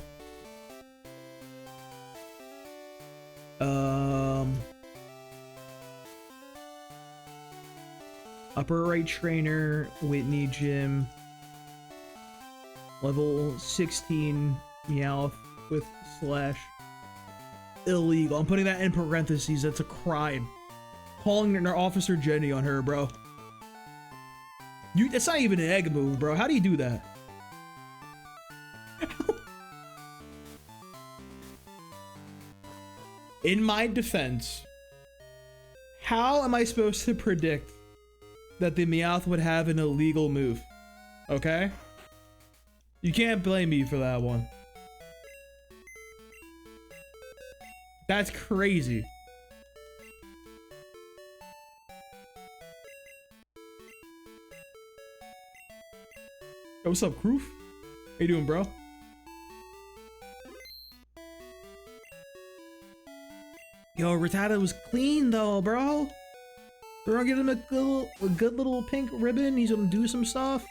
Upper right trainer, Whitney Gym. Level 16 Meowth with slash illegal. I'm putting that in parentheses. That's a crime. Calling an officer Jenny on her, bro. It's not even an egg move, bro. How do you do that? In my defense, how am I supposed to predict that the Meowth would have an illegal move? Okay? You can't blame me for that one. That's crazy. Yo, what's up, Kroof? How you doing, bro? Yo, Rattata was clean though, bro. We're gonna give him a good little pink ribbon. He's gonna do some stuff.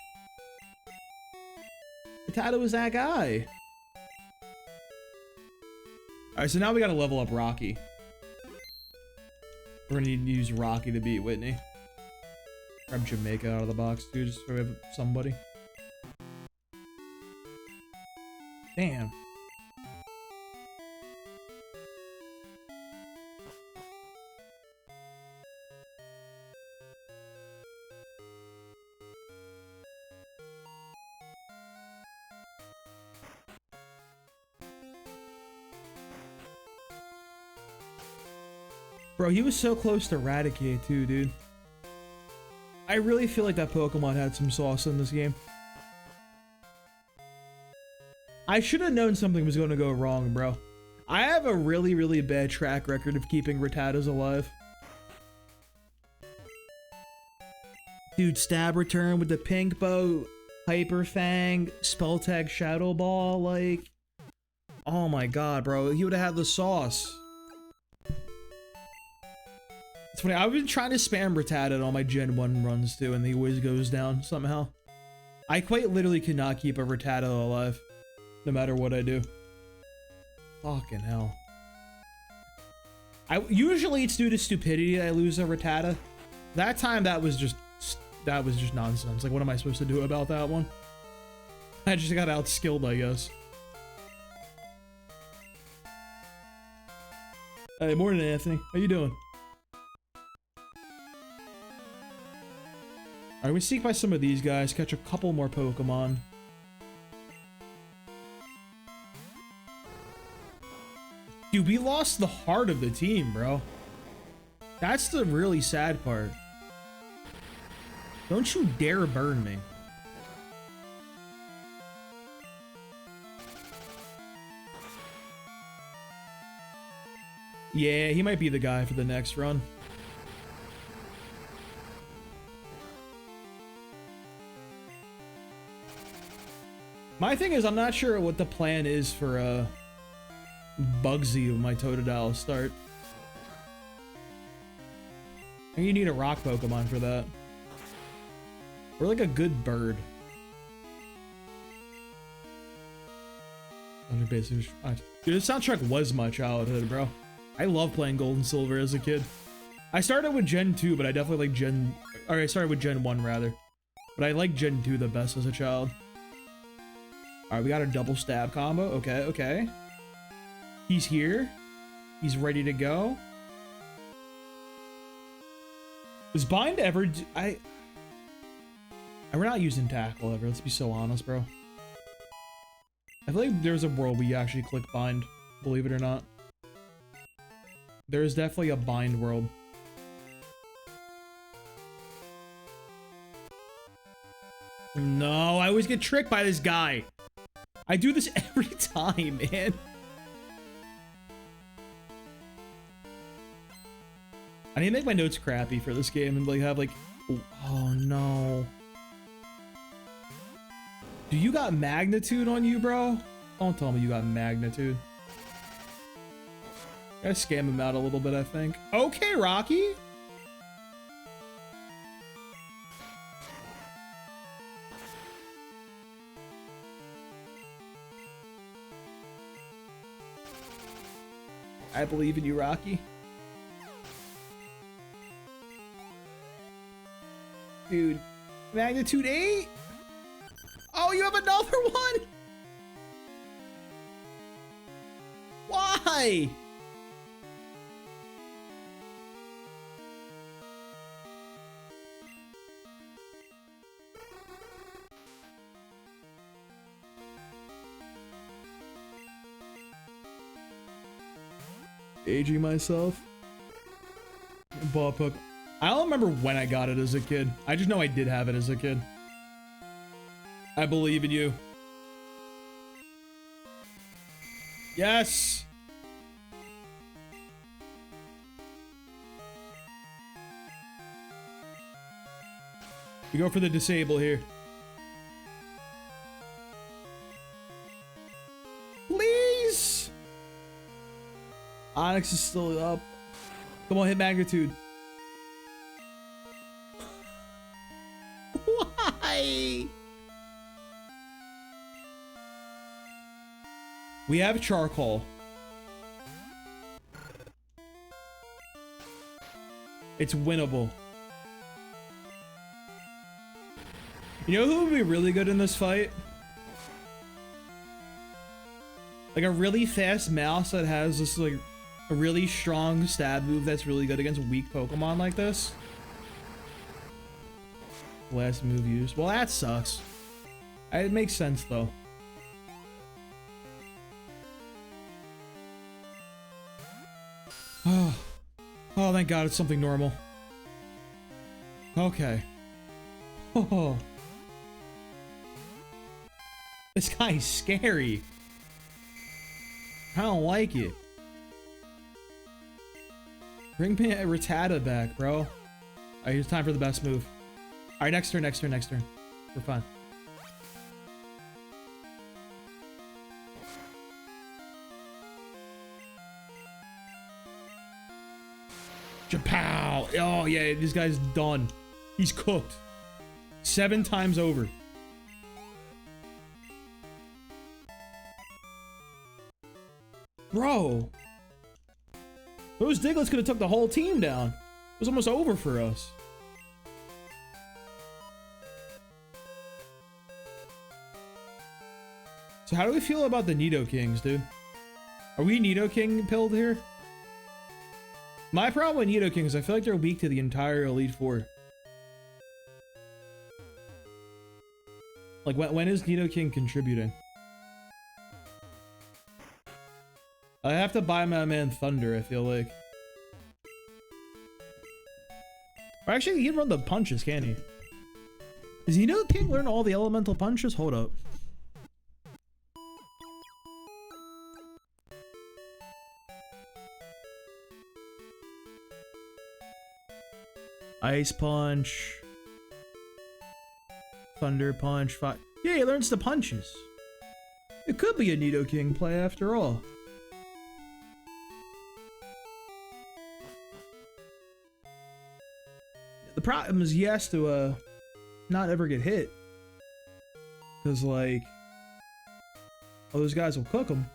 Rattata was that guy. Alright, so now we gotta level up Rocky. We're gonna need to use Rocky to beat Whitney. Grab Jamaica out of the box, too, just so we have somebody. Damn. Bro, he was so close to Eradicate too, dude. I really feel like that Pokemon had some sauce in this game. I should have known something was going to go wrong, bro. I have a really, really bad track record of keeping Rattatas alive. Dude, Stab Return with the pink boat, Hyper Fang, Spell Tag Shadow Ball, like... Oh my god, bro. He would have had the sauce. It's funny, I've been trying to spam Rattata on all my Gen 1 runs too, and he always goes down somehow. I quite literally cannot keep a Rattata alive, no matter what I do. Fucking hell. Usually it's due to stupidity that I lose a Rattata. That time that was just nonsense. Like, what am I supposed to do about that one? I just got outskilled, I guess. Hey, morning, Anthony. How you doing? Alright, we sneak by some of these guys, catch a couple more Pokemon. Dude, we lost the heart of the team, bro. That's the really sad part. Don't you dare burn me. Yeah, he might be the guy for the next run. My thing is, I'm not sure what the plan is for Bugsy with my Totodile start. I think you need a rock Pokemon for that. We're like a good bird. Dude, this soundtrack was my childhood, bro. I love playing Gold and Silver as a kid. I started with Gen 2, but I definitely like I started with Gen 1 rather. But I like Gen 2 the best as a child. Alright, we got a double stab combo. Okay, okay. He's here. He's ready to go. Does Bind ever do, we're not using Tackle ever, let's be so honest, bro. I feel like there's a world where you actually click Bind, believe it or not. There is definitely a Bind world. No, I always get tricked by this guy. I do this every time, man. I need to make my notes crappy for this game and like have like, oh no. Do you got magnitude on you, bro? Don't tell me you got magnitude. Gotta scam him out a little bit, I think. Okay, Rocky. I believe in you, Rocky. Dude, magnitude 8? Oh, you have another one? Why? Aging myself. Ball Poke. I don't remember when I got it as a kid. I just know I did have it as a kid. I believe in you. Yes. We go for the disable here. Please. Onyx is still up. Come on, hit magnitude. Why? We have charcoal. It's winnable. You know who would be really good in this fight? Like a really fast mouse that has this like a really strong stab move that's really good against weak Pokemon like this. Last move used. Well, that sucks. It makes sense though. Oh, thank God it's something normal. Okay. Oh. This guy's scary. I don't like it. Bring Rattata back, bro. Alright, it's time for the best move. Alright, next turn, next turn, next turn. We're fine. Japow! Oh yeah, this guy's done. He's cooked. 7 times over. Bro. Those Diglets could have took the whole team down. It was almost over for us. So how do we feel about the Nidokings, dude? Are we Nidoking pilled here? My problem with Nidoking is I feel like they're weak to the entire Elite Four. Like, when is Nidoking contributing? I have to buy my man Thunder, I feel like. Or actually, he can run the punches, can't he? Does Nidoking learn all the elemental punches? Hold up. Ice Punch. Thunder Punch. Yeah, he learns the punches. It could be a Nidoking play after all. The problem is he has to, not ever get hit. Because, like, all those guys will cook them.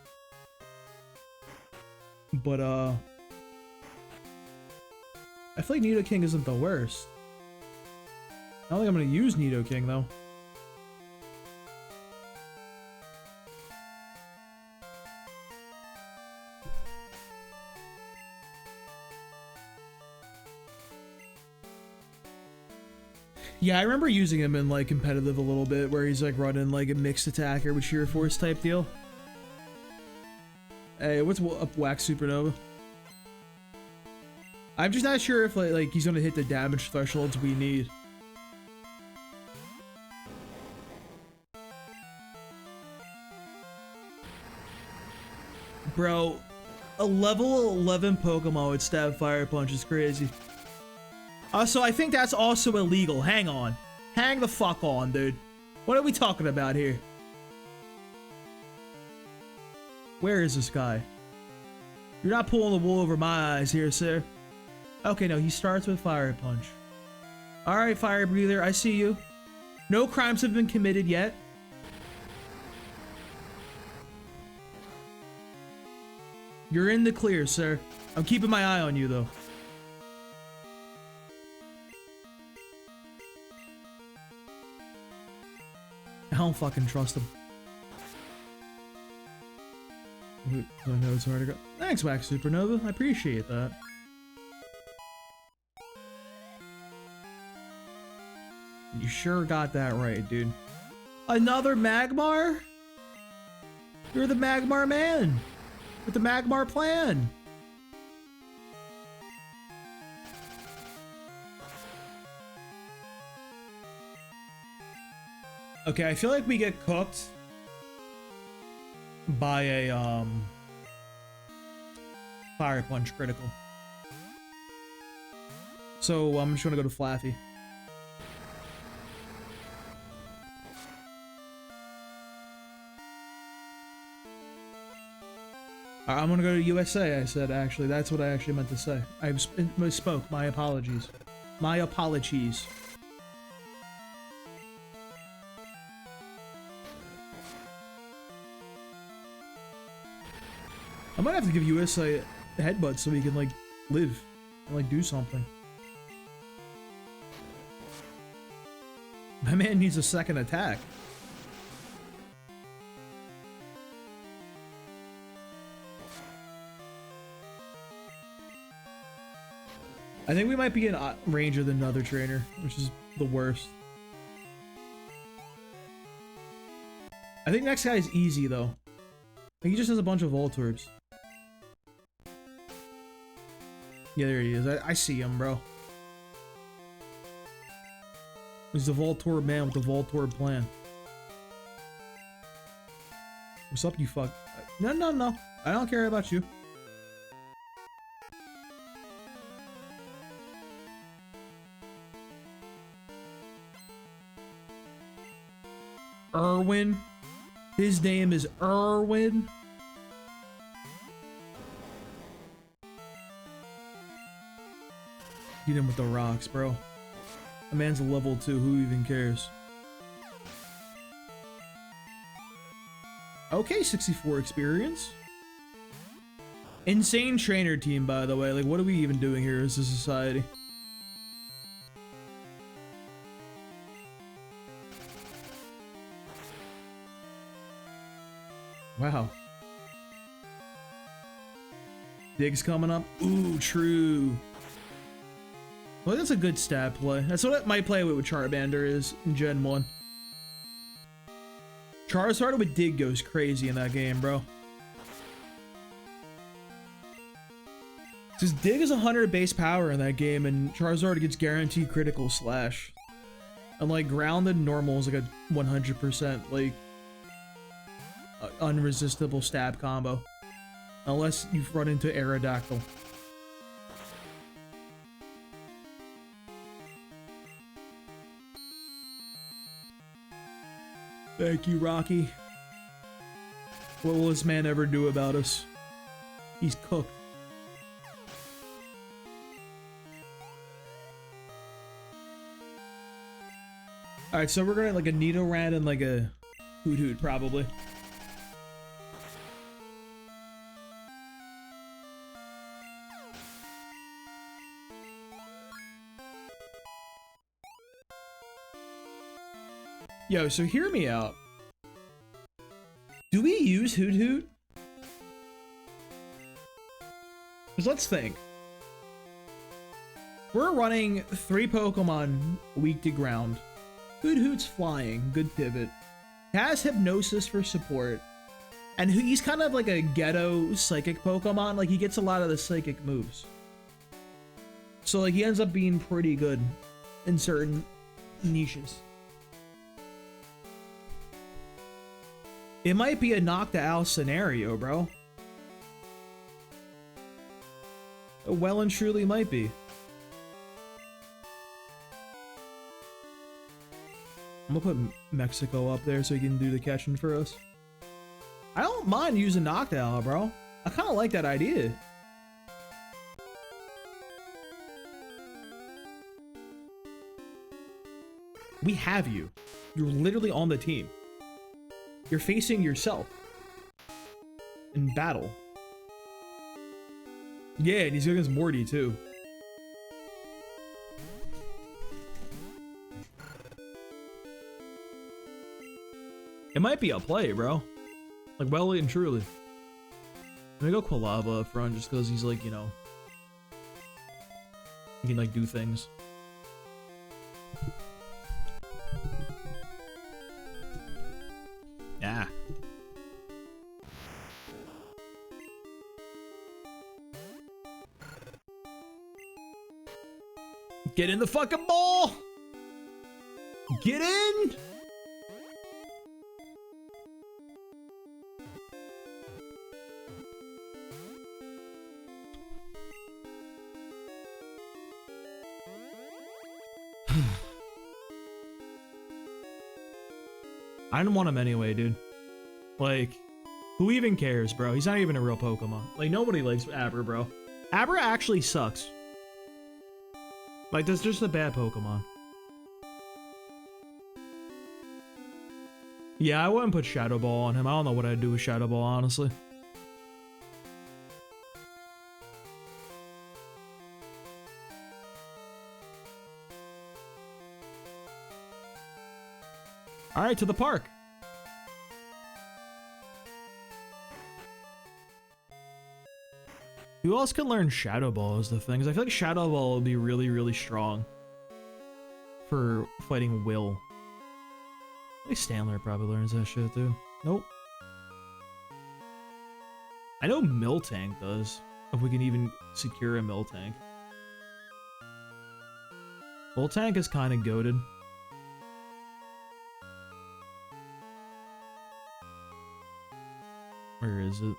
But, I feel like Nidoking isn't the worst. I don't think I'm going to use Nidoking, though. Yeah, I remember using him in, like, competitive a little bit, where he's, like, running, like, a mixed attacker with sheer force type deal. Hey, what's up, Wax Supernova? I'm just not sure if, like he's gonna hit the damage thresholds we need. Bro, a level 11 Pokemon with Stab Fire Punch is crazy. So I think that's also illegal. Hang on. Hang the fuck on, dude. What are we talking about here? Where is this guy? You're not pulling the wool over my eyes here, sir. Okay, no, he starts with Fire Punch. Alright, Fire Breather, I see you. No crimes have been committed yet. You're in the clear, sir. I'm keeping my eye on you, though. I don't fucking trust him. I know it's hard to go. Thanks, Wax Supernova. I appreciate that. You sure got that right, dude. Another Magmar? You're the Magmar man. With the Magmar plan. Okay, I feel like we get cooked by a Fire Punch critical. So I'm just gonna go to Flaffy. I'm gonna go to USA, I said, actually. That's what I actually meant to say. I misspoke. My apologies. My apologies. I might have to give USA a headbutt so he can, like, live and, like, do something. My man needs a second attack. I think we might be in range of another trainer, which is the worst. I think next guy is easy, though. He just has a bunch of Voltorbs. Yeah, there he is. I see him, bro. He's the Voltorb man with the Voltorb plan. What's up, you fuck? No, no, no. I don't care about you. Irwin. His name is Irwin. Get him with the rocks, bro. The man's a level 2. Who even cares? Okay, 64 experience. Insane trainer team, by the way. Like, what are we even doing here as a society? Wow. Dig's coming up. Ooh, true. Well, that's a good stat play. That's what my play with Charmander is in Gen 1. Charizard with Dig goes crazy in that game, bro. Because Dig is 100 base power in that game, and Charizard gets guaranteed critical slash. And like grounded normal is like a 100% like unresistible stab combo. Unless you've run into Aerodactyl. Thank you, Rocky. What will this man ever do about us? He's cooked. All right, so we're gonna like a Nidoran and like a Hoot probably. Yo, so hear me out. Do we use Hoot? Because let's think. We're running 3 Pokemon weak to ground. Hoot's flying, good pivot. Has Hypnosis for support. And he's kind of like a ghetto psychic Pokemon. Like he gets a lot of the psychic moves. So like he ends up being pretty good in certain niches. It might be a knock-to-out scenario, bro. It well and truly might be. I'm gonna put Mexico up there so he can do the catching for us. I don't mind using Noctowl, bro. I kind of like that idea. We have you. You're literally on the team. You're facing yourself in battle. Yeah, and he's against Morty too. It might be a play, bro. Like, well and truly. Let me go Quilava up front just because he's like, you know, he can like do things. Yeah. Get in the fucking ball! Get in! I didn't want him anyway, dude. Like, who even cares, bro? He's not even a real Pokemon. Like, nobody likes Abra, bro. Abra actually sucks. Like, that's just a bad Pokemon. Yeah, I wouldn't put Shadow Ball on him. I don't know what I'd do with Shadow Ball, honestly. All right, to the park. Who else can learn Shadow Ball is the thing. 'Cause I feel like Shadow Ball would be really, really strong for fighting Will. I think Stanler probably learns that shit too. Nope. I know Miltank does. If we can even secure a Miltank. Miltank is kind of goated. Where is it?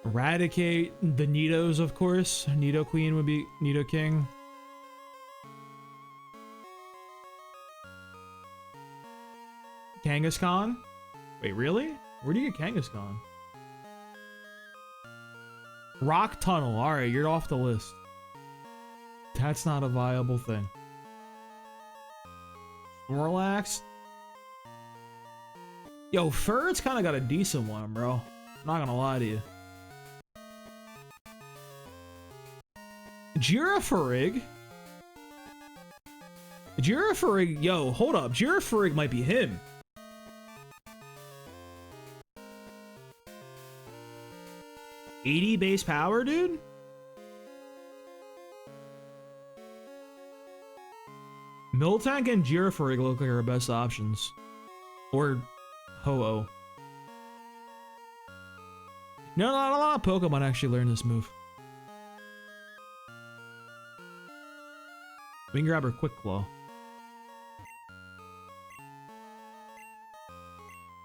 Eradicate the Nidos, of course. Nido Queen would be Nido King. Kangaskhan? Wait, really? Where do you get Kangaskhan? Rock Tunnel. Alright, you're off the list. That's not a viable thing. Snorlax? Yo, Furt's kind of got a decent one, bro. I'm not gonna lie to you. Girafarig? Girafarig, yo, hold up. Girafarig might be him. $80 base power, dude? Miltank and Girafarig look like our best options. Or Ho-Oh. No, not a lot of Pokemon actually learn this move. We can grab her Quick Claw.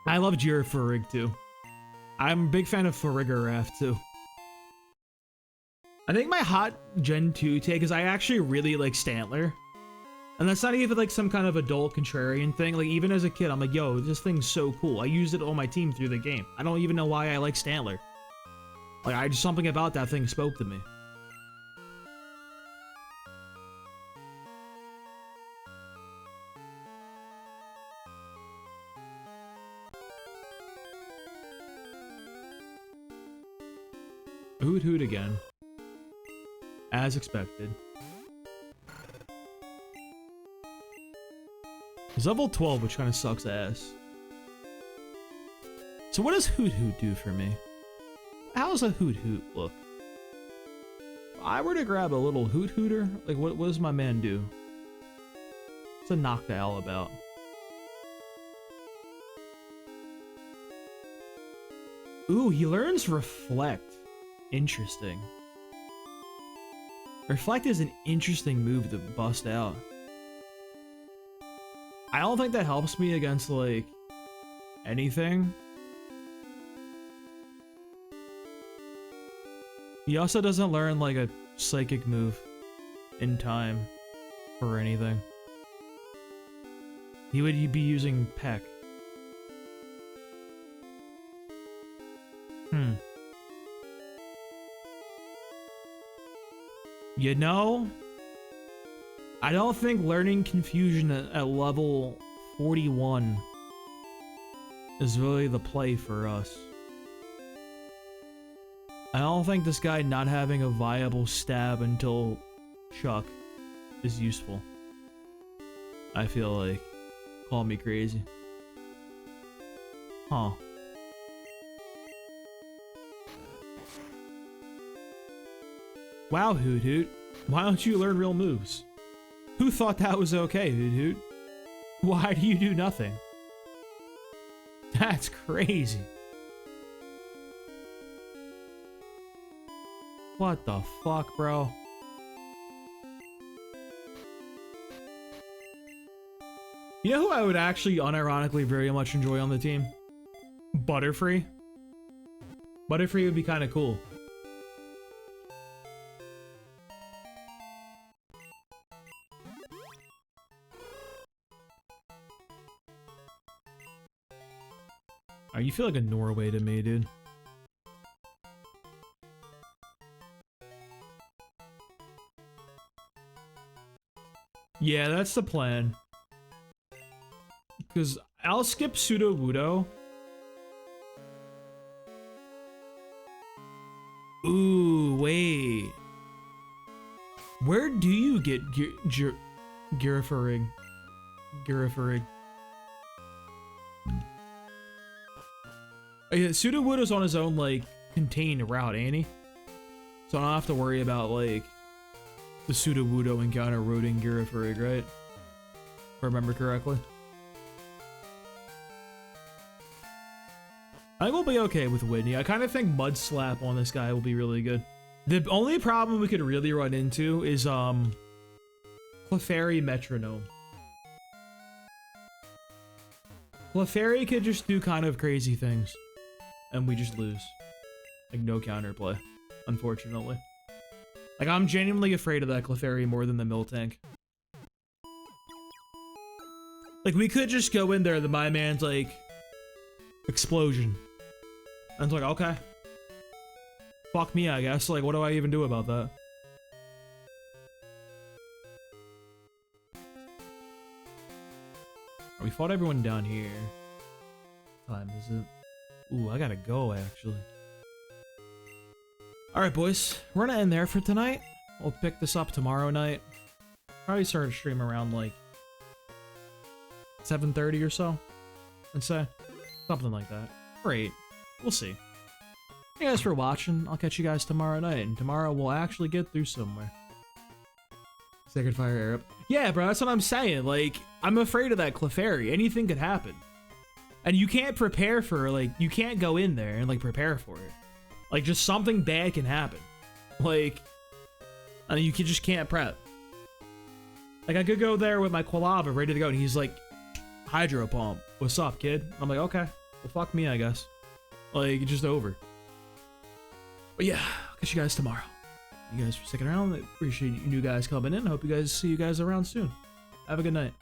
I love Girafarig too. I'm a big fan of Farigiraf too. I think my hot Gen 2 take is I actually really like Stantler. And that's not even like some kind of adult contrarian thing. Like even as a kid, I'm like, yo, this thing's so cool. I used it on my team through the game. I don't even know why I like Stantler. Like, something about that thing spoke to me. Hoot Hoot again. As expected. He's level 12, which kind of sucks ass. So what does Hoot Hoot do for me? How does a Hoot Hoot look? If I were to grab a little Hoot Hooter, like what does my man do? What's a Noctowl about? Ooh, he learns Reflect. Interesting. Reflect is an interesting move to bust out. I don't think that helps me against, like, anything. He also doesn't learn, like, a psychic move in time or anything. He would be using Peck. You know, I don't think learning Confusion at level 41 is really the play for us. I don't think this guy not having a viable stab until Chuck is useful. I feel like. Call me crazy. Huh. Wow, Hoot Hoot. Why don't you learn real moves? Who thought that was okay, Hoot Hoot? Why do you do nothing? That's crazy. What the fuck, bro? You know who I would actually unironically very much enjoy on the team? Butterfree. Butterfree would be kind of cool. You feel like a Norway to me, dude. Yeah, that's the plan. Because I'll skip Sudowoodo. Ooh, wait. Where do you get Girafarig? Girafarig. Oh, yeah, Sudowoodo's on his own, like, contained route, ain't he? So I don't have to worry about, like, the Sudowoodo encounter roading Girafarig, right? If I remember correctly. I think we'll be okay with Whitney. I kind of think Mud Slap on this guy will be really good. The only problem we could really run into is, Clefairy Metronome. Clefairy could just do kind of crazy things. And we just lose. Like, no counterplay, unfortunately. Like, I'm genuinely afraid of that Clefairy more than the Miltank. Like, we could just go in there, my man's like, explosion. And it's like, okay. Fuck me, I guess. Like, what do I even do about that? We fought everyone down here. What time is it? Ooh, I gotta go, actually. Alright, boys. We're gonna end there for tonight. We'll pick this up tomorrow night. Probably start a stream around, like, 7:30 or so, I'd say. Something like that. Or 8. We'll see. Thank you guys for watching. I'll catch you guys tomorrow night. And tomorrow we'll actually get through somewhere. Sacred Fire Arab. Yeah, bro, that's what I'm saying. Like, I'm afraid of that Clefairy. Anything could happen. And you can't prepare for, like, you can't go in there and, like, prepare for it. Like, just something bad can happen. Like, I mean, you just can't prep. Like, I could go there with my Quilava ready to go, and he's like, Hydro Pump. What's up, kid? I'm like, okay. Well, fuck me, I guess. Like, it's just over. But yeah, I'll catch you guys tomorrow. You guys for sticking around. I appreciate you guys coming in. I hope you guys see you guys around soon. Have a good night.